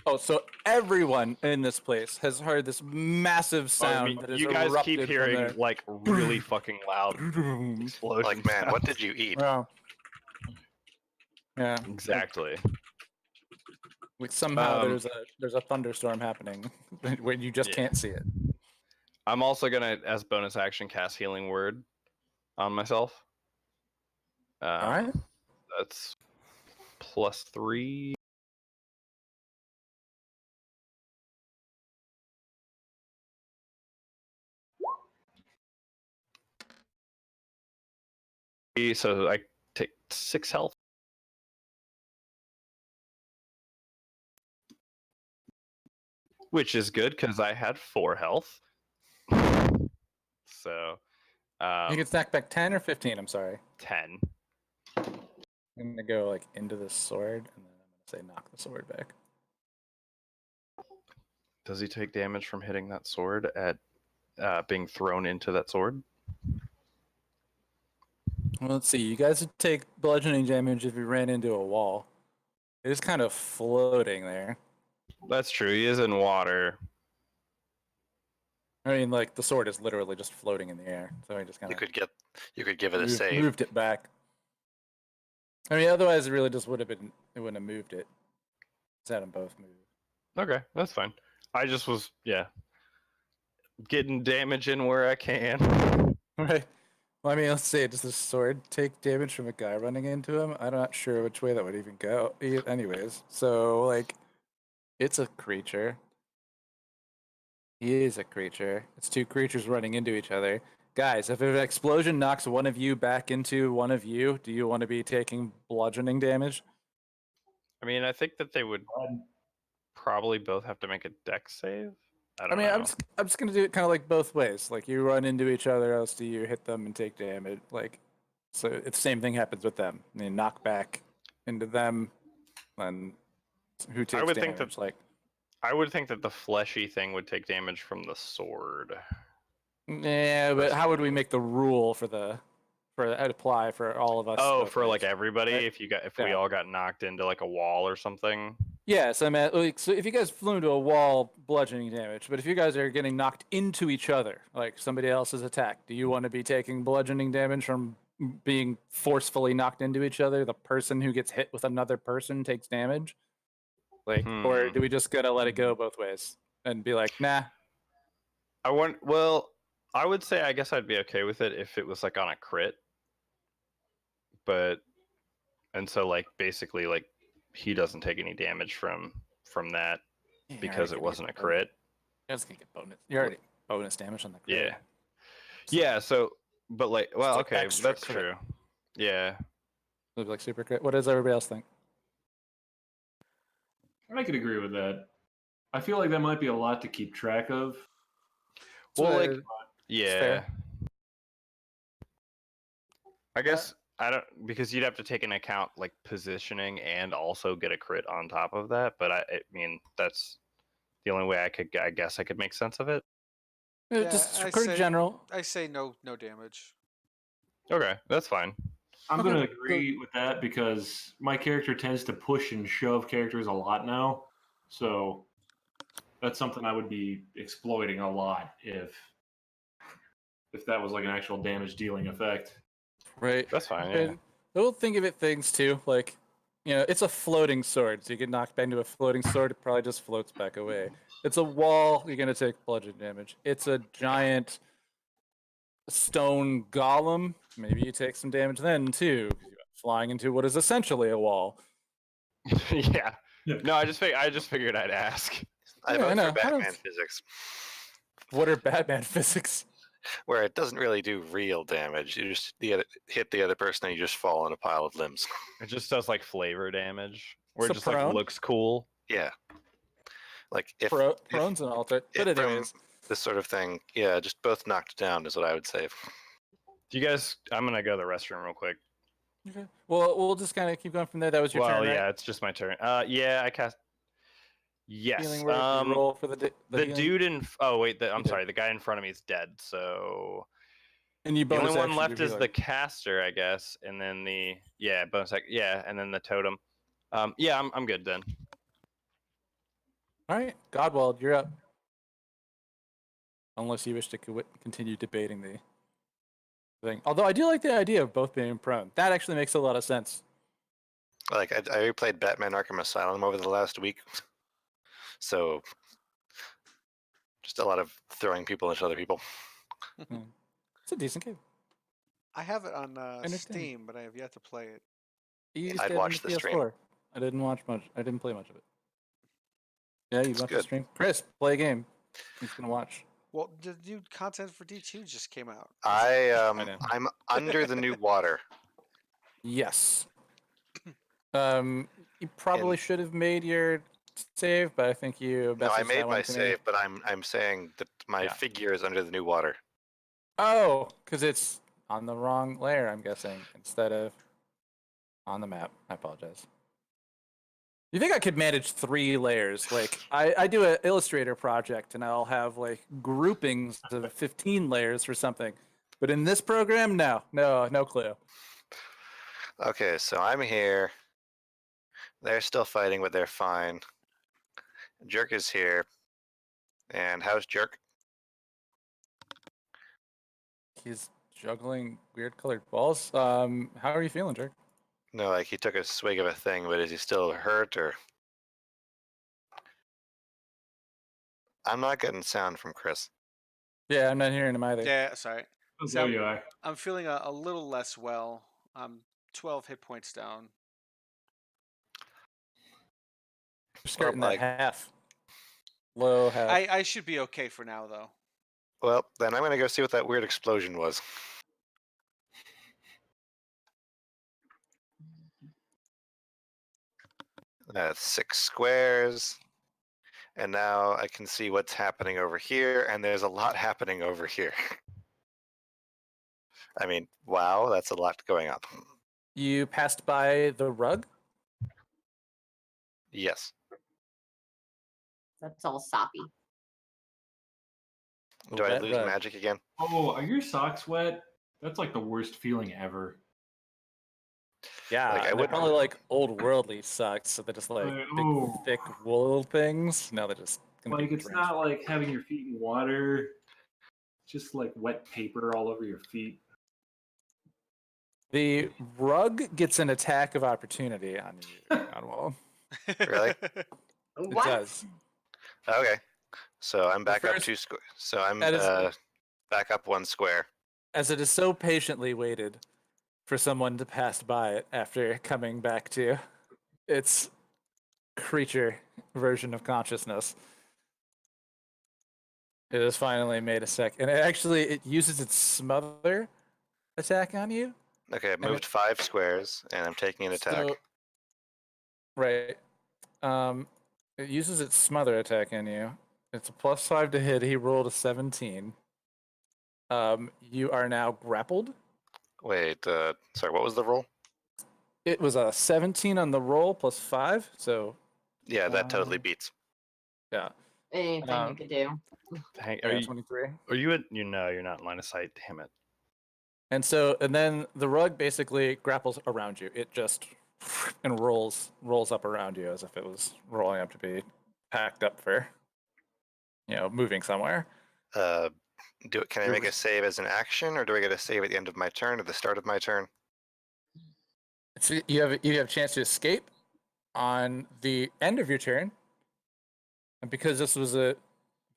Oh, so everyone in this place has heard this massive sound that is you guys keep erupted from hearing there. like really fucking loud explosions. Like, man, what did you eat? Wow. Yeah. Exactly. Like somehow Um, there's a thunderstorm happening when you just Yeah. can't see it. I'm also gonna, as bonus action, cast Healing Word on myself. All right. That's +3. So I take 6 health. Which is good because I had 4 health. So, You can stack back 10 or 15. I'm sorry. 10. I'm gonna go like into the sword, and then I'm gonna say knock the sword back. Does he take damage from hitting that sword at being thrown into that sword? Well, let's see. You guys would take bludgeoning damage if you ran into a wall. It is kind of floating there. That's true. He is in water. I mean, like the sword is literally just floating in the air, so I just kind You of could give it a save. moved it back. I mean, otherwise it really just would have been. It wouldn't have moved it. It's had them both move. Okay, that's fine. I just was, getting damage in where I can. Right. Well, I mean, let's say, does the sword take damage from a guy running into him? I'm not sure which way that would even go. Anyways, so like, it's a creature. He is a creature. It's two creatures running into each other. Guys, if an explosion knocks one of you back into one of you, do you want to be taking bludgeoning damage? I mean, I think that they would probably both have to make a dex save. I I don't mean, know. I'm just gonna do it kind of like both ways. Like you run into each other, else do you hit them and take damage? Like, so it's the same thing happens with them. They knock back into them, and who takes would damage? think that- Like, I would think that the fleshy thing would take damage from the sword. yeah, but how would we make the rule for that apply for all of us? Oh, both for like ways? everybody, Right. if we Yeah. all got knocked into like a wall or something. Yes, I mean, like, so if you guys flew into a wall, bludgeoning damage. But if you guys are getting knocked into each other, like somebody else's attack, do you want to be taking bludgeoning damage from being forcefully knocked into each other? The person who gets hit with another person takes damage. Like, or Hmm. do we just gotta let it go both ways and be like, nah? Well, I would say I guess I'd be okay with it if it was like on a crit. But and so like basically like he doesn't take any damage from that because it wasn't a crit. You're just gonna get bonus. You're already bonus damage on the crit. Yeah. Yeah, so but like well, an okay, extra that's crit. true. Yeah. It'd be like super crit. What does everybody else think? I could agree with that. I feel like that might be a lot to keep track of. Well, So, like it's yeah. fair. I guess I don't because you'd have to take into account like positioning and also get a crit on top of that, but I mean that's the only way I guess I could make sense of it. Yeah, Just I pretty say- general. I say no damage. Okay, that's fine. I'm Okay, going to agree with that because my character tends to push and shove characters a lot now. So that's something I would be exploiting a lot if that was like an actual damage dealing effect. Right. That's fine, yeah. And we'll think of it things too, like, you know, it's a floating sword, so you get knocked back into a floating sword, it probably just floats back away. It's a wall, you're gonna take bludgeon damage. It's a giant stone golem, maybe you take some damage then too, 'cause you're flying into what is essentially a wall. Yeah. No, I just figured I'd ask. I Yeah, vote I know. for I don't- Batman physics, What are Batman physics? where it doesn't really do real damage. You just hit the other person and you just fall in a pile of limbs. It just does like flavor damage, where So it just like prone? looks cool. Yeah. Like if Prone's an alter, but if it prone, is. this sort of thing, yeah, just both knocked down is what I would say. Do you guys? I'm gonna go to the restroom real quick. Okay. Well, we'll just kind of keep going from there. That was your Well, turn, right? yeah, it's just my turn. Yeah, I cast. Yes. Healing word, you roll for the healing? dude in. Oh wait, I'm You did. sorry. The guy in front of me is dead. So And you the only bonus one action left do is healing. the caster, I guess, and then the bonus and then the totem. Yeah, I'm good then. All right, Godwald, you're up. Unless you wish to continue debating the thing. Although I do like the idea of both being prone. That actually makes a lot of sense. Like I replayed Batman: Arkham Asylum over the last week, so just a lot of throwing people into other people. It's a decent game. I have it on Entertaining. Steam, but I have yet to play it. You used I'd it on watch the the PS4. stream. I didn't watch much. I didn't play much of it. Yeah, you It's watched the good. stream. Chris, play a game. He's gonna watch. Well, the new content for D2 just came out. I know. I'm under the new water. Yes. You probably In- should have made your save, but I think you. No, I messaged made that one my to me. save, but I'm saying that my Yeah. figure is under the new water. Oh, because it's on the wrong layer, I'm guessing, instead of on the map. I apologize. You think I could manage 3 layers? Like, I do an Illustrator project, and I'll have, like, groupings of 15 layers for something. But in this program, no clue. Okay, so I'm here. They're still fighting, but they're fine. Jerk is here. And how's Jerk? He's juggling weird colored balls. How are you feeling, Jerk? No, like he took a swig of a thing, but is he still hurt or? I'm not getting sound from Chris. Yeah, I'm not hearing him either. Yeah, sorry. Oh, So there you are. I'm feeling a little less well. I'm 12 hit points down. You're skirting like- that half. Low half. I should be okay for now, though. Well, then I'm gonna go see what that weird explosion was. That's 6 squares. And now I can see what's happening over here, and there's a lot happening over here. I mean, wow, that's a lot going on. You passed by the rug? Yes. That's all soppy. Do I Wet lose rug. magic again? Oh, are your socks wet? That's like the worst feeling ever. Yeah, Like, I they're would- probably like old worldly socks, so they're just like big, oh. thick wool things. No, they're just gonna Like be it's drenched. not like having your feet in water. It's just like wet paper all over your feet. The rug gets an attack of opportunity on you, Godwall. Really? It What? does. Okay. So I'm back up first- 2 squares. So I'm that is- back up 1 square. As it is so patiently waited for someone to pass by it after coming back to its creature version of consciousness. It has finally made a sec, and it uses its smother attack on you. Okay, I moved 5 squares, and I'm taking an attack. So, right. It uses its smother attack on you. It's a +5 to hit. He rolled a 17. You are now grappled. Wait, sorry, what was the roll? It was a 17 on the roll +5, so Yeah, that totally Um, beats. yeah. Anything you could do. Hang, Yeah, 23. are you at? You know, you're not in line of sight. Damn it. And then the rug basically grapples around you. It just and rolls up around you as if it was rolling up to be packed up for, moving somewhere. Can I You're make a save as an action, or do I get a save at the end of my turn or the start of my turn? So you have a chance to escape on the end of your turn, and because this was a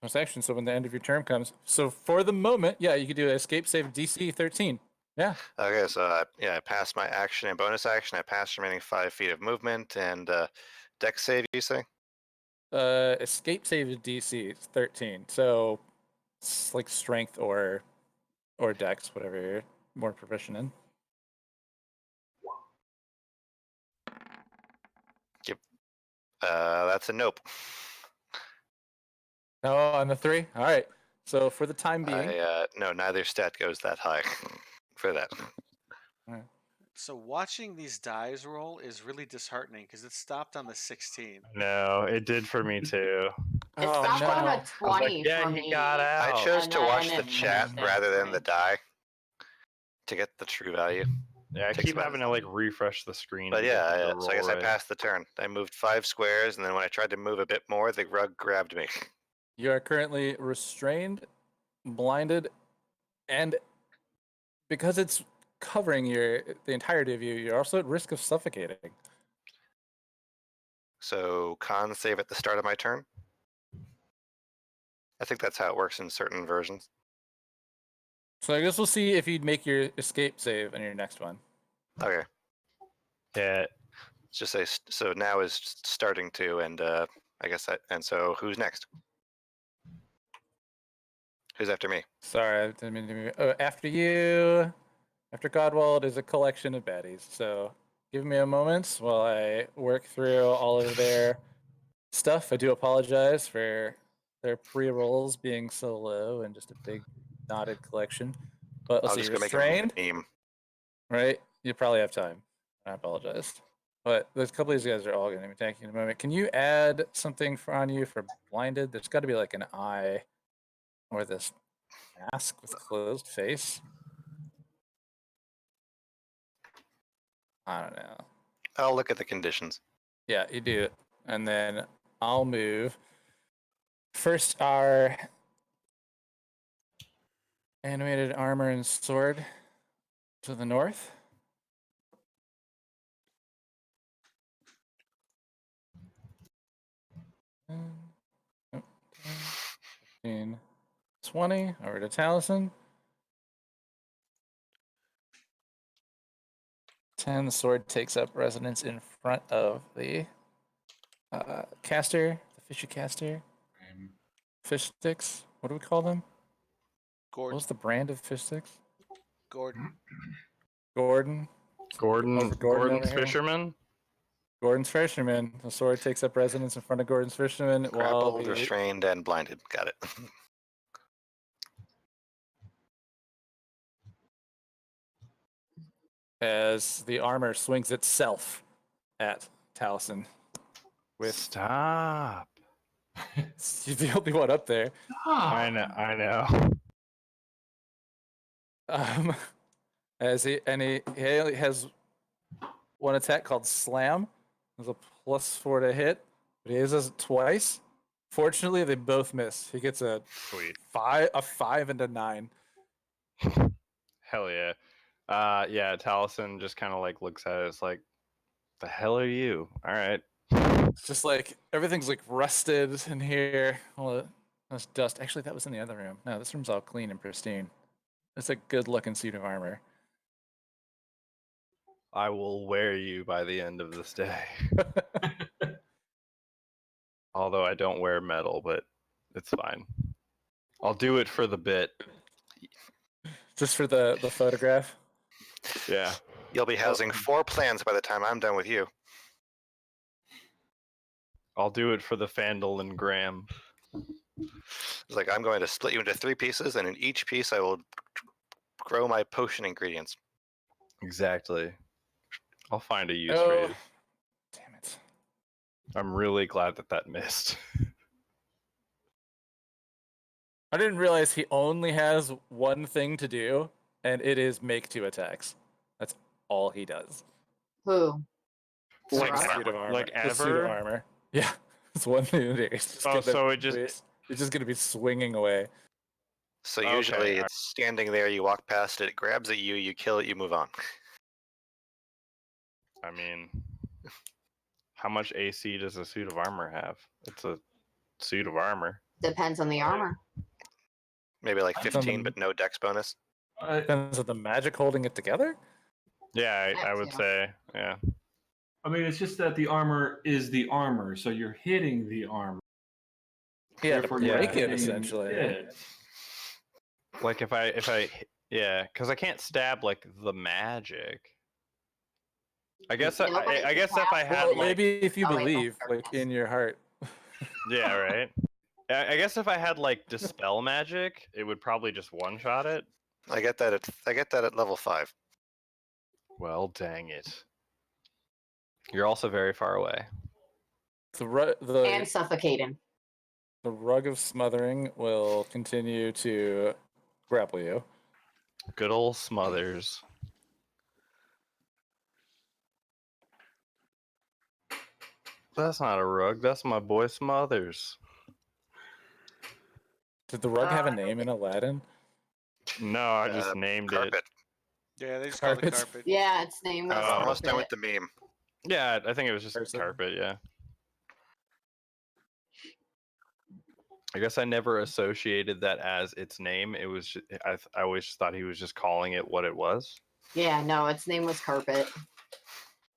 bonus action, so when the end of your turn comes, so for the moment, yeah, you could do an escape save DC 13. Yeah. Okay, so I passed my action and bonus action. I passed remaining 5 feet of movement and dex save. You say? Escape save is DC is 13, so it's like strength or dex, whatever you're more proficient in. That's a nope. No, on the 3. All right. So for the time being, No, neither stat goes that high for that. So watching these dice roll is really disheartening because it stopped on the 16. No, it did for me too. It Oh, stopped on no. a I was 20 like, yeah, for he me. got out. I chose And to watch then the it chat finished rather than instantly. the die to get the true value. Yeah, I Takes keep about- having to like refresh the screen. But to get yeah, the so I guess roll I right. passed the turn. I moved 5 squares, and then when I tried to move a bit more, the rug grabbed me. you are currently restrained, blinded, and because it's covering the entirety of you, you're also at risk of suffocating. So con save at the start of my turn. I think that's how it works in certain versions. So I guess we'll see if you'd make your escape save on your next one. Okay. Yeah. Let's just say so now is starting to, and I guess that. And so who's next? Who's after me? Sorry, I didn't mean to. After you, after Godwald is a collection of baddies. So give me a moment while I work through all of their stuff. I do apologize for their pre-rolls being so low and just a big knotted collection. But let's I'll see, just go make restrained, a meme. right? You probably have time. I apologize. But there's a couple of these guys are all going to be tanking in a moment. Can you add something on you for blinded? There's got to be like an eye or this mask with closed face. I don't know. I'll look at the conditions. Yeah, you do it. And then I'll move. First, our animated armor and sword to the north. Oh, 10, 15, 20, over to Taliesin. 10, the sword takes up residence in front of the caster, the fishy caster. Fish sticks. What do we call them? What Gordon. was the brand of fish sticks? Gordon. Gordon. Over Gordon Gordon's over here. fisherman. Gordon's fisherman. The sword takes up residence in front of Gordon's fisherman while Grappled, the restrained, and blinded. Got it. as the armor swings itself at Taliesin. With Stop. you're the only one up there. I know. As he has one attack called Slam. There's a +4 to hit, but he does it twice. Fortunately, they both miss. He gets a Sweet. 5 and a 9. Hell yeah. Yeah, Taliesin just kind of like looks at it. It's like, the hell are you? All right. It's just like everything's like rusted in here. All this dust. Actually, that was in the other room. No, this room's all clean and pristine. It's a good looking suit of armor. I will wear you by the end of this day. Although I don't wear metal, but it's fine. I'll do it for the bit. Just for the photograph. Yeah. You'll be housing 4 plans by the time I'm done with you. I'll do it for the Fandle and Graham. It's like I'm going to split you into 3 pieces, and in each piece I will grow my potion ingredients. Exactly. I'll find a use Oh, for you. damn it. I'm really glad that missed. I didn't realize he only has one thing to do, and it is make 2 attacks. That's all he does. Who? Like The Sarah? suit of armor. like The suit of ever? armor. Yeah, it's one thing to do. Oh, so it just It's just gonna be swinging away. So Okay, usually alright. it's standing there, you walk past it, it grabs at you, you kill it, you move on. I mean, how much AC does a suit of armor have? It's a suit of armor. Depends on the armor. Maybe like Depends on 15, the- but no dex bonus. Depends on the magic holding it together. Yeah, I That would too. say. Yeah. I mean, it's just that the armor is the armor, so you're hitting the armor. Yeah, to Therefore, you're break it hitting essentially. it. Like if I yeah, because I can't stab like the magic. I guess Nobody I guess can if I stab had Well, like maybe if you Oh, wait, no, believe, like darkness. in your heart. yeah, right. I guess if I had like dispel magic, it would probably just one shot it. I get that at level 5. Well, dang it. You're also very far away. The And suffocating. the rug of smothering will continue to grapple you. Good old Smothers. That's not a rug. That's my boy Smothers. Did the rug have a name in Aladdin? No, I just named it. Carpet. Yeah, they just call it Carpets. carpet. Yeah, its name was Oh. Almost done Carpet. with the meme. Yeah, I think it was just Person. carpet. Yeah. I guess I never associated that as its name. It was I always thought he was just calling it what it was. Yeah, no, its name was Carpet.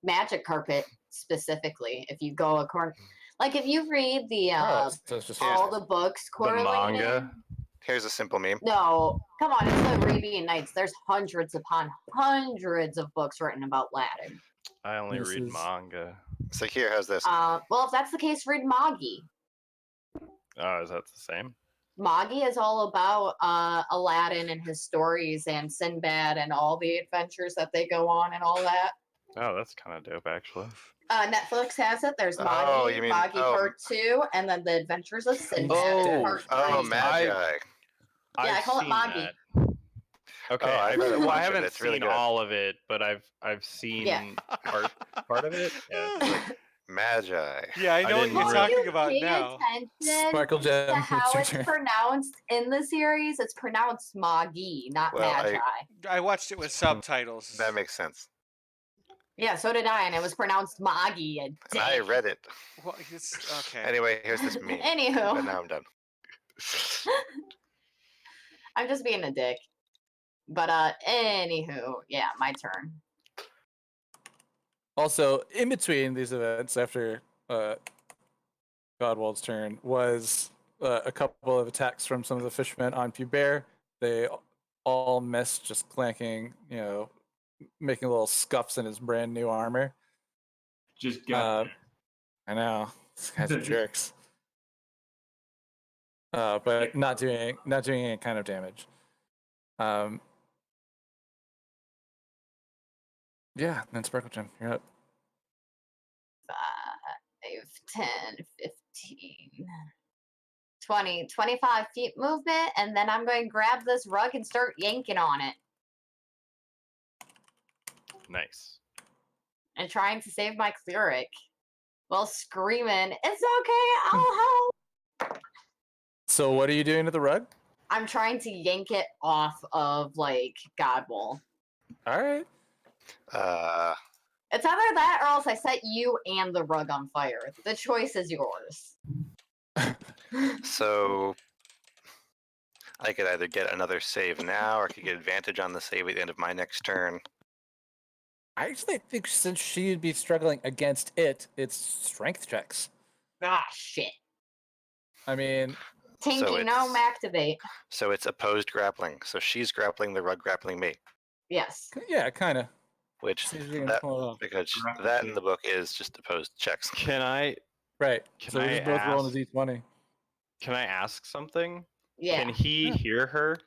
Magic Carpet, specifically. If you go according, like if you read the Oh, so it's just all the books The correlated. manga. Here's a simple meme. No, come on, it's the Arabian Nights. There's hundreds upon hundreds of books written about Aladdin. I only This read is- manga. So here, how's this? Well, if that's the case, read Magi. Oh, is that the same? Magi is all about Aladdin and his stories and Sinbad and all the adventures that they go on and all that. Oh, that's kind of dope, actually. Netflix has it. There's Oh, Magi, you mean- Magi oh. Part 2, and then the Adventures of Sinbad Oh, Part 3. Oh, Nice. Magi. I I've call it seen Magi. that. Okay, Oh, I read a well, bunch I of it. haven't It's really seen good. all of it, but I've seen part of it. Yeah. Magi. Yeah, I know what didn't you're really- talking about pay now. attention Sparkle Gem. to how your it's turn. pronounced in the series. It's pronounced Magi, not Well, Magi. I watched it with subtitles. That makes sense. Yeah, so did I, and it was pronounced Magi. And I read it. Well, it's, okay. Anyway, here's this meme. And Anywho, now I'm done. I'm just being a dick. But anywho, yeah, my turn. Also, in between these events, after Godwald's turn, was a couple of attacks from some of the fishermen on Bear. They all missed, just clanking, making little scuffs in his brand new armor. Just got Uh, I know, these guys are jerks. But not doing any kind of damage. Yeah, then Sparkle Gem, you're up. 5, 10, 15, 20, 25 feet movement, and then I'm going to grab this rug and start yanking on it Nice. and trying to save my cleric while screaming, "It's okay, I'll help!" So what are you doing to the rug? I'm trying to yank it off of, like, Godwall. All right. It's either that or else I set you and the rug on fire. The choice is yours. So I could either get another save now, or I could get advantage on the save at the end of my next turn. I actually think since she'd be struggling against it, it's strength checks. Ah, shit. I mean, Tinky, gnome, it's- activate. So it's opposed grappling. So she's grappling the rug, grappling me. Yes. yeah, kind of. Which See if you can that pull it off. because Grapple that in check. the book is just opposed checks. Can I Right. Can so we're I just both rolling a ask- d20. can I ask something? Yeah. Can he Yeah. hear her?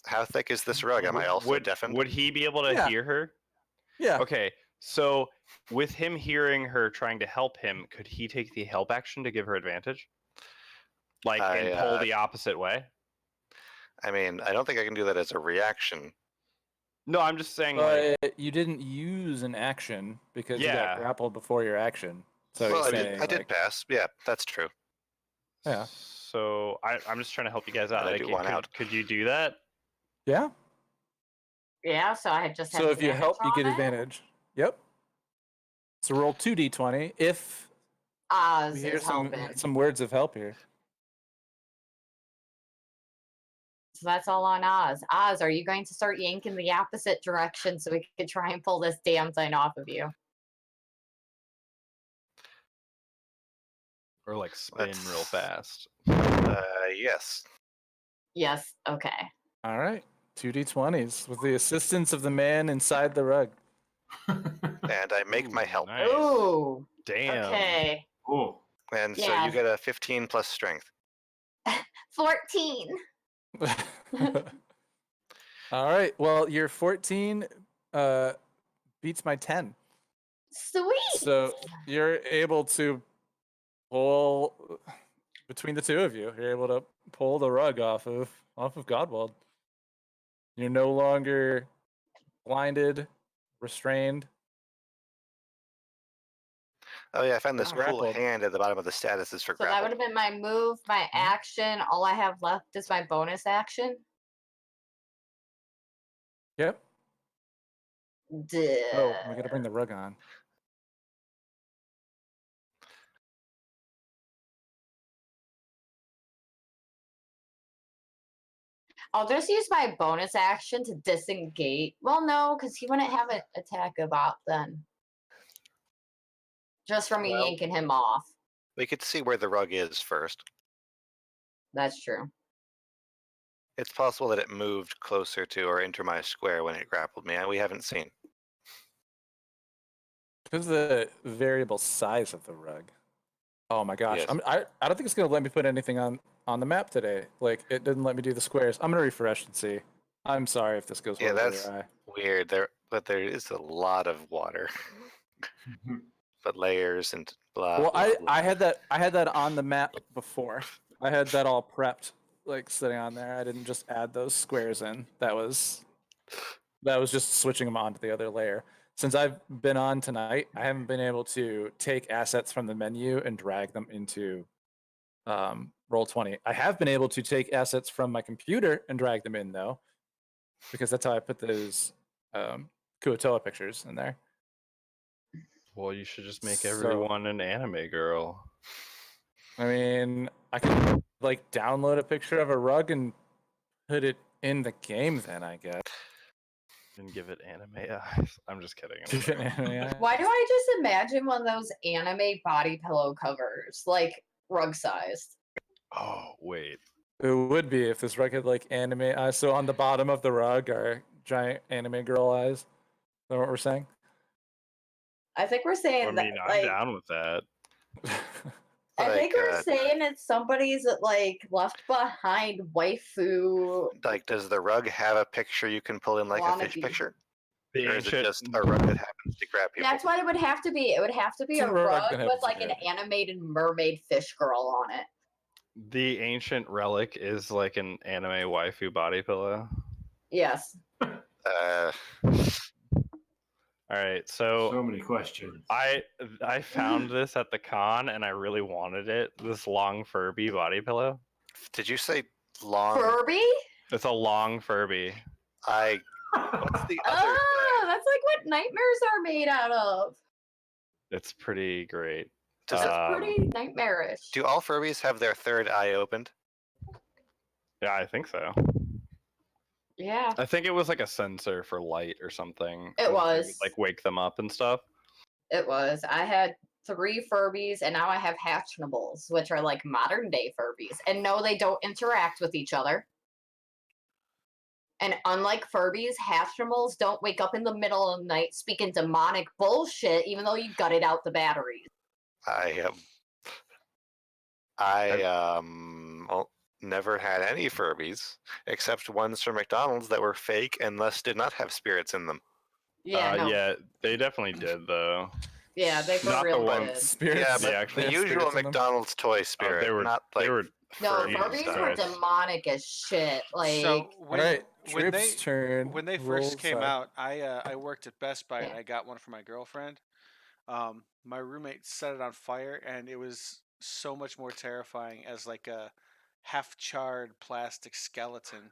How thick is this rug? Am I also would, deafened? Would he be able to Yeah. hear her? Yeah. Okay, so with him hearing her trying to help him, could he take the help action to give her advantage? Like, and pull the opposite way? I mean, I don't think I can do that as a reaction. No, I'm just saying, like, But you didn't use an action because you Yeah. got grappled before your action. So well, you're I saying, did like, pass. Yeah, that's true. Yeah. So I'm just trying to help you guys out. And I Like, do one out. could you do that? yeah. Yeah, so I had just had So if you help, you get advantage on it? advantage. Yep. So roll 2d20 if Oz we hear is helping. some words of help here. So that's all on Oz. Oz, are you going to start yanking the opposite direction so we could try and pull this damn thing off of you? Or, like, spin real Let's- fast? Yes. Yes. Okay. All right. 2d20s with the assistance of the man inside the rug. And I make my Ooh, help. Nice. Ooh. Damn. Okay. Oh, And so Yeah. you get a 15 plus strength. 14. All right. Well, your 14 beats my 10. Sweet. So you're able to pull between the two of you. You're able to pull the rug off of Godwald. You're no longer blinded, restrained. Oh yeah, I found this Oh. cool Grappled. hand at the bottom of the statuses for So that would grapple. have been my move, my action. All I have left is my bonus action. Yep. Duh. Oh, we gotta bring the rug on. I'll just use my bonus action to disengage. Well, no, because he wouldn't have an attack of op then. Just from me Well- yanking him off. We could see where the rug is first. That's true. It's possible that it moved closer to or into my square when it grappled me. We haven't seen. Because the variable size of the rug. Oh my gosh. Yes. I don't think it's gonna let me put anything on the map today. Like it didn't let me do the squares. I'm gonna refresh and see. I'm sorry if this goes Yeah, horribly that's awry. weird. But there is a lot of water. But layers and blah. Well, blah, blah. I had that on the map before. I had that all prepped, like sitting on there. I didn't just add those squares in. That was just switching them onto the other layer. Since I've been on tonight, I haven't been able to take assets from the menu and drag them into Roll20. I have been able to take assets from my computer and drag them in though, because that's how I put those Kuotoa pictures in there. Well, you should just make So- everyone an anime girl. I mean, I could like download a picture of a rug and put it in the game. Then I guess. And give it anime eyes. I'm just kidding. I'm Give it sorry. anime. Why do I just imagine one of those anime body pillow covers, like rug sized? Oh wait. It would be if this rug had like anime eyes. So on the bottom of the rug are giant anime girl eyes. Is that what we're saying? I think we're saying I mean, that. I'm Like, down with that. I think Like, we're saying it's somebody's like left behind waifu. Like, does the rug have a picture you can pull in like a fish Wannabe. picture? The Or is it ancient. just a rug that happens to grab people? That's what it would have to be. It would have to be It's a a rug rug that with happens to like an grab you. animated mermaid fish girl on it. The ancient relic is like an anime waifu body pillow. Yes. All right, so So many questions. I found this at the con and I really wanted it. This long Furby body pillow. Did you say long? Furby? It's a long Furby. What's the other? Oh, that's like what nightmares are made out of. It's pretty great. Does That's it, pretty nightmarish. do all Furbies have their third eye opened? Yeah, I think so. Yeah. I think it was like a sensor for light or something. It and was. would, like wake them up and stuff. It was. I had 3 Furbies, and now I have Hatchnables, which are like modern day Furbies. And no, they don't interact with each other. And unlike Furbies, Hatchnables don't wake up in the middle of the night speaking demonic bullshit, even though you gutted out the batteries. Well, never had any Furbies except ones from McDonald's that were fake and thus did not have spirits in them. Yeah, no. Yeah, they definitely did though. Yeah, they were Not the real one- good. Spirits. Yeah, the but actual the usual spirits in them. McDonald's toy spirit, they were not like they were No, Furby Furbies were stars. demonic as shit. Like, So All when right, when they Trip's turn. when they Roll first came side. out, I worked at Best Buy and Yeah. I got one for my girlfriend. My roommate set it on fire and it was so much more terrifying as like a half charred plastic skeleton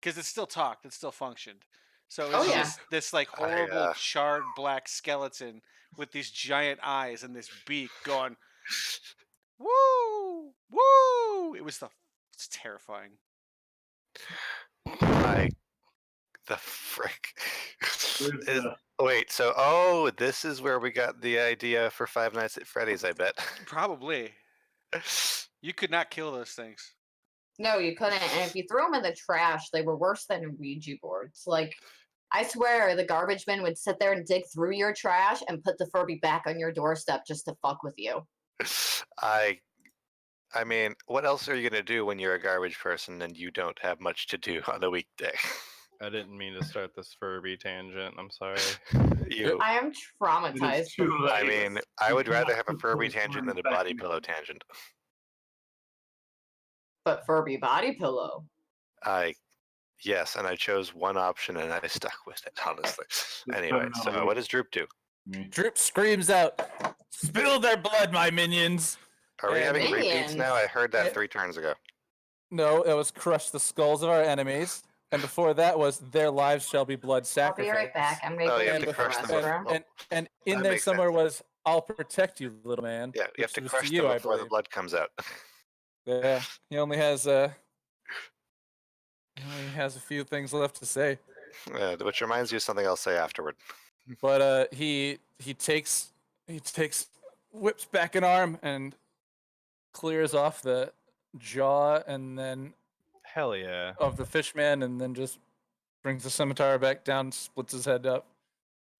because it still talked, it still functioned. So it's Oh, yeah. just this like I, horrible charred black skeleton with these giant eyes and this beak going woo woo. It's terrifying. the frick. There's, Is- Wait, so this is where we got the idea for Five Nights at Freddy's, I bet. Probably. You could not kill those things. no, you couldn't. And if you threw them in the trash, they were worse than Ouija boards. Like, I swear the garbage man would sit there and dig through your trash and put the Furby back on your doorstep just to fuck with you. I mean, what else are you gonna do when you're a garbage person and you don't have much to do on a weekday? I didn't mean to start this Furby tangent. I'm sorry. You, I am traumatized. it's too I late. mean, I You would rather cannot have a put Furby those tangent worms than a back body in pillow there. tangent. But Furby body pillow. Yes, and I chose one option and I stuck with it, honestly. It's Anyway, better so not what does Droop do? Droop screams out, "Spill their blood, my minions!" Are we And having repeats Minions. now? I heard that Eh, 3 turns ago. No, it was crush the skulls of our enemies, and before that was their lives shall be blood I'll sacrificed. be right back. I'm gonna Oh, go you have And, to use the crush them restroom. before- and in That there makes somewhere sense. was, "I'll protect you, little man." Yeah, you have which to was crush you, them I before the believe. blood comes out. Yeah, he only has He has a few things left to say, Which reminds you of something I'll say afterward. but he whips back an arm and clears off the jaw and then Hell yeah. of the fishman, and then just brings the scimitar back down, splits his head up,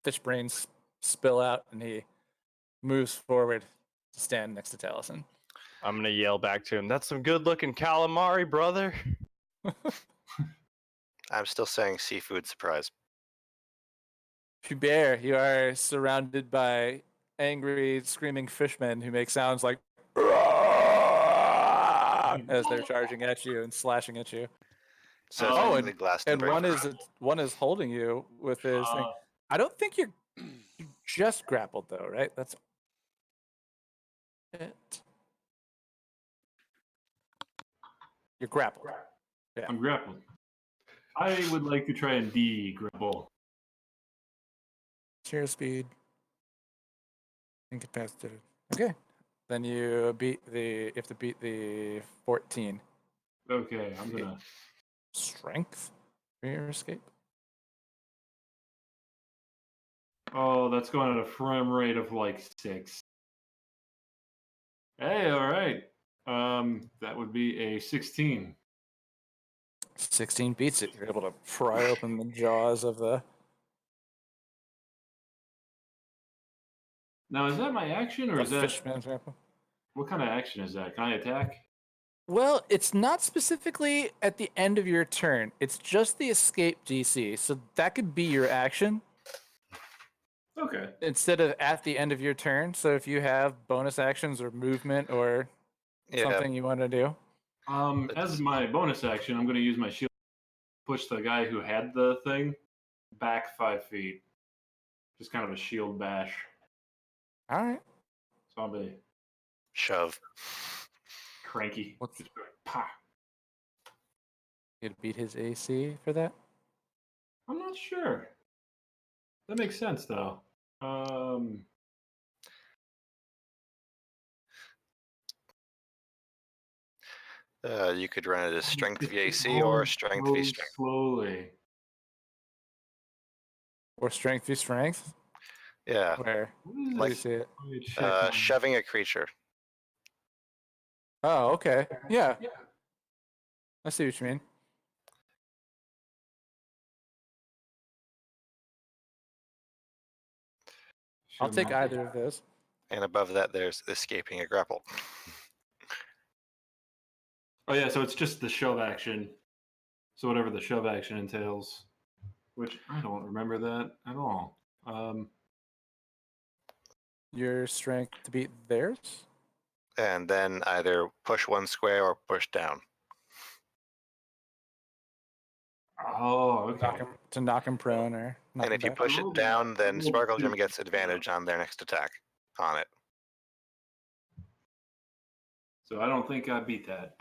fish brains spill out, and he moves forward to stand next to Taliesin. I'm gonna yell back to him. That's some good-looking calamari, brother. I'm still saying seafood surprise. Hubert, you are surrounded by angry, screaming fishmen who make sounds like as they're charging at you and slashing at you. So Oh, technically and And Glastonbury. one is holding you with his thing. I don't think you just grappled though, right? That's it. You're grappled. I'm grappled. I would like to try and de-grapple. Share speed. Incapacitated. Okay. Then you have to beat the 14. Okay, I'm gonna. Strength for your escape. Oh, that's going at a frame rate of like 6. Hey, all right. That would be a 16. 16 beats it. You're able to pry open the jaws of the. Now, is that my action, or is that fishman's grapple. what kind of action is that? Can I attack? Well, it's not specifically at the end of your turn. It's just the escape DC. So that could be your action Okay. instead of at the end of your turn. So if you have bonus actions or movement or Yeah, something you want to do. As my bonus action, I'm going to use my shield to push the guy who had the thing back 5 feet. Just kind of a shield bash. All right. So I'll be shove. cranky. What's- Just be like, pah. You'd beat his AC for that? I'm not sure. That makes sense, though. You could run it as strength Just VAC or roll strength slow- v strength. Slowly. Or strength v strength? Yeah, Where? What is Where do you Like, see it? Let me check my- shoving a creature. Oh, okay. Yeah. I see what you mean. I'll Sure, take man. either of those. And above that, there's escaping a grapple. Oh yeah, so it's just the shove action. So whatever the shove action entails, which I don't remember that at all. Your strength to beat theirs? And then either push one square or push down. Oh, okay. To knock him prone or knock And him if you back. push it down, then Roll Sparkle two. Gem gets advantage on their next attack on it. So I don't think I beat that.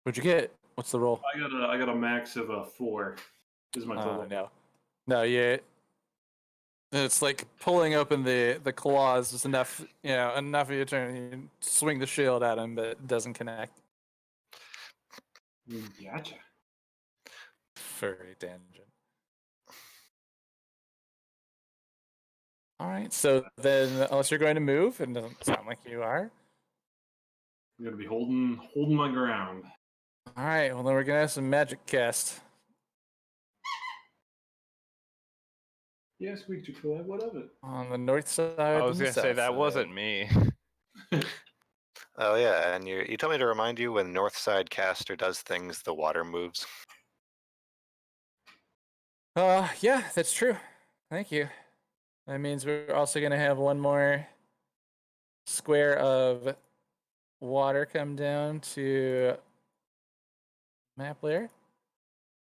What'd you get? What's the roll? I got a max of a 4. Is my total. No. No, yeah. It's like pulling open the claws is enough, enough of your turn. You swing the shield at him, but it doesn't connect. Gotcha. Furry tangent. All right, so then unless you're going to move, and it doesn't sound like you are. I'm gonna be holding my ground. All right, well then we're gonna have some magic cast. Yeah, Squeak Chick-fil-A, what of it? On the north side. I was and the gonna say south that side. wasn't me. Oh yeah, and you told me to remind you when Northside caster does things, the water moves. Yeah, that's true. Thank you. That means we're also gonna have one more square of water come down to map layer.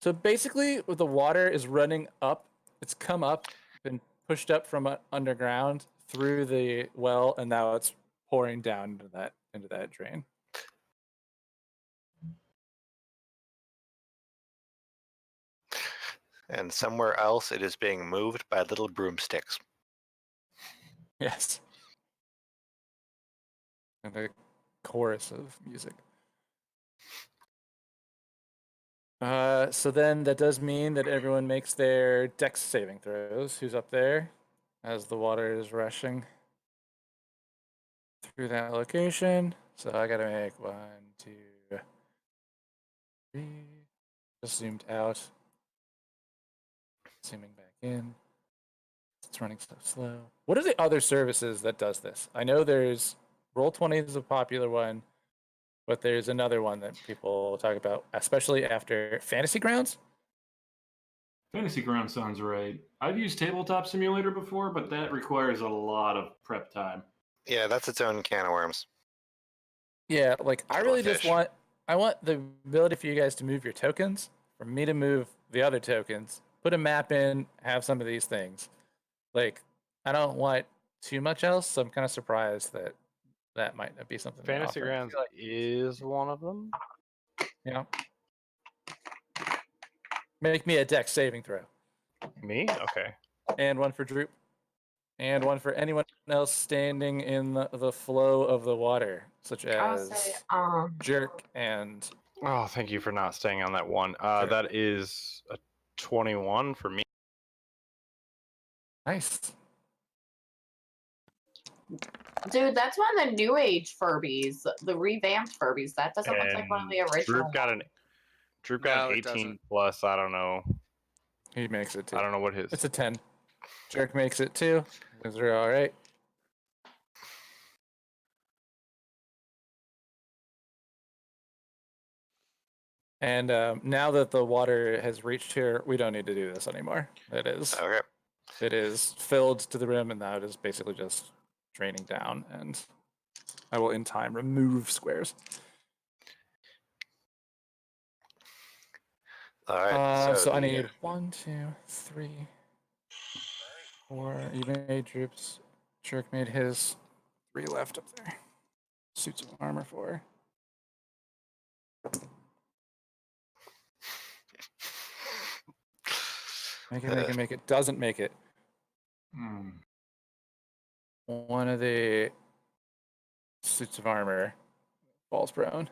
So basically, the water is running up. It's come up, been pushed up from underground through the well, and now it's pouring down into that drain. And somewhere else, it is being moved by little broomsticks. Yes. And a chorus of music. So then that does mean that everyone makes their dex saving throws. Who's up there as the water is rushing through that location? So I gotta make 1, 2, 3. Just zoomed out. Zooming back in. It's running so slow. What are the other services that does this? I know there's Roll20 is a popular one, but there's another one that people talk about, especially after Fantasy Grounds. Fantasy Ground sounds right. I've used Tabletop Simulator before, but that requires a lot of prep time. Yeah, that's its own can of worms. Yeah, like I Kettle of really just fish. want the ability for you guys to move your tokens, for me to move the other tokens, put a map in, have some of these things. Like I don't want too much else, so I'm kind of surprised that that might not be something they Fantasy offer. Grounds is one of them. You know, make me a dex saving throw, Me? Okay. and one for Droop, and one for anyone else standing in the flow of the water, such I'll as say, Jerk and Oh, thank you for not staying on that one. Sure. That is a 21 for me. Nice. dude, that's one of the new age Furbies, the revamped Furbies. That doesn't look like one of the And original Droop got ones. No, an it 18 doesn't. plus. I don't know. He makes it too. I don't know what his. It's a 10. Jerk makes it too. Those are all right. And now that the water has reached here, we don't need to do this anymore. Okay. It is filled to the rim, and now it is basically just draining down. And I will, in time, remove squares. All right. So I the, need 1, 2, 3, 4. You made Droops. Jerk made his 3 left up there. Suits of armor 4. Make it, make it. Doesn't make it. Hmm. One of the suits of armor falls prone,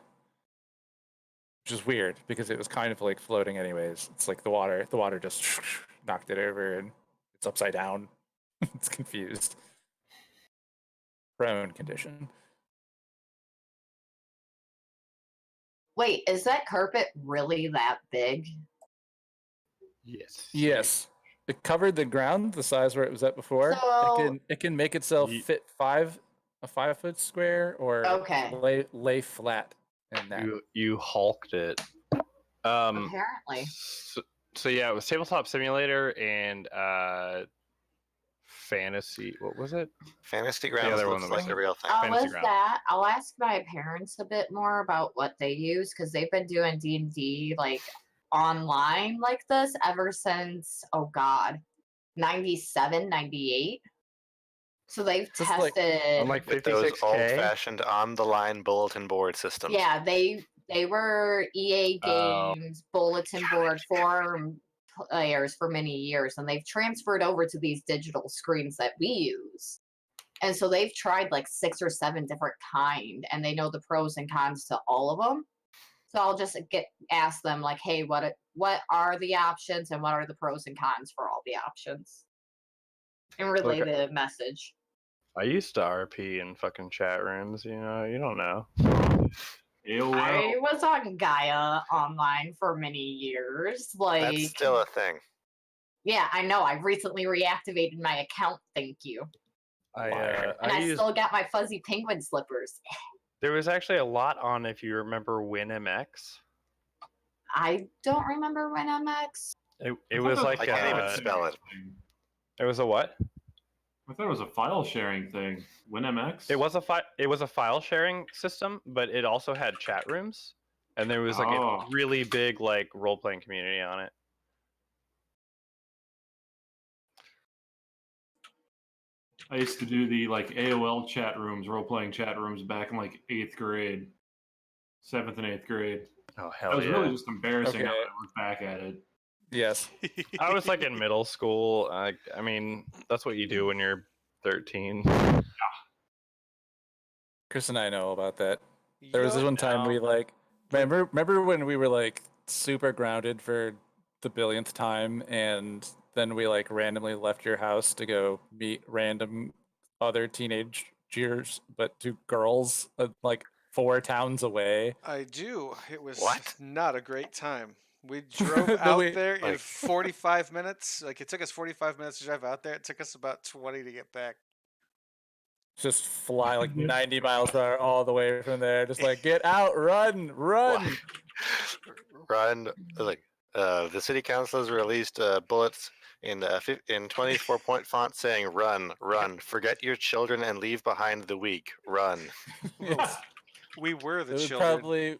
which is weird because it was kind of like floating anyways. It's like the water just knocked it over and it's upside down. It's confused. Prone condition. Wait, is that carpet really that big? Yes. Yes. It covered the ground the size where it was at before. So- It can make itself Ye- fit a 5 foot square or Okay. lay flat in that. You hulked it. Apparently. So yeah, it was Tabletop Simulator and Fantasy. What was it? Fantasy Grounds other one looks that was like a real thing. Fantasy With Ground. that, I'll ask my parents a bit more about what they use because they've been doing D&D like online like this ever since 97, 98. So they've Just like- tested. On like With those 56K. old-fashioned on-the-line bulletin board systems. Yeah, they were EA Oh. Games bulletin board forum players for many years, and they've transferred over to these digital screens that we use. And so they've tried like 6 or 7 different kind, and they know the pros and cons to all of them. So I'll just ask them like, hey, what are the options and what are the pros and cons for all the options, and relay Look, the message. I used to RP in fucking chat rooms. You don't know. AOL. I was on Gaia online for many years. Like, That's still a thing. yeah, I know. I've recently reactivated my account. Thank you. I And I used. still got my fuzzy penguin slippers. There was actually a lot on, if you remember, WinMX. I don't remember WinMX. It was like I can't even a, spell it. it was a what? I thought it was a file sharing thing. WinMX. It was a file sharing system, but it also had chat rooms, and there was like Oh. a really big like role playing community on it. I used to do the like AOL chat rooms, role playing chat rooms back in like 8th grade, 7th and 8th grade. Oh That hell was yeah! really just embarrassing now Okay. that I look back at it. Yes. I was like in middle school. I mean, that's what you do when you're 13. Chris and I know about that. There was this one time we Yo. like remember when we were like super grounded for the billionth time, and then we like randomly left your house to go meet random other teenagers, but two girls, like 4 towns away. I do. It was What? not a great time. We drove But out we- there in Like- 45 minutes. Like it took us 45 minutes to drive out there. It took us about 20 to get back. Just fly like 90 miles per hour all the way from there. Just like get out, run, run. Run, like, the city council has released bullets in 24-point font saying "Run, run, forget your children and leave behind the weak. Run." Yes. We were the It was children. probably,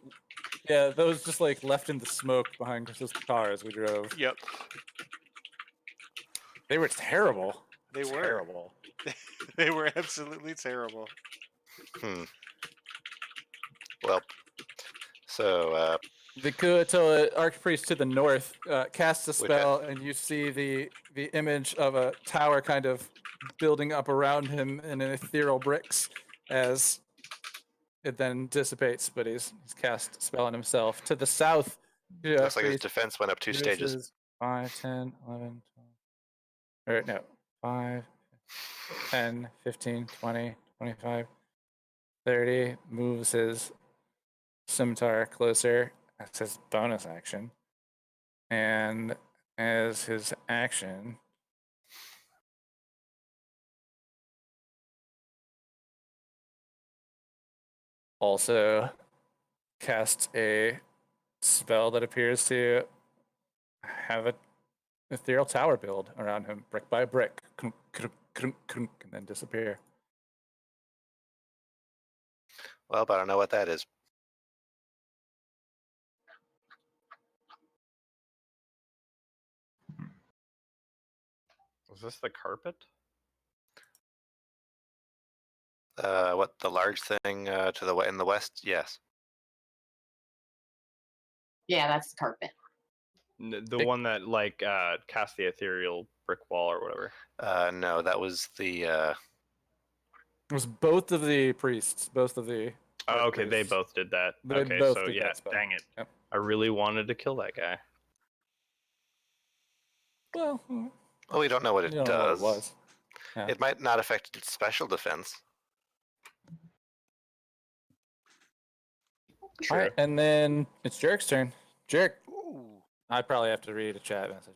yeah, those just like left in the smoke behind Chris's car as we drove. Yep, They were terrible. they were. Terrible. They were absolutely terrible. Hmm. Well, so The Kuatoa Archpriest to the north casts a Which I- spell, and you see the image of a tower kind of building up around him in ethereal bricks as it then dissipates, but he's cast a spell on himself. To the south, looks like his defense went up 2 stages. 5, 10, 11, 12. Or no, 5, 10, 15, 20, 25, 30. Moves his scimitar closer. That's his bonus action. And as his action, also casts a spell that appears to have a ethereal tower build around him, brick by brick, and then disappear. Well, but I don't know what that is. Was this the carpet? What, the large thing to the in the west? Yes. Yeah, that's the carpet. The one that like cast the ethereal brick wall or whatever. No, that was the. It was both of the priests, both of the. Oh, okay, they archpriests. both did that. They Okay, both so did yeah, that spell. dang it. Yep. I really wanted to kill that guy. Well, Well, we don't know what you it don't know what does. it was. Yeah. It might not affect its special defense. All right, and then it's Jerk's turn. Jerk, Ooh. I probably have to read a chat message.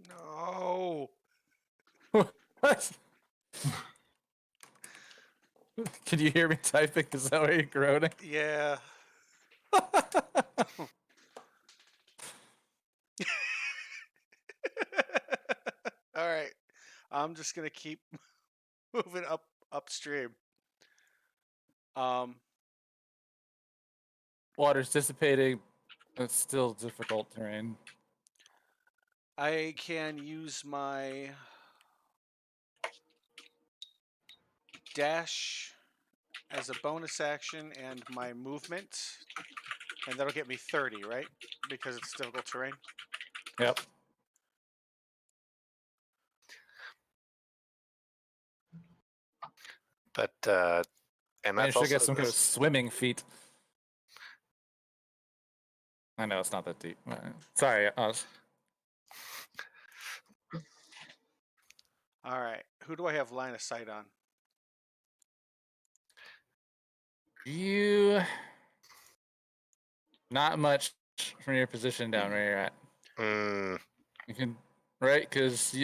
No. What? Can you hear me typing? Is that why you're groaning? Yeah. All right. I'm just gonna keep moving upstream. Water's dissipating. It's still difficult terrain. I can use my dash as a bonus action and my movement, and that'll get me 30, right? Because it's difficult terrain. Yep. But and I that's should also get some kind of this- swimming feat. I know it's not that deep. Sorry, Oz. All right. Who do I have line of sight on? You not much from your position down where you're at. Mm, You can right because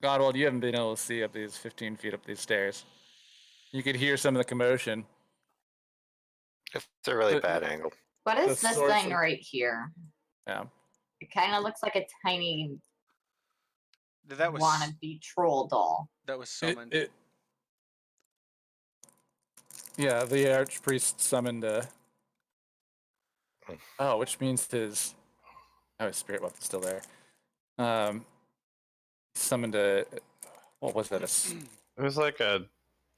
Godwald, you haven't been able to see up these 15 feet up these stairs. You could hear some of the commotion. it's a really But- bad angle. What is The this source thing of- right here? Yeah. It kind of looks like a tiny That was wannabe troll doll. that was It- summoned. yeah, the archpriest summoned a. Oh, which means his. Oh, his spirit weapon's still there. Summoned a. What was that? It was like a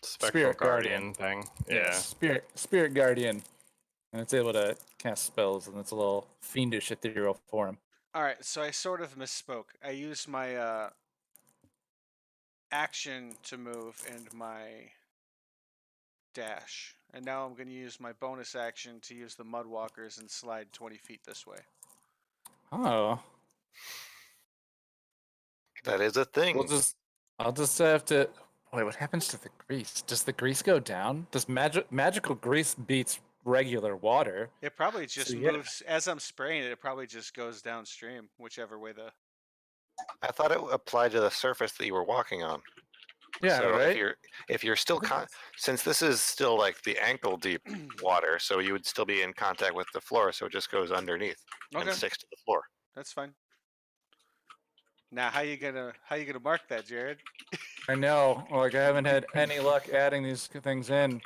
spectral Spirit guardian. guardian thing. Yeah. Spirit guardian, and it's able to cast spells, and it's a little fiendish ethereal form. All right, so I sort of misspoke. I used my action to move and my dash. And now I'm going to use my bonus action to use the mud walkers and slide 20 feet this way. Oh, That is a thing. I'll just have to. Wait, what happens to the grease? Does the grease go down? Does magical grease beats regular water? It probably just yeah. moves as I'm spraying it. It probably just goes downstream, whichever way the. I thought it applied to the surface that you were walking on. Yeah, so right. if you're still since this is still like the ankle deep water, so you would still be in contact with the floor, so it just goes underneath Okay, and sticks to the floor. that's fine. Now, how you gonna mark that, Jared? I know. Like I haven't had any luck adding these things in,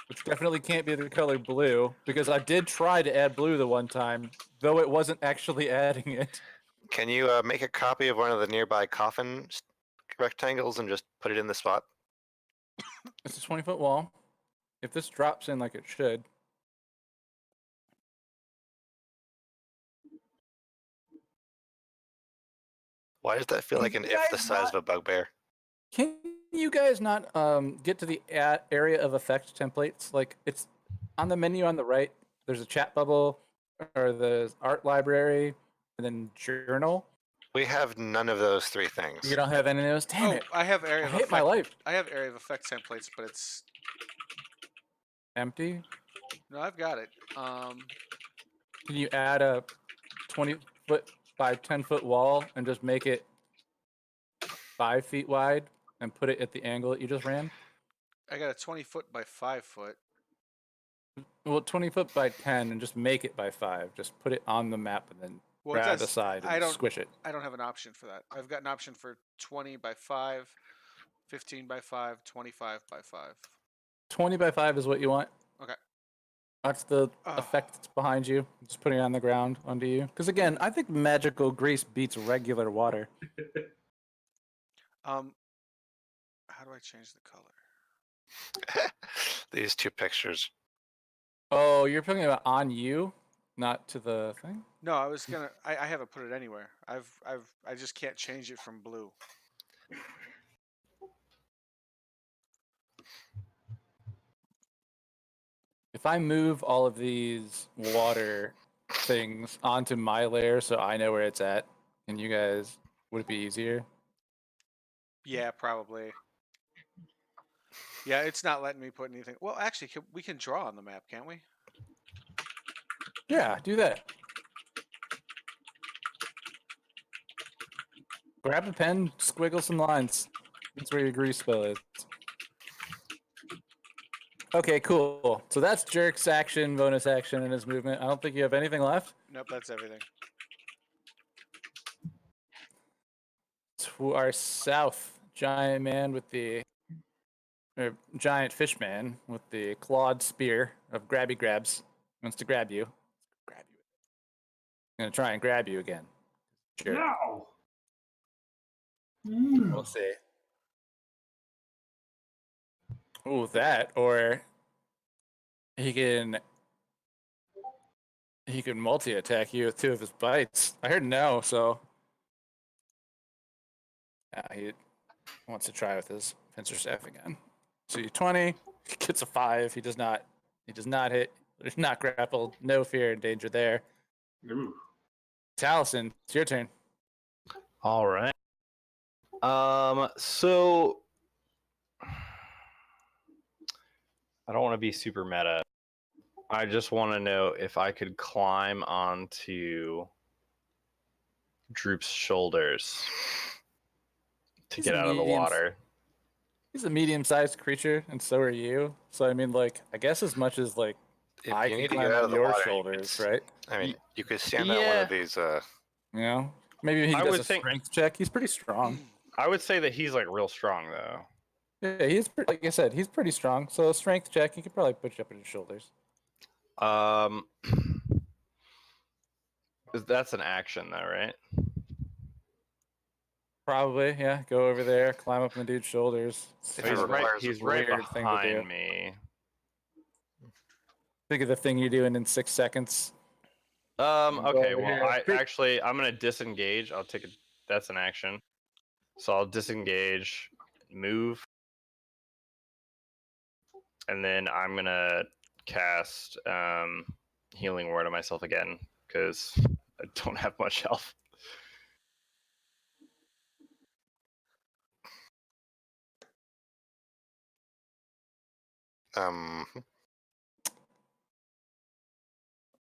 which definitely can't be the color blue because I did try to add blue the one time, though it wasn't actually adding it. Can you make a copy of one of the nearby coffin rectangles and just put it in the spot? It's a 20-foot wall. If this drops in like it should. Why does that feel like an if the size of a bugbear? Can you guys not get to the area of effect templates? Like it's on the menu on the right. There's a chat bubble, or the art library, and then journal. We have none of those three things. You don't have any of those. Damn it! I have area I of hate effect. my life. I have area of effect templates, but it's Empty. no. I've got it. Can you add a 20-foot by 10-foot wall and just make it 5 feet wide and put it at the angle that you just ran? I got a 20-foot by 5-foot. Well, 20-foot by 10 and just make it by 5. Just put it on the map and then Well, it grab the does- side and squish it. I don't have an option for that. I've got an option for 20 by 5, 15 by 5, 25 by 5. 20 by 5 is what you want. Okay. That's the Ah. effect that's behind you. Just putting it on the ground under you. Because again, I think magical grease beats regular water. How do I change the color? These two pictures. Oh, you're talking about on you, not to the thing? No, I was gonna. I haven't put it anywhere. I just can't change it from blue. If I move all of these water things onto my layer so I know where it's at, and you guys, would it be easier? Yeah, probably. Yeah, it's not letting me put anything. Well, actually, we can draw on the map, can't we? Yeah, do that. Grab a pen, squiggle some lines. That's where your grease spell is. Okay, cool. So that's Jerk's action, bonus action, and his movement. I don't think you have anything left. Nope, that's everything. To our south, giant man with the giant fish man with the clawed spear of grabby grabs wants to grab you. Grab you. Gonna try and grab you again. Sure. No. We'll see. Ooh, that, or he can multi-attack you with 2 of his bites. I heard no, so he wants to try with his pincer staff again. So you 20, he gets a 5. He does not hit. There's not grappled. No fear and danger there. Ooh. Taliesin, it's your turn. All right. So I don't want to be super meta. I just want to know if I could climb onto Droop's shoulders to He's get a out of the medium- water. He's a medium-sized creature, and so are you. So I mean, like, I guess as much as like If I you can need to climb get out on of the your water, shoulders, right? I mean, you could stand on one Yeah. of these. You know, maybe he I does would a think- strength check. He's pretty strong. I would say that he's like real strong though. Yeah, like I said, he's pretty strong. So a strength check, he could probably put you up on his shoulders. That's an action though, right? Probably, yeah. Go over there, climb up on the dude's shoulders. If He's it right. requires a He's right weird thing to do. behind me. Think of the thing you're doing in 6 seconds. Go Okay. over Well, here. I'm gonna disengage. I'll take a. That's an action. So I'll disengage, move, and then I'm gonna cast Healing Word on myself again because I don't have much health. Um,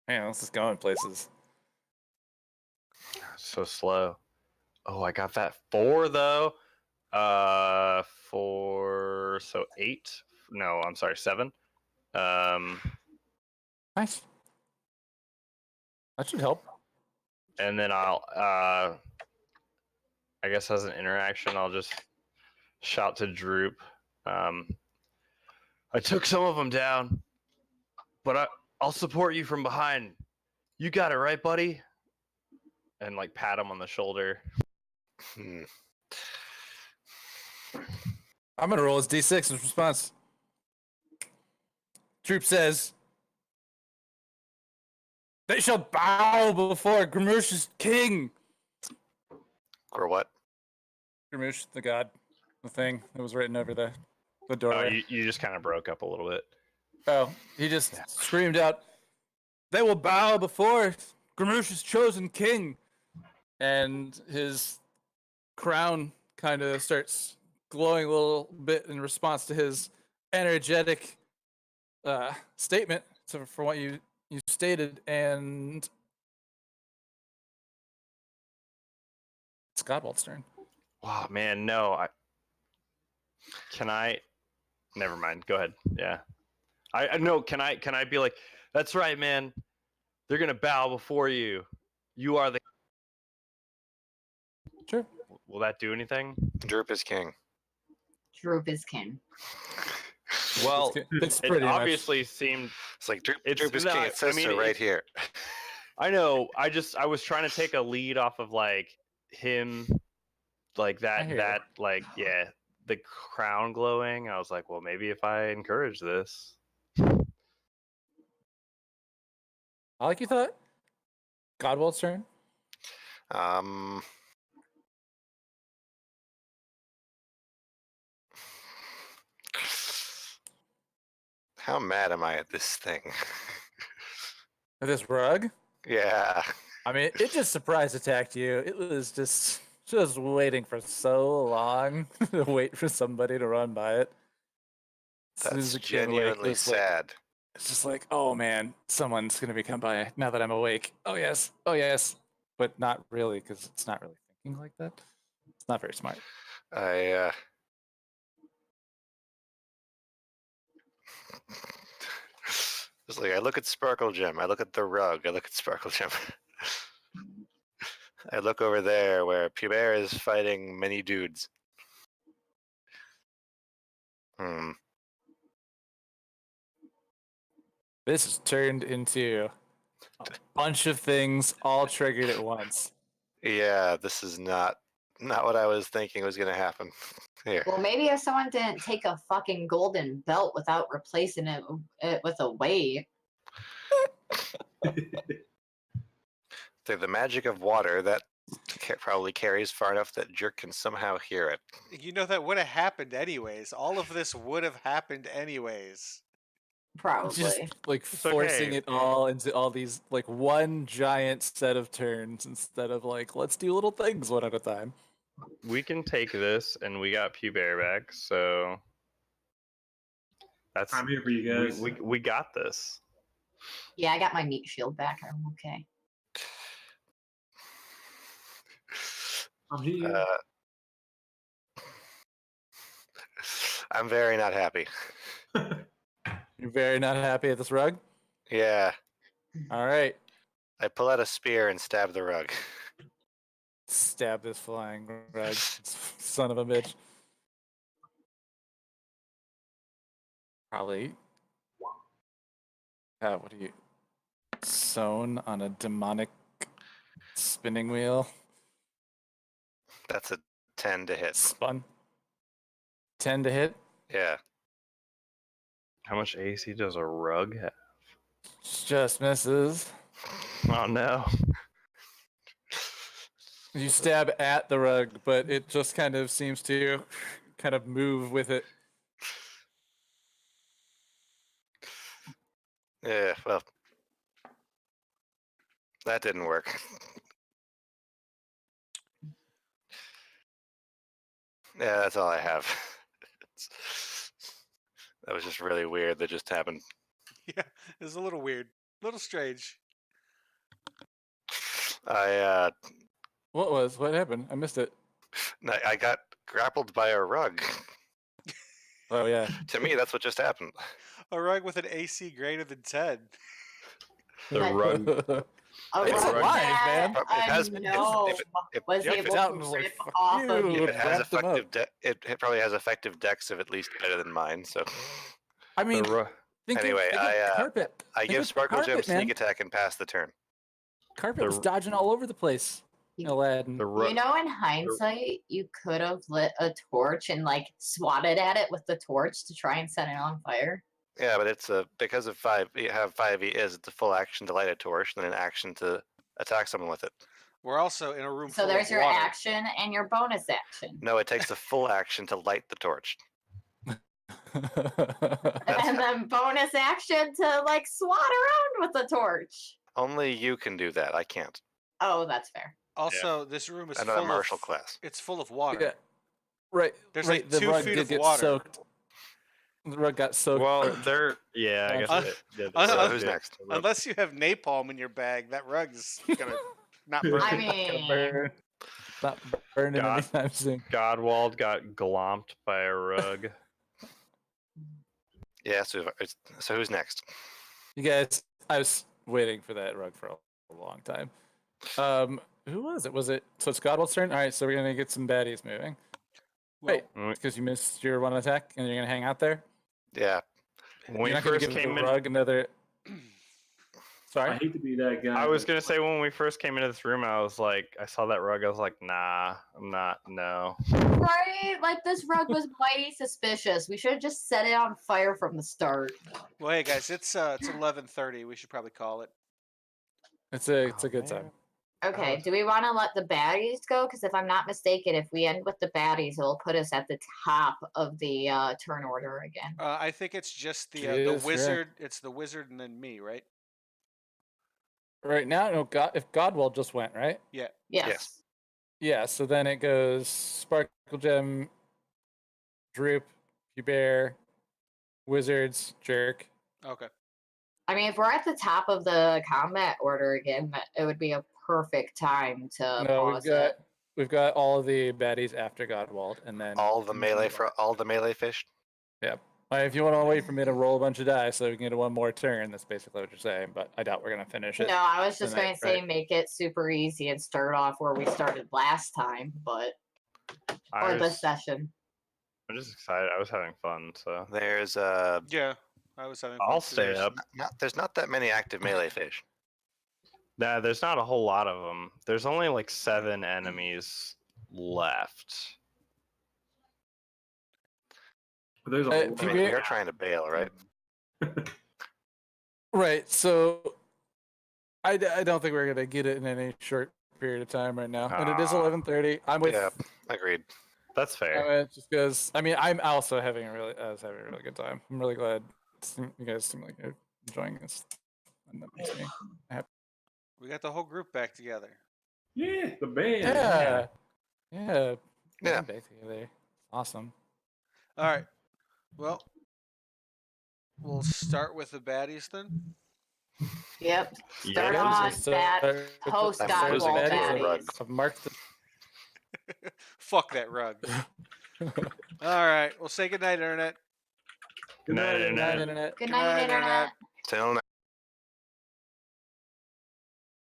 Man, this is going places. So slow. Oh, I got that 4 though. 4, so 8. No, I'm sorry, 7. Nice. That should help. And then I'll I guess as an interaction, I'll just shout to Droop. I took some of them down, but I'll support you from behind. You got it right, buddy. And like pat him on the shoulder. hmm. I'm gonna roll his D6 in response. Troop says, "They shall bow before Grimmush's king." Or what? Grimmush, the god, the thing that was written over the Oh, doorway. you just kind of broke up a little bit. Oh, he just screamed out, "They will bow before Grimmush's chosen king," and his crown kind of starts glowing a little bit in response to his energetic statement for what you stated, and it's Godwald's turn. Wow, man, no. Can I? Never mind. Go ahead. Yeah. I no. Can I be like, that's right, man. They're gonna bow before you. You are the. Sure. Will that do anything? Droop is king. Droop is king. Well, It's it pretty much. obviously seemed. It's like Droop It's is not- king. It says I mean, so right it- here. I know. I was trying to take a lead off of like him, like I hear ya. yeah, the crown glowing. I was like, well, maybe if I encourage this. I like you thought. Godwald's turn. Um, how mad am I at this thing? This rug. Yeah. I mean, it just surprise attacked you. It was just waiting for so long to wait for somebody to run by it. As soon as That's it came awake, genuinely it was like- sad. it's just like, oh man, someone's gonna be come by now that I'm awake. Oh yes, but not really, because it's not really thinking like that. It's not very smart. I It's like I look at Sparkle Gem, I look at the rug, I look at Sparkle Gem. I look over there where Pubert is fighting many dudes. This has turned into a bunch of things all triggered at once. Yeah, this is not what I was thinking was gonna happen. Here. Well, maybe if someone didn't take a fucking golden belt without replacing it with a weight. The magic of water that probably carries far enough that Jerk can somehow hear it. You know, that would have happened anyways. All of this would have happened anyways. Probably. Just like forcing okay. it all into all these like one giant set of turns instead of like let's do little things one at a time. We can take this, and we got Pubert back, so that's I'm here for you guys. we got this. Yeah, I got my meat shield back. I'm okay. I'm here. I'm very not happy. You're very not happy at this rug. Yeah, All right, I pull out a spear and stab the rug. stab this flying rug, son of a bitch. Probably. What are you? Sewn on a demonic spinning wheel. That's a 10 to hit. Spun. 10 to hit. Yeah. How much AC does a rug have? Just misses. Oh no. You stab at the rug, but it just kind of seems to kind of move with it. Yeah, well, that didn't work. Yeah, that's all I have. That was just really weird. That just happened. Yeah, it was a little weird, a little strange. I What happened? I missed it. I got grappled by a rug. Oh yeah. To me, that's what just happened. A rug with an AC greater than 10. The rug. A It's rug alive, that man. It has- a if- gnome if- was Yep, able it's out to and was like, rip "Fuck off of you." you. If it has Wrapped 'em up. effective, it probably has effective dex of at least better than mine. So I mean, The ru- Anyway, think of carpet. I Think give of Sparkle Gem carpet, man. sneak attack and pass the turn. Carpet the was r- dodging all over the place. You- Aladdin. the ru- You know, in hindsight, you could have lit a torch and like swatted at it with the torch to try and set it on fire. Yeah, but it's because of 5. You have 5 is it's a full action to light a torch, then an action to attack someone with it. We're also in a room So full there's of your water. action and your bonus action. No, it takes the full action to light the torch. And then bonus action to like swat around with the torch. Only you can do that. I can't. Oh, that's fair. Also, this room is I'm not a full martial of class. it's full of water. Yeah. Right. There's right. like the 2 rug feet did of get water. soaked. The rug got soaked. well, they're yeah. I guess Un- it did. un- So un- who's next? Unless you have napalm in your bag, that rug is gonna not burn. I Gonna mean, burn. Not burning God. anytime soon. Godwald got glomped by a rug. Yeah. So who's next? You guys, I was waiting for that rug for a long time. Who was it? Was it? So it's Godwald's turn. All right, so we're gonna get some baddies moving. Well, Wait, because you missed your one attack and you're gonna hang out there. Yeah. When You're we not gonna first give came the in, rug another. I Sorry. hate to be that guy. I was but gonna say when we first came into this room, I was like, I saw that rug, I was like, nah, I'm not. No. right? Like this rug was mighty suspicious. We should have just set it on fire from the start. well, hey guys, it's 11:30. We should probably call it. It's a Oh, good man. time. Okay, Oh. do we want to let the baddies go? Because if I'm not mistaken, if we end with the baddies, it'll put us at the top of the turn order again. I think it's just the Yes, wizard. It's the wizard and then me, right? Right now, no. God, if Godwald just went right. Yeah. Yes. Yeah. So then it goes Sparkle Gem, Droop, Bear, Wizards, Jerk. Okay. I mean, if we're at the top of the combat order again, it would be a perfect time to No, pause it. we've got all of the baddies after Godwald, and then All the we can melee move on. for all the melee fish. If you want to wait for me to roll a bunch of dice so we can get one more turn, that's basically what you're saying. But I doubt we're gonna finish it. No, I was just tonight, going to say right? make it super easy and start off where we started last time, but or this session. I'm just excited. I was having fun, so There's Yeah, I was having. I'll fun too. stay There's- up. there's not that many active melee fish. Nah, there's not a whole lot of them. There's only like 7 enemies left. there's a Uh, lot. I mean, PBA we are trying to bail, right? Right. So I don't think we're gonna get it in any short period of time right now, and it is Ah. 11:30. I'm with. Yeah. Agreed. That's fair. Just because I mean I'm also having I was having a really good time. I'm really glad you guys seem like you're enjoying this, and that makes me happy. We got the whole group back together. Yeah, the band. Yeah. Yeah. Yeah. Back together. Awesome. All right. Well, we'll start with the baddies then. Yep. Yeah, Start this on is- that post I'm Godwald losing to the baddies. rug. I've marked Fuck that rug. All right. Well, say goodnight, internet. Good night, the Internet. internet. Good Good night, night, Internet. Internet. Till